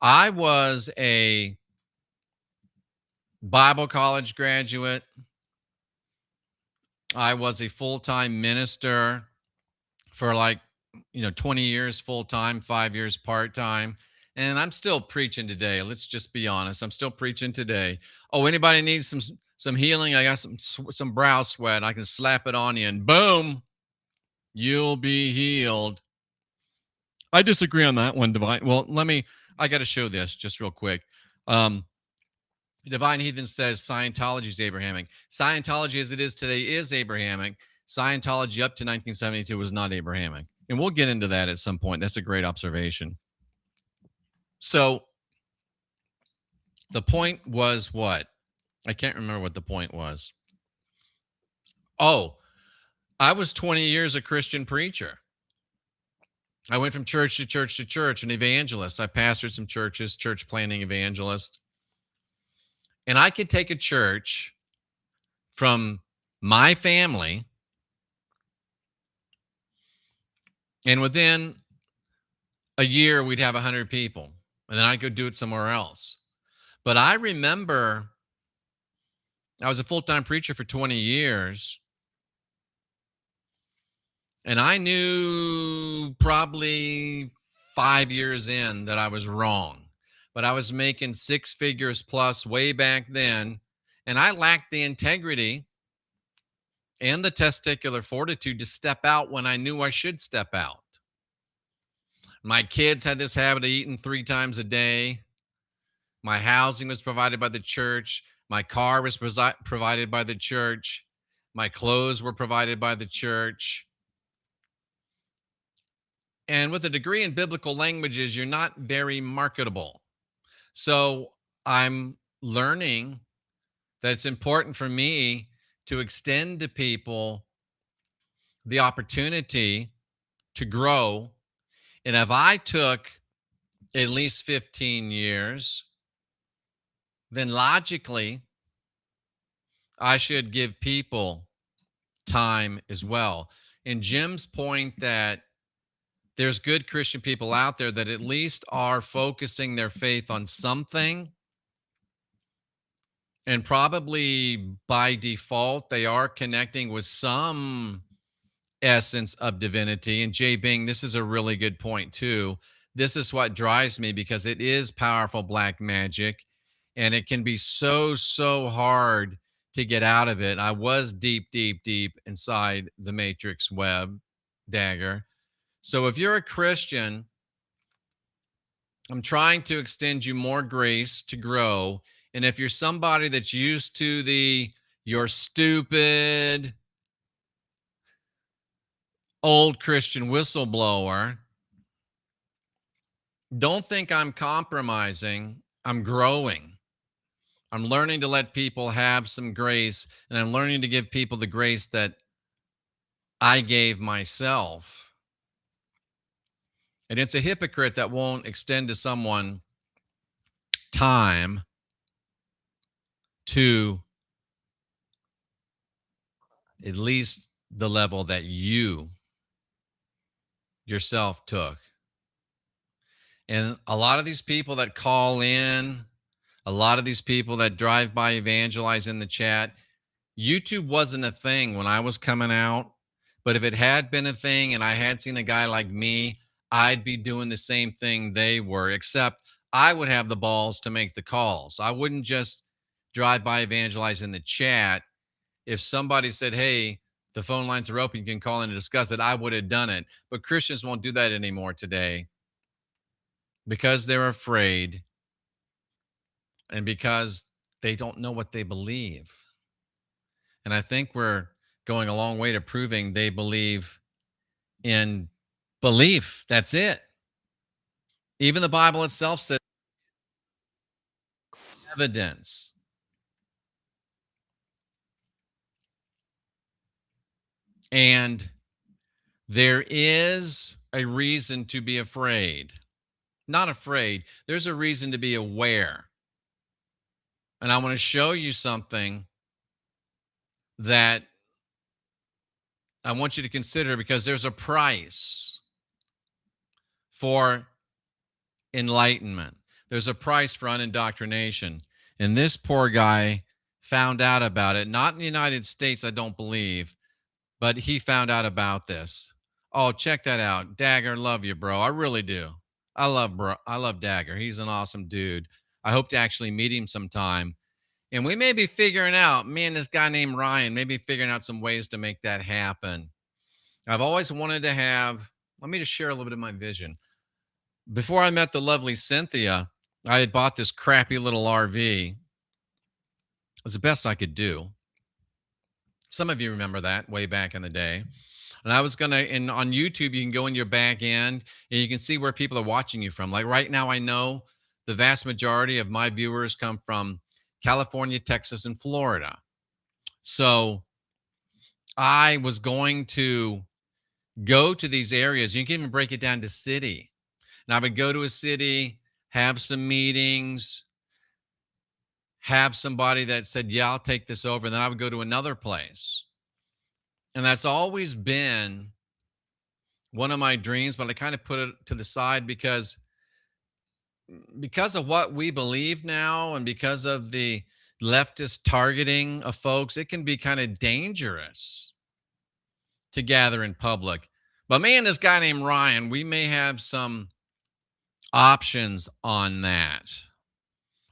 I was a Bible college graduate. I was a full-time minister for 20 years full-time, 5 years part-time. And I'm still preaching today. Let's just be honest. I'm still preaching today. Oh, anybody needs some healing? I got some brow sweat. I can slap it on you and boom, you'll be healed. I disagree on that one, Divine. Well, I got to show this just real quick. Divine Heathen says Scientology is Abrahamic. Scientology as it is today is Abrahamic. Scientology up to 1972 was not Abrahamic. And we'll get into that at some point. That's a great observation. So the point was what? I can't remember what the point was. Oh, I was 20 years a Christian preacher. I went from church to church to church, an evangelist. I pastored some churches, church planting evangelist. And I could take a church from my family, and within a year, we'd have 100 people. And then I'd go do it somewhere else. But I remember I was a full-time preacher for 20 years. And I knew probably 5 years in that I was wrong. But I was making 6 figures plus way back then. And I lacked the integrity and the testicular fortitude to step out when I knew I should step out. My kids had this habit of eating 3 times a day. My housing was provided by the church. My car was provided by the church. My clothes were provided by the church. And with a degree in biblical languages, you're not very marketable. So I'm learning that it's important for me to extend to people the opportunity to grow. And if I took at least 15 years, then logically, I should give people time as well. And Jim's point that there's good Christian people out there that at least are focusing their faith on something. And probably by default, they are connecting with some essence of divinity. And Jay Bing, this is a really good point too. This is what drives me because it is powerful black magic. And it can be so hard to get out of it. I was deep inside the matrix web dagger. So if you're a Christian, I'm trying to extend you more grace to grow. And if you're somebody that's used to you're stupid old Christian whistleblower, don't think I'm compromising. I'm growing. I'm learning to let people have some grace, and I'm learning to give people the grace that I gave myself. And it's a hypocrite that won't extend to someone time to at least the level that you yourself took. And a lot of these people that call in, a lot of these people that drive by evangelize in the chat, YouTube wasn't a thing when I was coming out. But if it had been a thing and I had seen a guy like me, I'd be doing the same thing they were, except I would have the balls to make the calls. I wouldn't just drive by evangelize in the chat. If somebody said, hey, the phone lines are open, you can call in and discuss it, I would have done it. But Christians won't do that anymore today because they're afraid and because they don't know what they believe. And I think we're going a long way to proving they believe in belief. That's it. Even the Bible itself says evidence. And there is a reason to be afraid. Not afraid. There's a reason to be aware. And I want to show you something that I want you to consider, because there's a price for enlightenment. There's a price for unindoctrination. And this poor guy found out about it, not in the United States, I don't believe, but he found out about this. Oh, check that out. Dagger, love you, bro. I really do. I love Dagger. He's an awesome dude. I hope to actually meet him sometime. And we may be figuring out, me and this guy named Ryan, maybe figuring out some ways to make that happen. I've always wanted to have, let me just share a little bit of my vision. Before I met the lovely Cynthia, I had bought this crappy little RV. It was the best I could do. Some of you remember that way back in the day. And I was going to, and on YouTube, you can go in your back end and you can see where people are watching you from. Like right now, I know the vast majority of my viewers come from California, Texas, and Florida. So I was going to go to these areas. You can even break it down to city. And I would go to a city, have some meetings, have somebody that said, yeah, I'll take this over. And then I would go to another place. And that's always been one of my dreams, but I kind of put it to the side because of what we believe now and because of the leftist targeting of folks, it can be kind of dangerous to gather in public. But me and this guy named Ryan, we may have some options on that,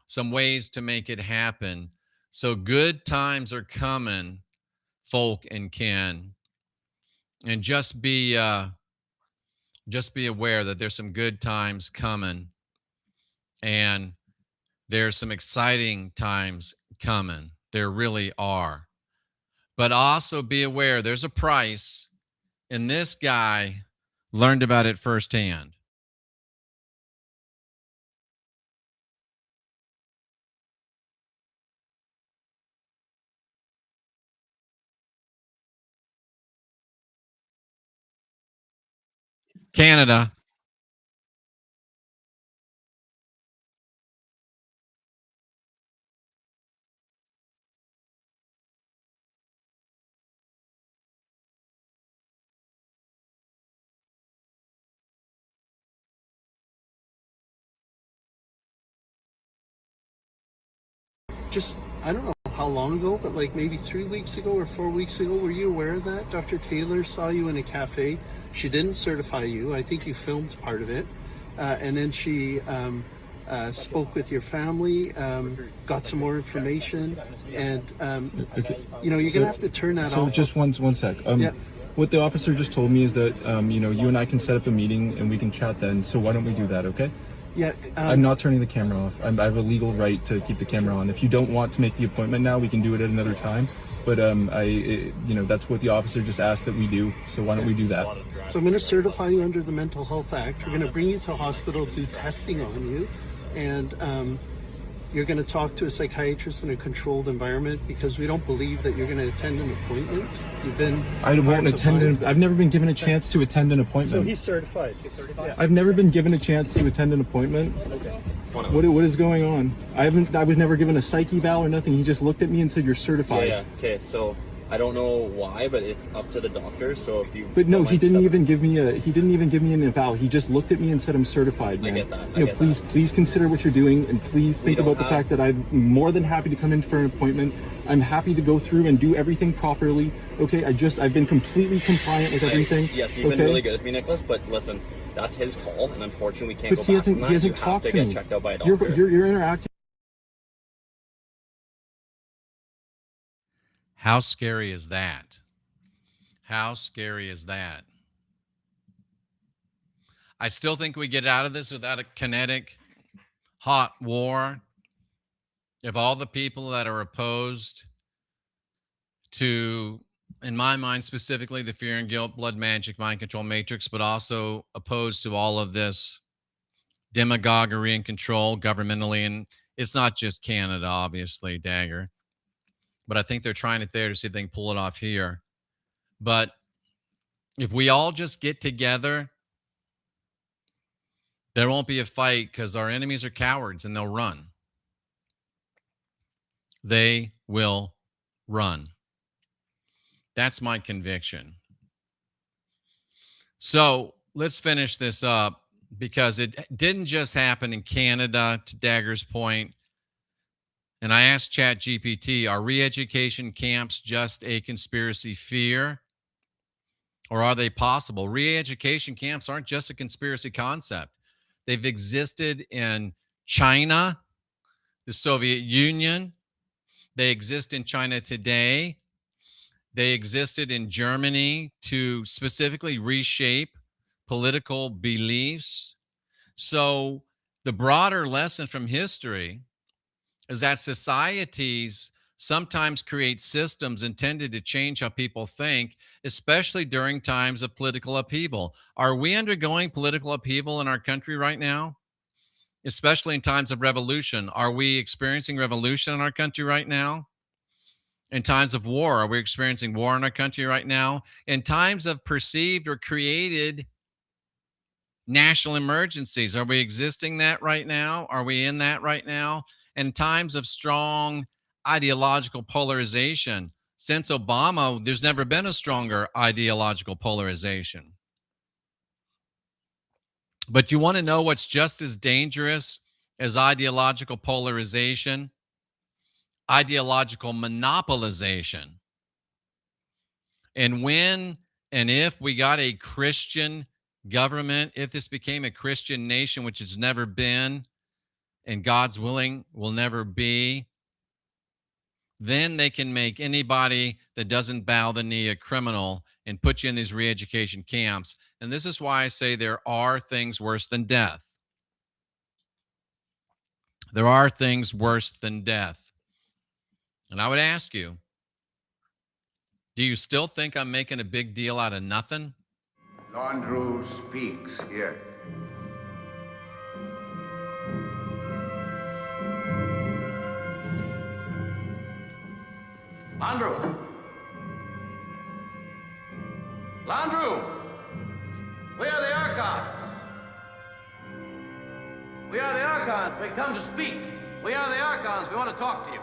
some ways to make it happen. So good times are coming, folk and kin. And just be aware that there's some good times coming. And there's some exciting times coming. There really are. But also be aware there's a price, and this guy learned about it firsthand. Canada. Just, I don't know how long ago, but like maybe 3 weeks ago or 4 weeks ago, were you aware of that? Dr. Taylor saw you in a cafe. She didn't certify you. I think you filmed part of it. And then she spoke with your family, got some more information, and, you know, you're going to have to turn that off. So just one sec. Yeah. What the officer just told me is that, you know, you and I can set up a meeting and we can chat then. So why don't we do that, okay? Yeah. I'm not turning the camera off. I have a legal right to keep the camera on. If you don't want to make the appointment now, we can do it at another time. But that's what the officer just asked that we do. So why don't we do that? So I'm going to certify you under the Mental Health Act. We're going to bring you to hospital, do testing on you, and you're going to talk to a psychiatrist in a controlled environment because we don't believe that you're going to attend an appointment. You've been. I won't attend. I've never been given a chance to attend an appointment. So he's certified. He's certified. I've never been given a chance to attend an appointment. Okay. What is going on? I was never given a psych eval or nothing. He just looked at me and said, "You're certified." Yeah. Okay. So I don't know why, but it's up to the doctor. So if you. But no, he didn't even give me an eval. He just looked at me and said, "I'm certified, man." I get that. Please consider what you're doing, and please think about the fact that I'm more than happy to come in for an appointment. I'm happy to go through and do everything properly. Okay, I've been completely compliant with everything. Yes, you've been really good with me, Nicholas. But listen, that's his call, and unfortunately, we can't go back on that. He hasn't talked to me. You have to get checked out by a doctor. You're interacting. How scary is that? How scary is that? I still think we get out of this without a kinetic, hot war. If all the people that are opposed to, in my mind specifically, the fear and guilt, blood magic, mind control matrix, but also opposed to all of this demagoguery and control governmentally, and it's not just Canada, obviously, Dagger. But I think they're trying it there to see if they can pull it off here. But if we all just get together, there won't be a fight because our enemies are cowards and they'll run. They will run. That's my conviction. So let's finish this up because it didn't just happen in Canada, to Dagger's point. And I asked ChatGPT, are re-education camps just a conspiracy fear? Or are they possible? Re-education camps aren't just a conspiracy concept. They've existed in China, the Soviet Union. They exist in China today. They existed in Germany to specifically reshape political beliefs. So the broader lesson from history is that societies sometimes create systems intended to change how people think, especially during times of political upheaval. Are we undergoing political upheaval in our country right now? Especially in times of revolution. Are we experiencing revolution in our country right now? In times of war, are we experiencing war in our country right now? In times of perceived or created national emergencies, are we existing that right now? Are we in that right now? In times of strong ideological polarization, since Obama, there's never been a stronger ideological polarization. But you want to know what's just as dangerous as ideological polarization? Ideological monopolization. And when and if we got a Christian government, if this became a Christian nation, which it's never been, and God's willing will never be, then they can make anybody that doesn't bow the knee a criminal and put you in these re-education camps. And this is why I say there are things worse than death. There are things worse than death. And I would ask you, do you still think I'm making a big deal out of nothing? Andrew speaks here. Landru! Landru! We are the Archons! We are the Archons. We come to speak. We are the Archons. We want to talk to you.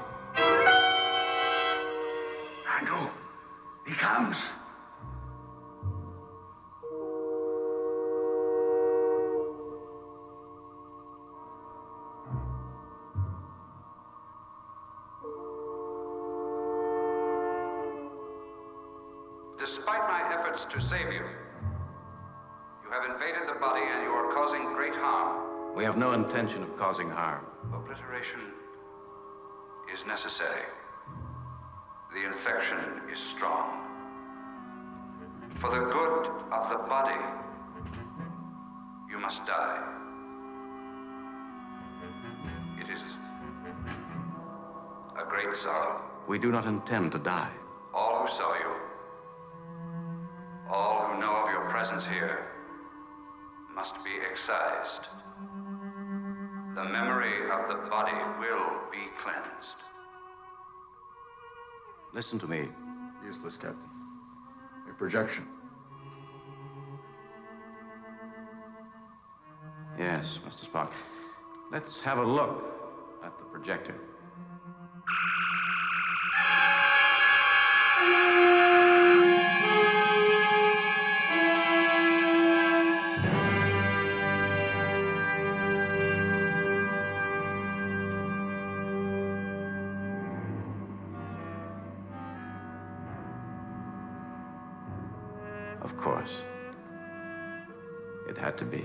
Andrew, he comes. Despite my efforts to save you, you have invaded the body and you are causing great harm. We have no intention of causing harm. Obliteration is necessary. The infection is strong. For the good of the body, you must die. great sorrow. We do not intend to die. All who saw you, all who know of your presence here, must be excised. The memory of the body will be cleansed. Listen to me. Useless, Captain. A projection. Yes, Mr. Spock. Let's have a look at the projector. Of course. It had to be.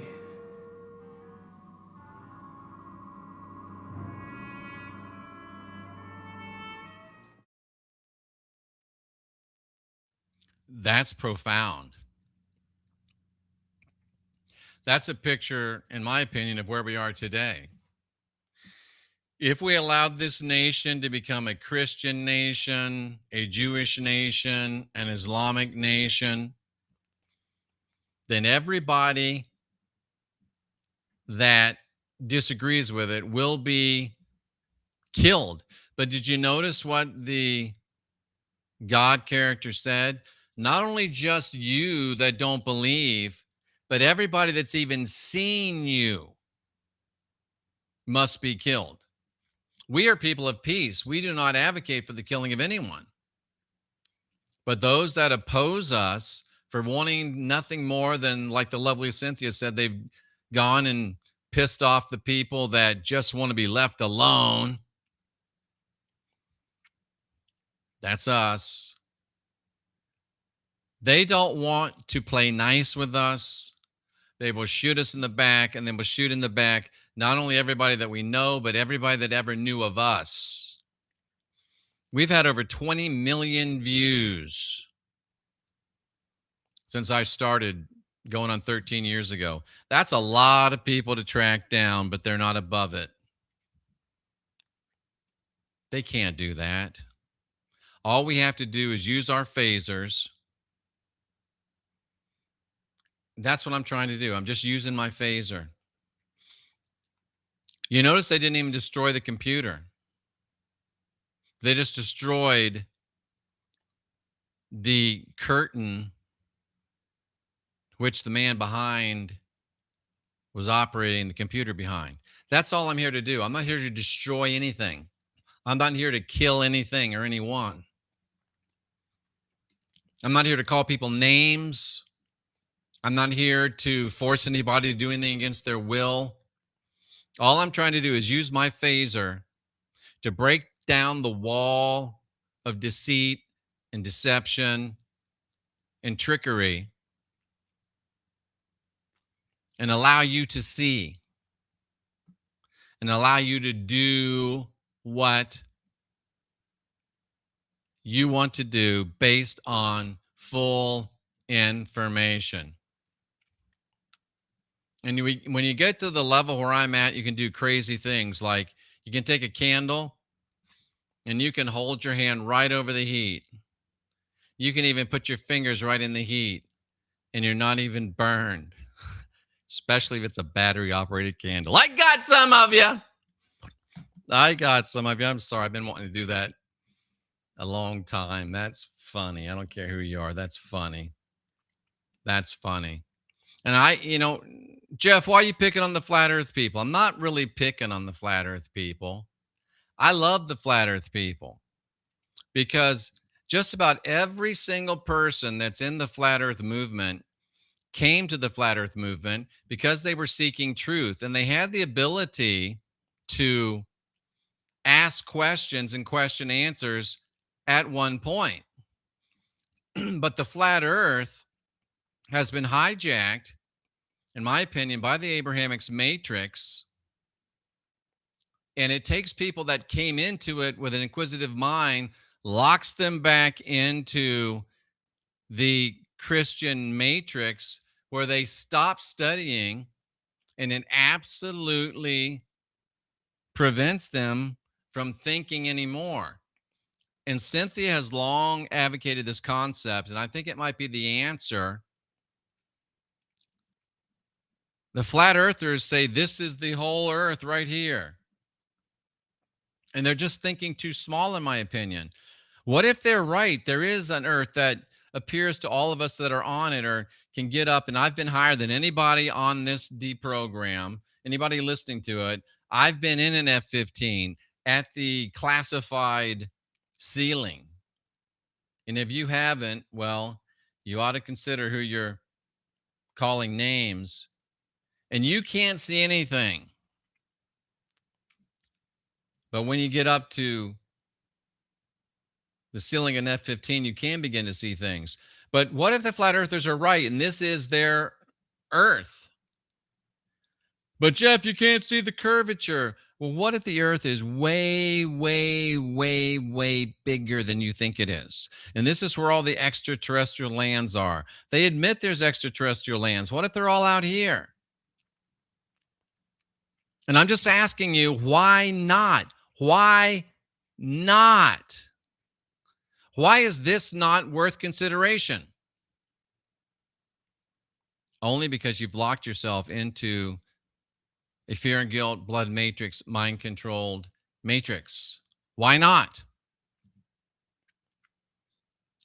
That's profound. That's a picture, in my opinion, of where we are today. If we allowed this nation to become a Christian nation, a Jewish nation, an Islamic nation, then everybody that disagrees with it will be killed. But did you notice what the God character said? Not only just you that don't believe, but everybody that's even seen you must be killed. We are people of peace. We do not advocate for the killing of anyone. But those that oppose us for wanting nothing more than, like the lovely Cynthia said, they've gone and pissed off the people that just want to be left alone. That's us. They don't want to play nice with us. They will shoot us in the back, and then will shoot in the back not only everybody that we know, but everybody that ever knew of us. We've had over 20 million views since I started going on 13 years ago. That's a lot of people to track down, but they're not above it. They can't do that. All we have to do is use our phasers. That's what I'm trying to do. I'm just using my phaser. You notice they didn't even destroy the computer. They just destroyed the curtain which the man behind was operating the computer behind. That's all I'm here to do. I'm not here to destroy anything. I'm not here to kill anything or anyone. I'm not here to call people names. I'm not here to force anybody to do anything against their will. All I'm trying to do is use my phaser to break down the wall of deceit and deception and trickery and allow you to see and allow you to do what you want to do based on full information. And when you get to the level where I'm at, you can do crazy things like you can take a candle and you can hold your hand right over the heat. You can even put your fingers right in the heat and you're not even burned, especially if it's a battery operated candle. I got some of you. I'm sorry. I've been wanting to do that a long time. That's funny. I don't care who you are. That's funny. That's funny. And Jeff, why are you picking on the flat earth people? I'm not really picking on the flat earth people. I love the flat earth people because just about every single person that's in the flat earth movement came to the flat earth movement because they were seeking truth and they had the ability to ask questions and question answers at one point. But the flat earth has been hijacked, in my opinion, by the Abrahamic matrix. And it takes people that came into it with an inquisitive mind, locks them back into the Christian matrix where they stop studying, and it absolutely prevents them from thinking anymore. And Cynthia has long advocated this concept, and I think it might be the answer. The flat earthers say this is the whole earth right here. And they're just thinking too small, in my opinion. What if they're right? There is an earth that appears to all of us that are on it or can get up. And I've been higher than anybody on this program, anybody listening to it. I've been in an F-15 at the classified ceiling. And if you haven't, well, you ought to consider who you're calling names. And you can't see anything. But when you get up to the ceiling in F-15, you can begin to see things. But what if the flat earthers are right and this is their earth? But Jeff, you can't see the curvature. Well, what if the earth is way, way, way, way bigger than you think it is? And this is where all the extraterrestrial lands are. They admit there's extraterrestrial lands. What if they're all out here? And I'm just asking you, why not? Why not? Why is this not worth consideration? Only because you've locked yourself into a fear and guilt, blood matrix, mind-controlled matrix. Why not?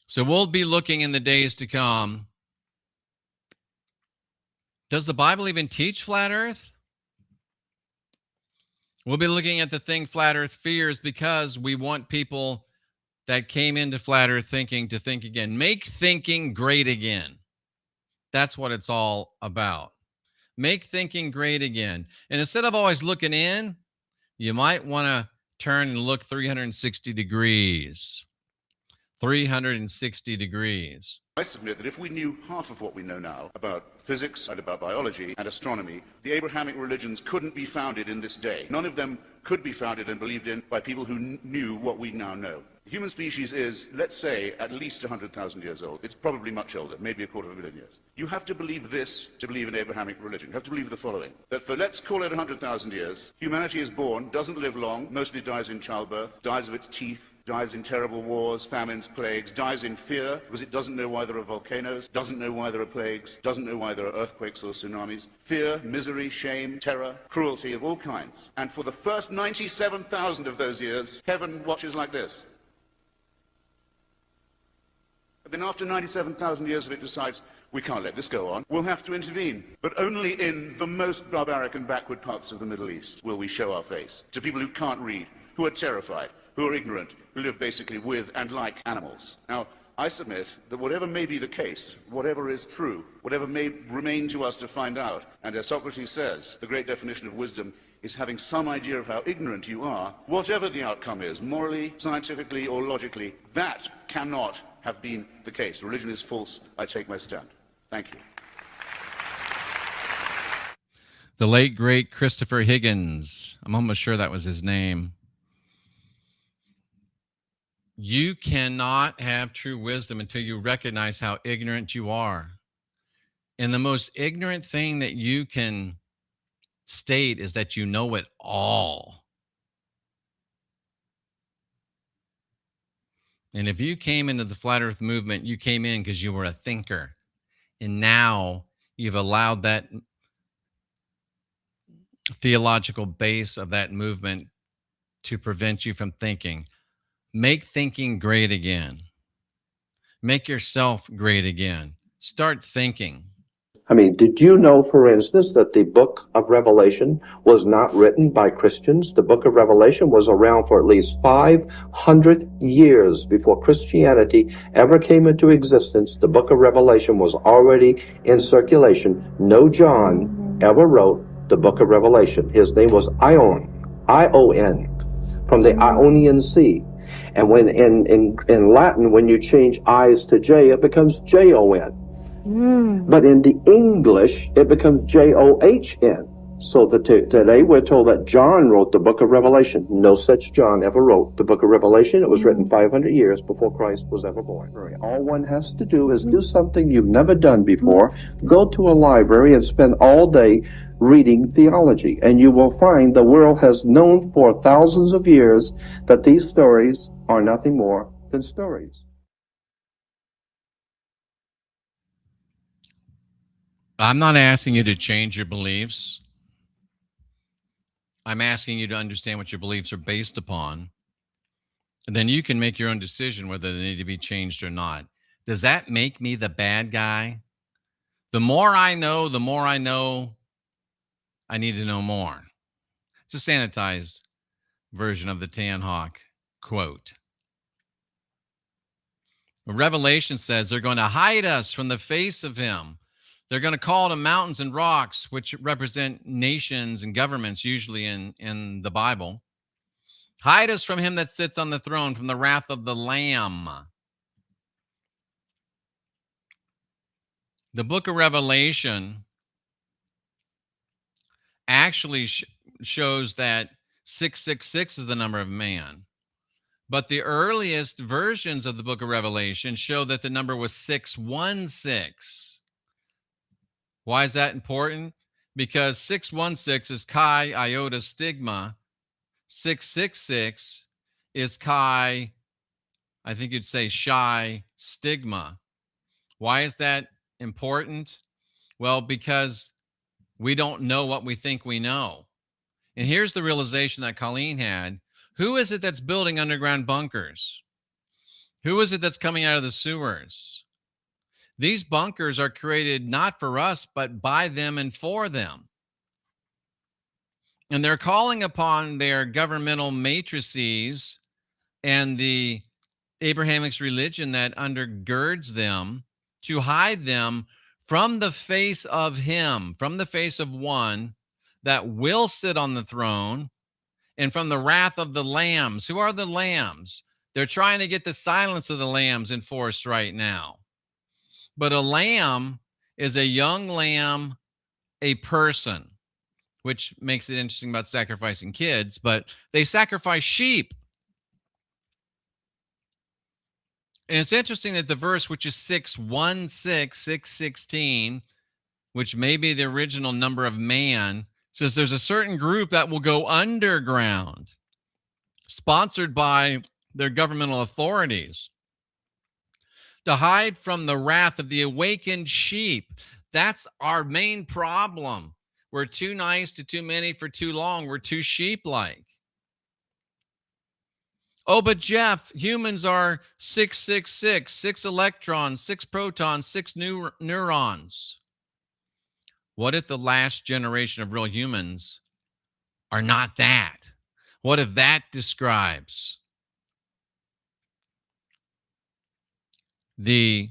So we'll be looking in the days to come. Does the Bible even teach flat earth? We'll be looking at the thing flat earth fears because we want people that came into flat earth thinking to think again. Make thinking great again. That's what it's all about. Make thinking great again. And instead of always looking in, you might want to turn and look 360 degrees. 360 degrees. I submit that if we knew half of what we know now about physics and about biology and astronomy, the Abrahamic religions couldn't be founded in this day. None of them could be founded and believed in by people who knew what we now know. The human species is, let's say, at least 100,000 years old. It's probably much older, maybe 250,000 years. You have to believe this to believe in Abrahamic religion. You have to believe the following, that for, let's call it 100,000 years, humanity is born, doesn't live long, mostly dies in childbirth, dies of its teeth, dies in terrible wars, famines, plagues, dies in fear because it doesn't know why there are volcanoes, doesn't know why there are plagues, doesn't know why there are earthquakes or tsunamis. Fear, misery, shame, terror, cruelty of all kinds. And for the first 97,000 of those years, heaven watches like this. But then after 97,000 years of it decides, we can't let this go on. We'll have to intervene. But only in the most barbaric and backward parts of the Middle East will we show our face to people who can't read, who are terrified, who are ignorant, who live basically with and like animals. Now, I submit that whatever may be the case, whatever is true, whatever may remain to us to find out, and as Socrates says, the great definition of wisdom is having some idea of how ignorant you are, whatever the outcome is, morally, scientifically, or logically, that cannot have been the case. Religion is false. I take my stand. Thank you. The late, great Christopher Higgins. I'm almost sure that was his name. You cannot have true wisdom until you recognize how ignorant you are. And the most ignorant thing that you can state is that you know it all. And if you came into the flat earth movement, you came in because you were a thinker. And now you've allowed that theological base of that movement to prevent you from thinking. Make thinking great again. Make yourself great again. Start thinking. I mean, did you know, for instance, that the book of Revelation was not written by Christians? The book of Revelation was around for at least 500 years before Christianity ever came into existence. The book of Revelation was already in circulation. No John ever wrote the book of Revelation. His name was Ion, I-O-N, from the Ionian Sea. And when in Latin, when you change I's to J, it becomes J-O-N. But in the English, it becomes J-O-H-N. So today we're told that John wrote the book of Revelation. No such John ever wrote the book of Revelation. It was written 500 years before Christ was ever born. All one has to do is do something you've never done before. Go to a library and spend all day reading theology, and you will find the world has known for thousands of years that these stories are nothing more than stories. I'm not asking you to change your beliefs. I'm asking you to understand what your beliefs are based upon. And then you can make your own decision whether they need to be changed or not. Does that make me the bad guy? The more I know, I need to know more. It's a sanitized version of the Tan Hawk quote. Revelation says they're going to hide us from the face of him. They're going to call to mountains and rocks, which represent nations and governments, usually in the Bible. Hide us from him that sits on the throne, from the wrath of the Lamb. The book of Revelation actually shows that 666 is the number of man. But the earliest versions of the book of Revelation show that the number was 616. Why is that important? Because 616 is Chi Iota Stigma. 666 is Chi, I think you'd say Chi Stigma. Why is that important? Well, because we don't know what we think we know. And here's the realization that Colleen had. Who is it that's building underground bunkers? Who is it that's coming out of the sewers? These bunkers are created not for us, but by them and for them. And they're calling upon their governmental matrices and the Abrahamic religion that undergirds them to hide them from the face of him, from the face of one that will sit on the throne, and from the wrath of the lambs. Who are the lambs? They're trying to get the silence of the lambs enforced right now. But a lamb is a young lamb, a person, which makes it interesting about sacrificing kids, but they sacrifice sheep. And it's interesting that the verse, which is 616, 616, which may be the original number of man, says there's a certain group that will go underground, sponsored by their governmental authorities, to hide from the wrath of the awakened sheep. That's our main problem. We're too nice to too many for too long. We're too sheep-like. Oh, but Jeff, humans are 666, 6 electrons, 6 protons, 6 neurons. What if the last generation of real humans are not that? What if that describes the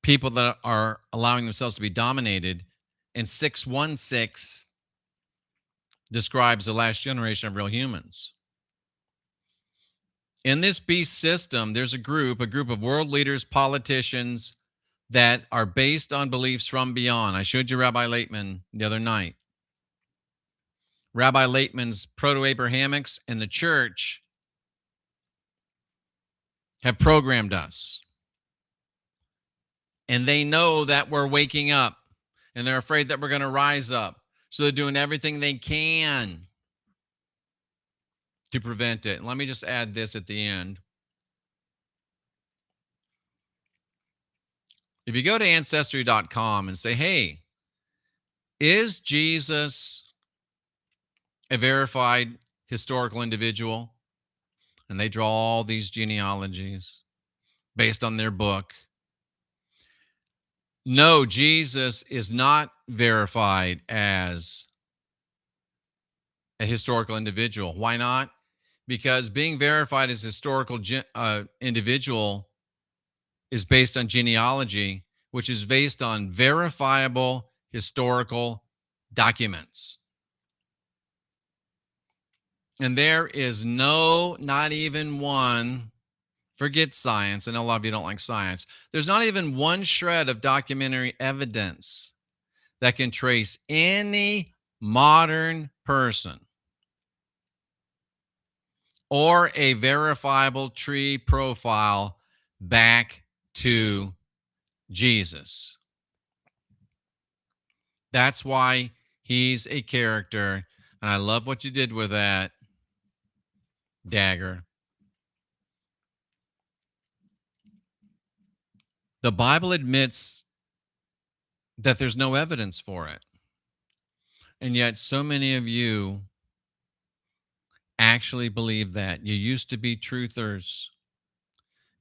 people that are allowing themselves to be dominated, and 616 describes the last generation of real humans? In this beast system, there's a group of world leaders, politicians that are based on beliefs from beyond. I showed you Rabbi Laitman the other night. Rabbi Laitman's Proto-Abrahamics and the church have programmed us. And they know that we're waking up, and they're afraid that we're going to rise up. So they're doing everything they can to prevent it. And let me just add this at the end. If you go to Ancestry.com and say, hey, is Jesus a verified historical individual? And they draw all these genealogies based on their book. No, Jesus is not verified as a historical individual. Why not? Because being verified as a historical individual is based on genealogy, which is based on verifiable historical documents. And there is not even one, forget science, and a lot of you don't like science. There's not even one shred of documentary evidence that can trace any modern person or a verifiable tree profile back to Jesus. That's why he's a character. And I love what you did with that, Dagger. The Bible admits that there's no evidence for it. And yet so many of you actually believe that. You used to be truthers,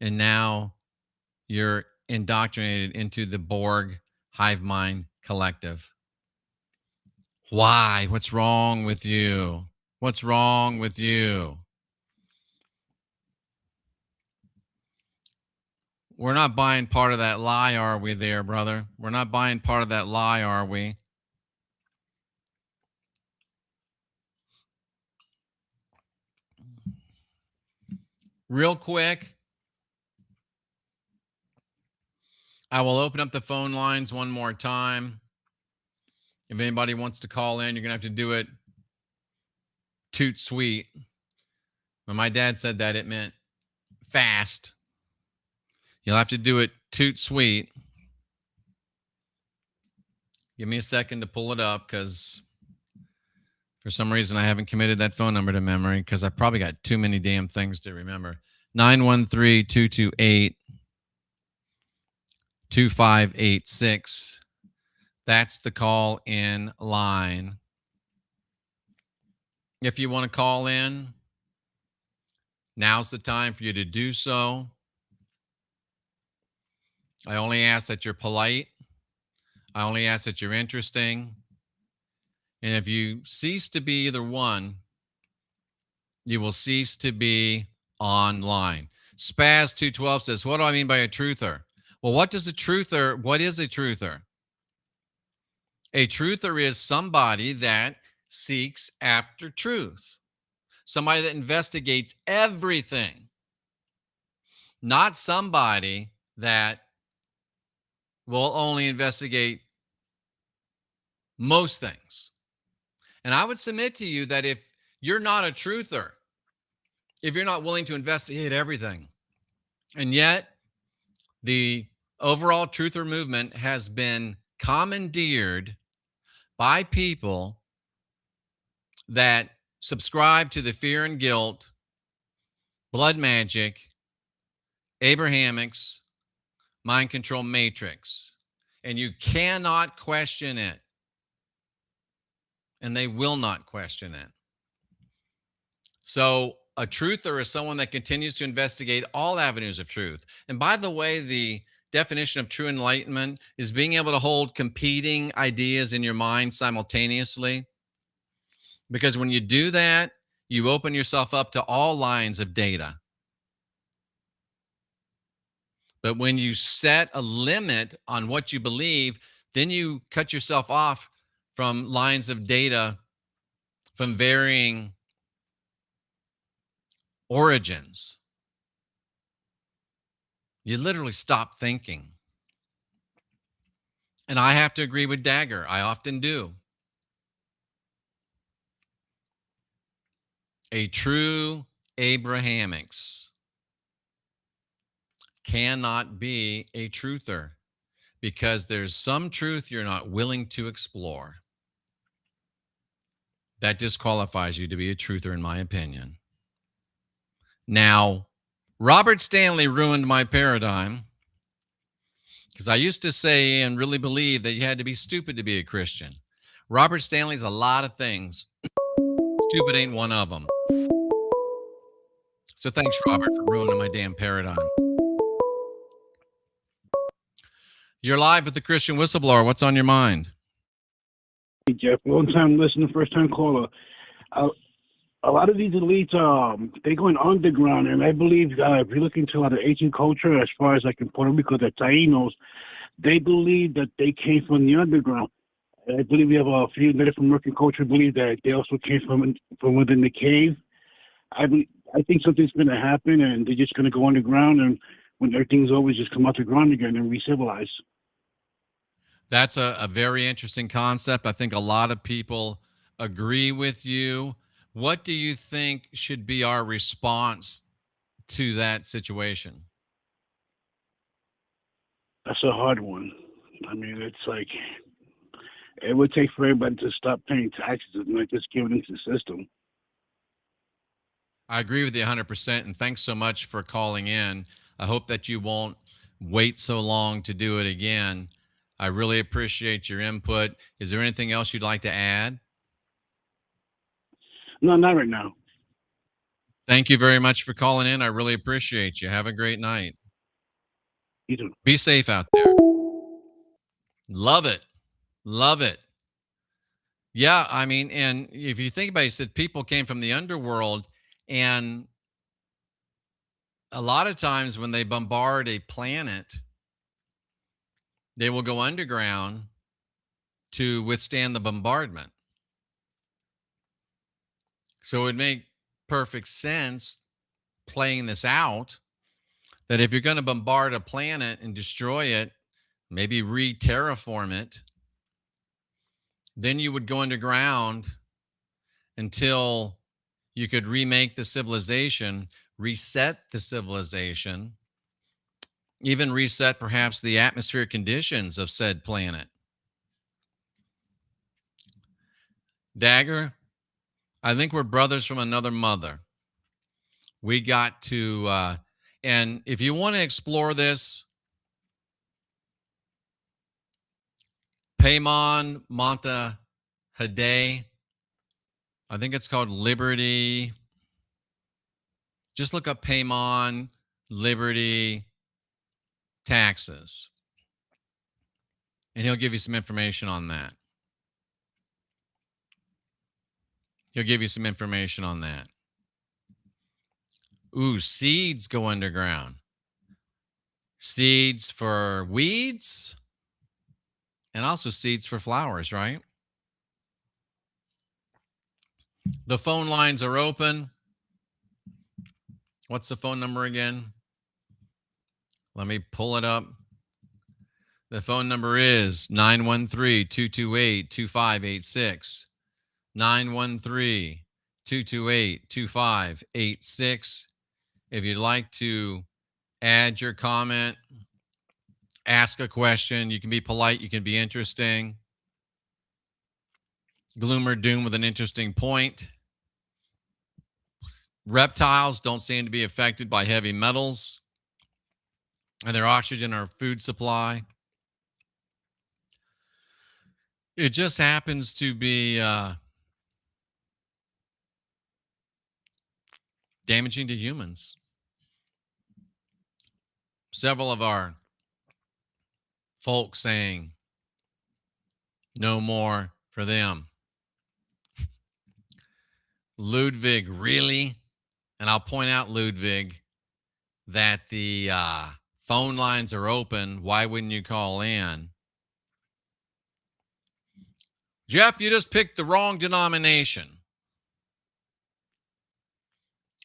and now you're indoctrinated into the Borg hive mind collective. Why? What's wrong with you? What's wrong with you? We're not buying part of that lie, are we there, brother? We're not buying part of that lie, are we? Real quick, I will open up the phone lines one more time. If anybody wants to call in, you're going to have to do it toot sweet. When my dad said that, it meant fast. You'll have to do it toot sweet. Give me a second to pull it up because for some reason I haven't committed that phone number to memory because I probably got too many damn things to remember. 913-228-2586. That's the call in line. If you want to call in, now's the time for you to do so. I only ask that you're polite. I only ask that you're interesting. And if you cease to be either one, you will cease to be online. Spaz212 says, what do I mean by a truther? Well, what is a truther? A truther is somebody that seeks after truth. Somebody that investigates everything. Not somebody that will only investigate most things. And I would submit to you that if you're not a truther, if you're not willing to investigate everything, and yet the overall truther movement has been commandeered by people that subscribe to the fear and guilt, blood magic, Abrahamics, mind control matrix, and you cannot question it. And they will not question it. So a truther is someone that continues to investigate all avenues of truth. And by the way, the definition of true enlightenment is being able to hold competing ideas in your mind simultaneously. Because when you do that, you open yourself up to all lines of data. But when you set a limit on what you believe, then you cut yourself off from lines of data from varying origins. You literally stop thinking. And I have to agree with Dagger. I often do. A true Abrahamics cannot be a truther because there's some truth you're not willing to explore. That disqualifies you to be a truther, in my opinion. Now, Robert Stanley ruined my paradigm because I used to say and really believe that you had to be stupid to be a Christian. Robert Stanley's a lot of things. Stupid ain't one of them. So thanks, Robert, for ruining my damn paradigm. You're live with the Christian Whistleblower. What's on your mind? Hey, Jeff, long-time listener, first-time caller. A lot of these elites, they're going underground, and I believe if you look into a lot of ancient culture, as far as like in Puerto Rico, the Taínos, they believe that they came from the underground. I believe we have a few Native American culture believe that they also came from within the cave. I think something's going to happen, and they're just going to go underground, and when everything's over, just come out the ground again and re-civilize. That's a very interesting concept. I think a lot of people agree with you. What do you think should be our response to that situation? That's a hard one. I mean, it's like, it would take for everybody to stop paying taxes and not just give it into the system. I agree with you 100%, and thanks so much for calling in. I hope that you won't wait so long to do it again. I really appreciate your input. Is there anything else you'd like to add? No, not right now. Thank you very much for calling in. I really appreciate you. Have a great night. You too. Be safe out there. Love it. Love it. Yeah, I mean, and if you think about it, you said people came from the underworld, and a lot of times when they bombard a planet, they will go underground to withstand the bombardment. So it would make perfect sense, playing this out, that if you're going to bombard a planet and destroy it, maybe re-terraform it, then you would go underground until you could remake the civilization, reset the civilization, even reset perhaps the atmospheric conditions of said planet. Dagger, I think we're brothers from another mother. We got to, and if you want to explore this, Paimon Monta Hade, I think it's called Liberty. Just look up Paimon Liberty taxes, and he'll give you some information on that. He'll give you some information on that. Ooh, seeds go underground. Seeds for weeds and also seeds for flowers, right? The phone lines are open. What's the phone number again? Let me pull it up. The phone number is 913-228-2586. 913-228-2586. If you'd like to add your comment, ask a question, you can be polite, you can be interesting. Gloom or doom with an interesting point. Reptiles don't seem to be affected by heavy metals and their oxygen or food supply. It just happens to be damaging to humans. Several of our folks saying no more for them. Ludwig, really? And I'll point out, Ludwig, that the phone lines are open. Why wouldn't you call in? Jeff, you just picked the wrong denomination.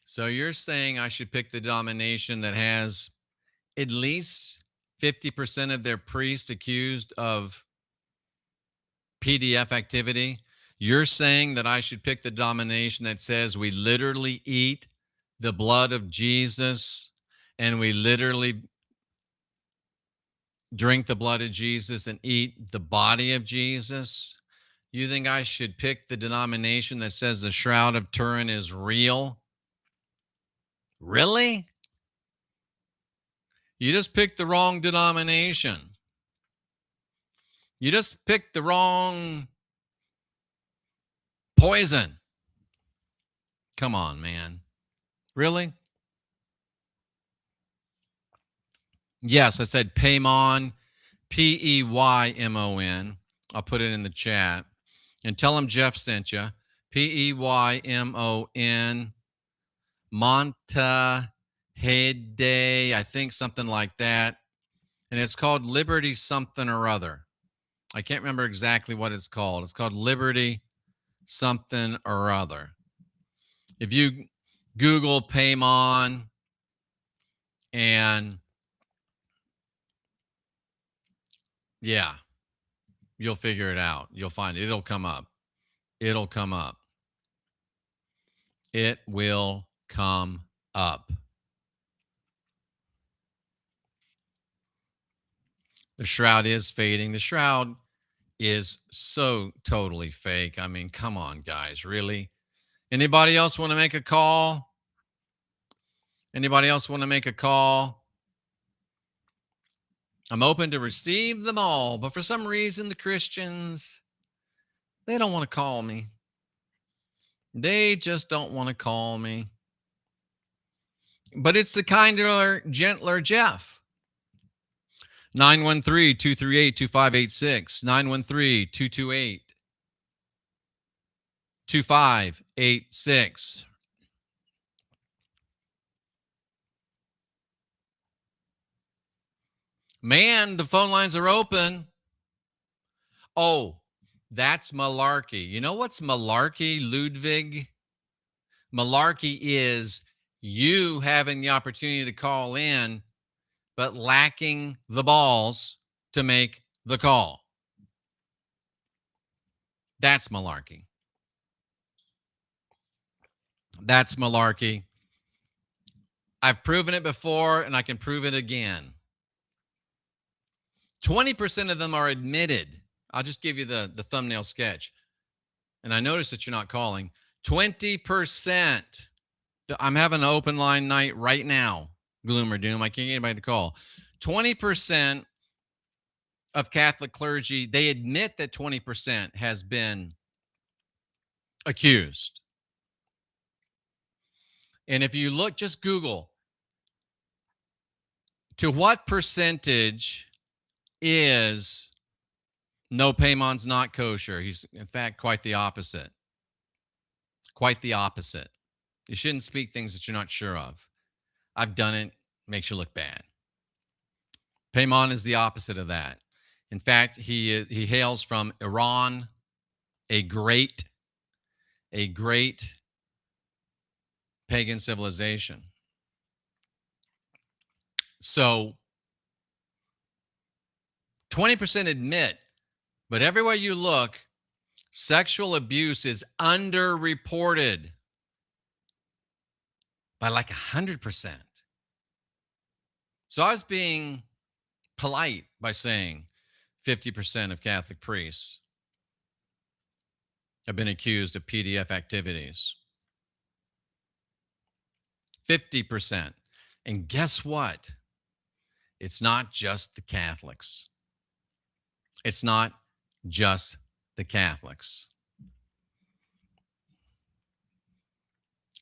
So you're saying I should pick the denomination that has at least 50% of their priests accused of PDF activity? You're saying that I should pick the denomination that says we literally eat the blood of Jesus and we literally drink the blood of Jesus and eat the body of Jesus? You think I should pick the denomination that says the Shroud of Turin is real? Really? You just picked the wrong denomination. You just picked the wrong poison. Come on, man. Really? Yes, I said Paimon, Peymon. I'll put it in the chat. And tell them Jeff sent you. Peymon, Monta Hade, I think something like that. And it's called Liberty something or other. I can't remember exactly what it's called. It's called Liberty something or other. If you Google Paimon and yeah, you'll figure it out. You'll find it. It'll come up. It'll come up. It will come up. The shroud is fading. The shroud is so totally fake. I mean, come on, guys. Really? Anybody else want to make a call? Anybody else want to make a call? I'm open to receive them all, but for some reason, the Christians, they don't want to call me. They just don't want to call me. But it's the kinder, gentler Jeff. 913-238-2586. 913-228-2586. Man, the phone lines are open. Oh, that's malarkey. You know what's malarkey, Ludwig? Malarkey is you having the opportunity to call in, but lacking the balls to make the call. That's malarkey. That's malarkey. I've proven it before, and I can prove it again. 20% of them are admitted. I'll just give you the thumbnail sketch. And I notice that you're not calling. 20%. I'm having an open line night right now, gloom or doom. I can't get anybody to call. 20% of Catholic clergy, they admit that 20% has been accused. And if you look, just Google, to what percentage is no, Paymon's not kosher? He's, in fact, quite the opposite. Quite the opposite. You shouldn't speak things that you're not sure of. I've done it. Makes you look bad. Paymon is the opposite of that. In fact, he hails from Iran, a great pagan civilization. So 20% admit, but everywhere you look, sexual abuse is underreported by like 100%. So I was being polite by saying 50% of Catholic priests have been accused of PDF activities. 50%. And guess what? It's not just the Catholics. It's not just the Catholics.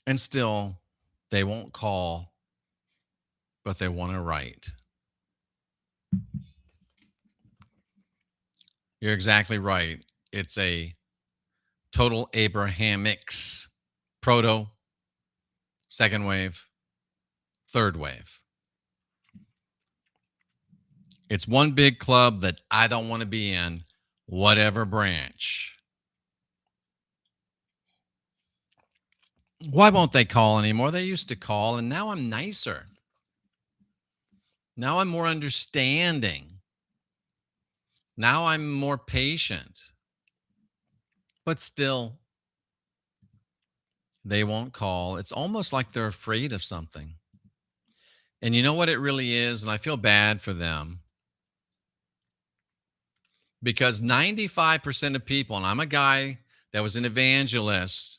And still, they won't call, but they want to write. You're exactly right. It's a total Abrahamics. Proto, second wave, third wave. It's one big club that I don't want to be in, whatever branch. Why won't they call anymore? They used to call, and now I'm nicer. Now I'm more understanding. Now I'm more patient. But still, they won't call. It's almost like they're afraid of something. And you know what it really is? And I feel bad for them. Because 95% of people, and I'm a guy that was an evangelist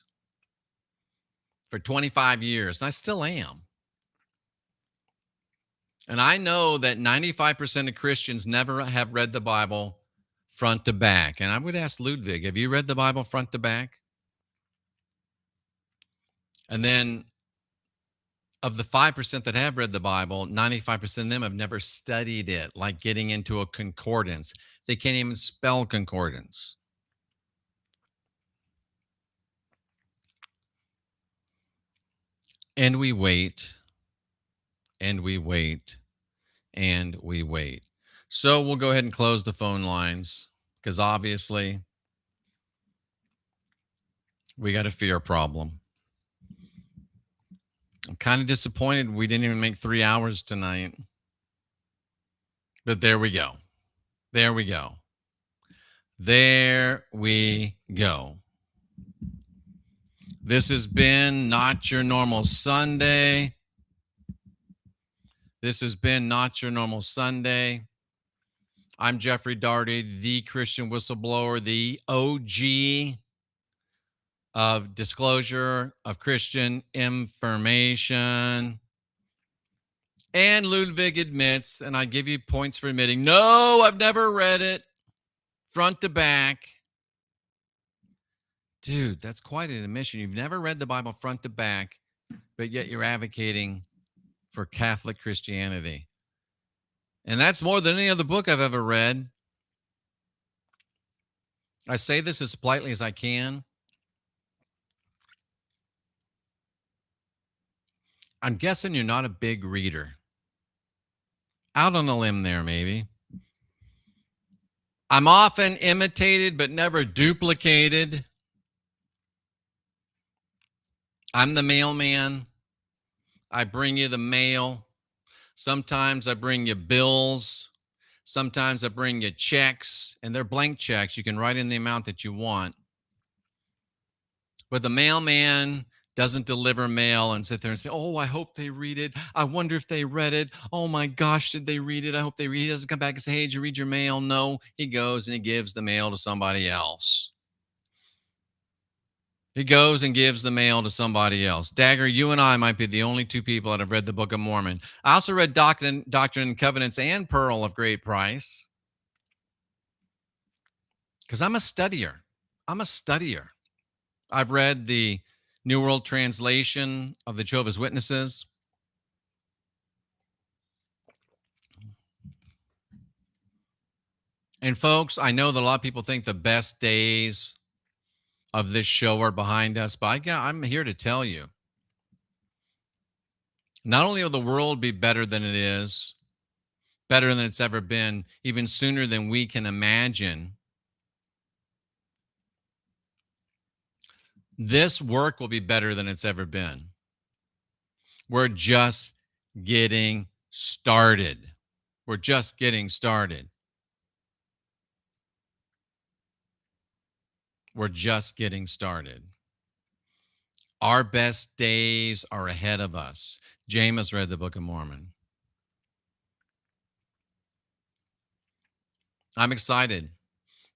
for 25 years, and I still am. And I know that 95% of Christians never have read the Bible front to back. And I would ask Ludwig, have you read the Bible front to back? And then of the 5% that have read the Bible, 95% of them have never studied it, like getting into a concordance. They can't even spell concordance. And we wait, and we wait, and we wait. So we'll go ahead and close the phone lines because obviously we got a fear problem. I'm kind of disappointed we didn't even make 3 hours tonight. But there we go. There we go. There we go. This has been Not Your Normal Sunday. This has been Not Your Normal Sunday. I'm Jeffrey Daugherty, the Christian whistleblower, the OG of disclosure of Christian information. And Ludwig admits, and I give you points for admitting, no, I've never read it front to back. Dude, that's quite an admission. You've never read the Bible front to back, but yet you're advocating for Catholic Christianity. And that's more than any other book I've ever read. I say this as politely as I can. I'm guessing you're not a big reader. Out on a limb there, maybe. I'm often imitated, but never duplicated. I'm the mailman. I bring you the mail. Sometimes I bring you bills. Sometimes I bring you checks, and they're blank checks. You can write in the amount that you want. But the mailman doesn't deliver mail and sit there and say, oh, I hope they read it. I wonder if they read it. Oh my gosh, did they read it? I hope they read it. He doesn't come back and say, hey, did you read your mail? No, he goes and he gives the mail to somebody else. He goes and gives the mail to somebody else. Dagger, you and I might be the only two people that have read the Book of Mormon. I also read Doctrine and Covenants and Pearl of Great Price. Because I'm a studier. I've read the New World Translation of the Jehovah's Witnesses. And folks, I know that a lot of people think the best days of this show are behind us, but I'm here to tell you, not only will the world be better than it is, better than it's ever been, even sooner than we can imagine, this work will be better than it's ever been. We're just getting started. We're just getting started. We're just getting started. Our best days are ahead of us. James has read the Book of Mormon. I'm excited.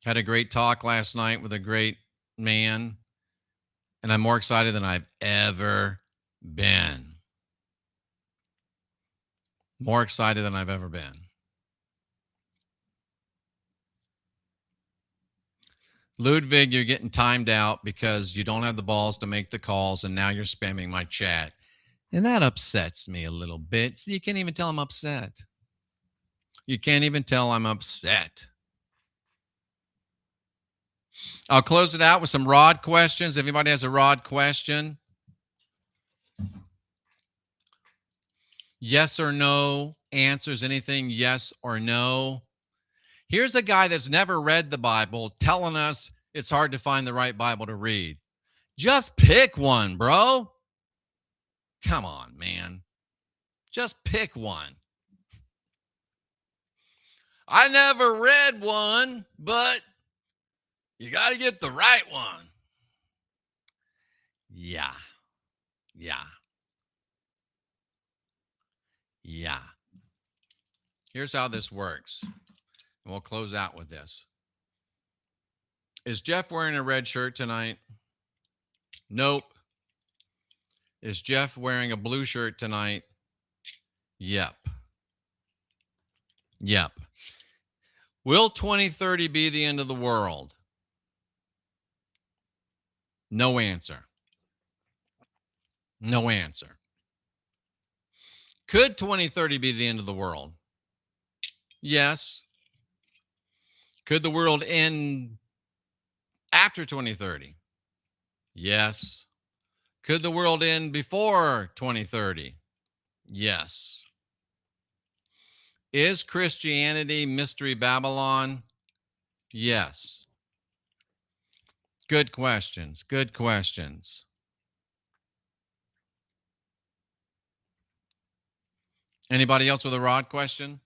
Had a great talk last night with a great man, and I'm more excited than I've ever been. More excited than I've ever been. Ludwig, you're getting timed out because you don't have the balls to make the calls, and now you're spamming my chat. And that upsets me a little bit. So you can't even tell I'm upset. You can't even tell I'm upset. I'll close it out with some Rod questions. If anybody has a Rod question. Yes or no answers anything yes or no. Here's a guy that's never read the Bible telling us it's hard to find the right Bible to read. Just pick one, bro. Come on, man. Just pick one. I never read one, but you got to get the right one. Yeah. Here's how this works. And we'll close out with this. Is Jeff wearing a red shirt tonight? Nope. Is Jeff wearing a blue shirt tonight? Yep. Will 2030 be the end of the world? No answer. No answer. Could 2030 be the end of the world? Yes. Could the world end after 2030? Yes. Could the world end before 2030? Yes. Is Christianity Mystery Babylon? Yes. Good questions. Good questions. Anybody else with a Rod question?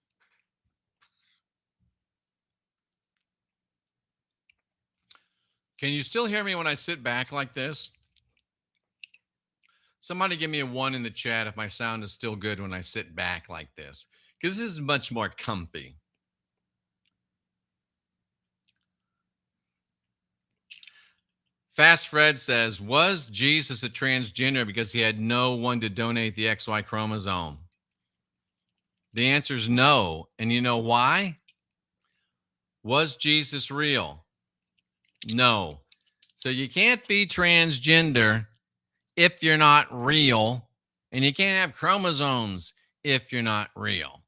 Can you still hear me when I sit back like this? Somebody give me a 1 in the chat if my sound is still good when I sit back like this, because this is much more comfy. Fast Fred says, was Jesus a transgender because he had no one to donate the XY chromosome? The answer is no. And you know why? Was Jesus real? No. So you can't be transgender if you're not real, and you can't have chromosomes if you're not real.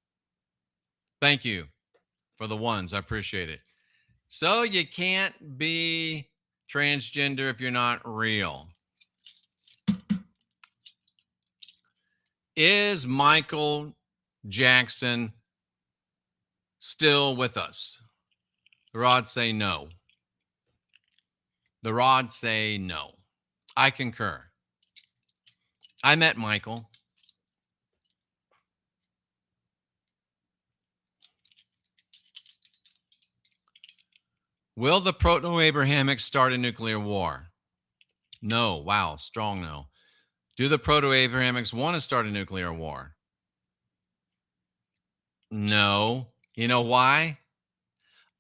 Thank you for the ones. I appreciate it. So you can't be transgender if you're not real. Is Michael Jackson still with us? The rods say no. The rods say no. I concur. I met Michael. Will the Proto-Abrahamics start a nuclear war? No. Wow, strong no. Do the Proto-Abrahamics want to start a nuclear war? No. You know why?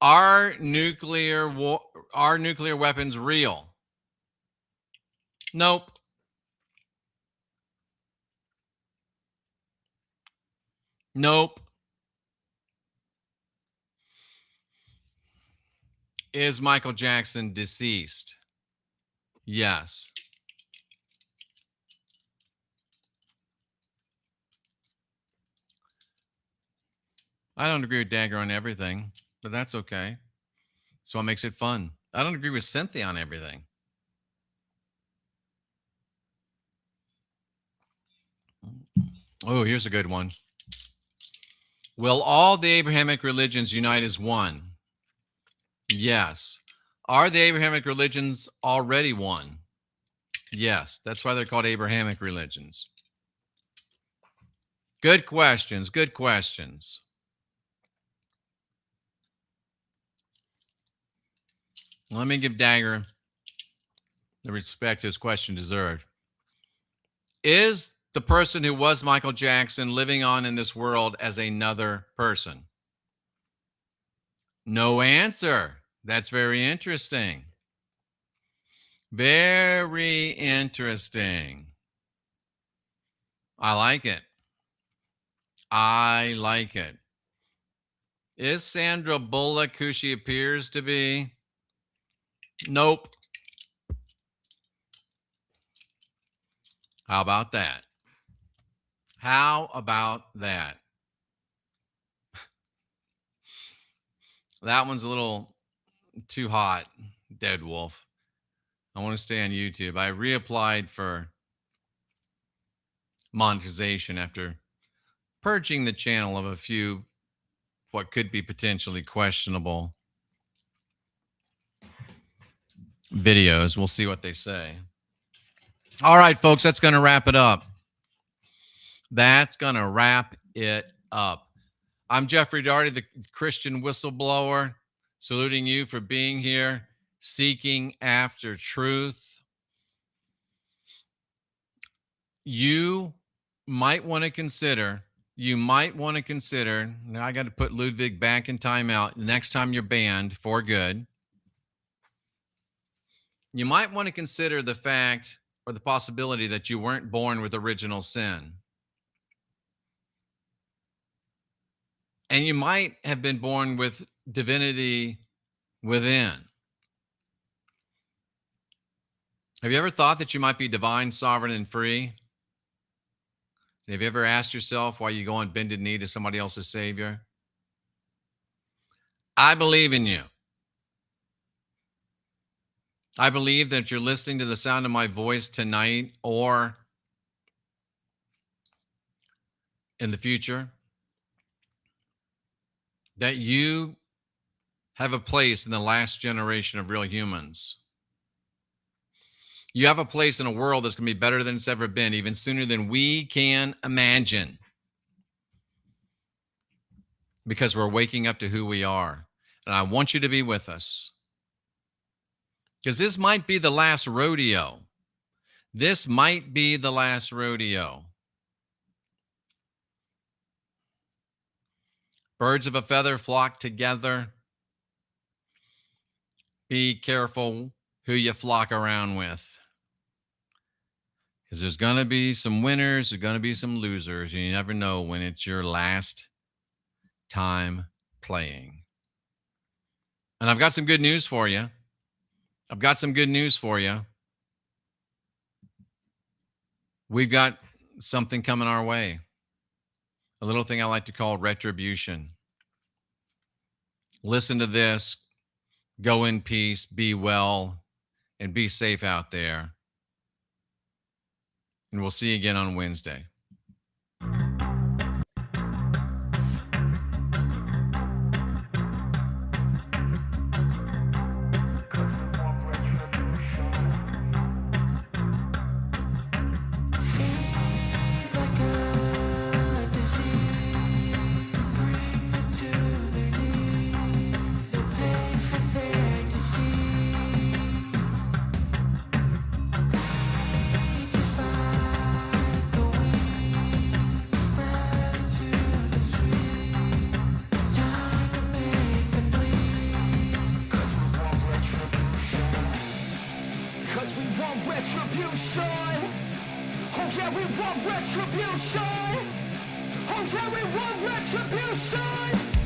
Are nuclear weapons real? Nope. Nope. Is Michael Jackson deceased? Yes. I don't agree with Dagger on everything, but that's okay. That's what makes it fun. I don't agree with Cynthia on everything. Oh, here's a good one. Will all the Abrahamic religions unite as one? Yes. Are the Abrahamic religions already one? Yes. That's why they're called Abrahamic religions. Good questions. Good questions. Let me give Dagger the respect his question deserved. Is the person who was Michael Jackson living on in this world as another person? No answer. That's very interesting. Very interesting. I like it. I like it. Is Sandra Bullock who she appears to be? Nope. How about that? How about that? That one's a little too hot, Dead Wolf. I want to stay on YouTube. I reapplied for monetization after purging the channel of a few what could be potentially questionable videos. We'll see what they say. All right, folks, that's going to wrap it up. That's going to wrap it up. I'm Jeffrey Daugherty, the Christian whistleblower, saluting you for being here, seeking after truth. You might want to consider, now I got to put Ludwig back in timeout. Next time you're banned for good. You might want to consider the fact or the possibility that you weren't born with original sin. And you might have been born with divinity within. Have you ever thought that you might be divine, sovereign, and free? Have you ever asked yourself why you go on bended knee to somebody else's Savior? I believe in you. I believe that you're listening to the sound of my voice tonight or in the future, that you have a place in the last generation of real humans. You have a place in a world that's going to be better than it's ever been, even sooner than we can imagine. Because we're waking up to who we are. And I want you to be with us. Because this might be the last rodeo. This might be the last rodeo. Birds of a feather flock together. Be careful who you flock around with. Because there's going to be some winners, there's going to be some losers. And you never know when it's your last time playing. And I've got some good news for you. We've got something coming our way. A little thing I like to call retribution. Listen to this. Go in peace, be well, and be safe out there. And we'll see you again on Wednesday. Retribution. Oh yeah, we want retribution. Oh yeah, we want retribution.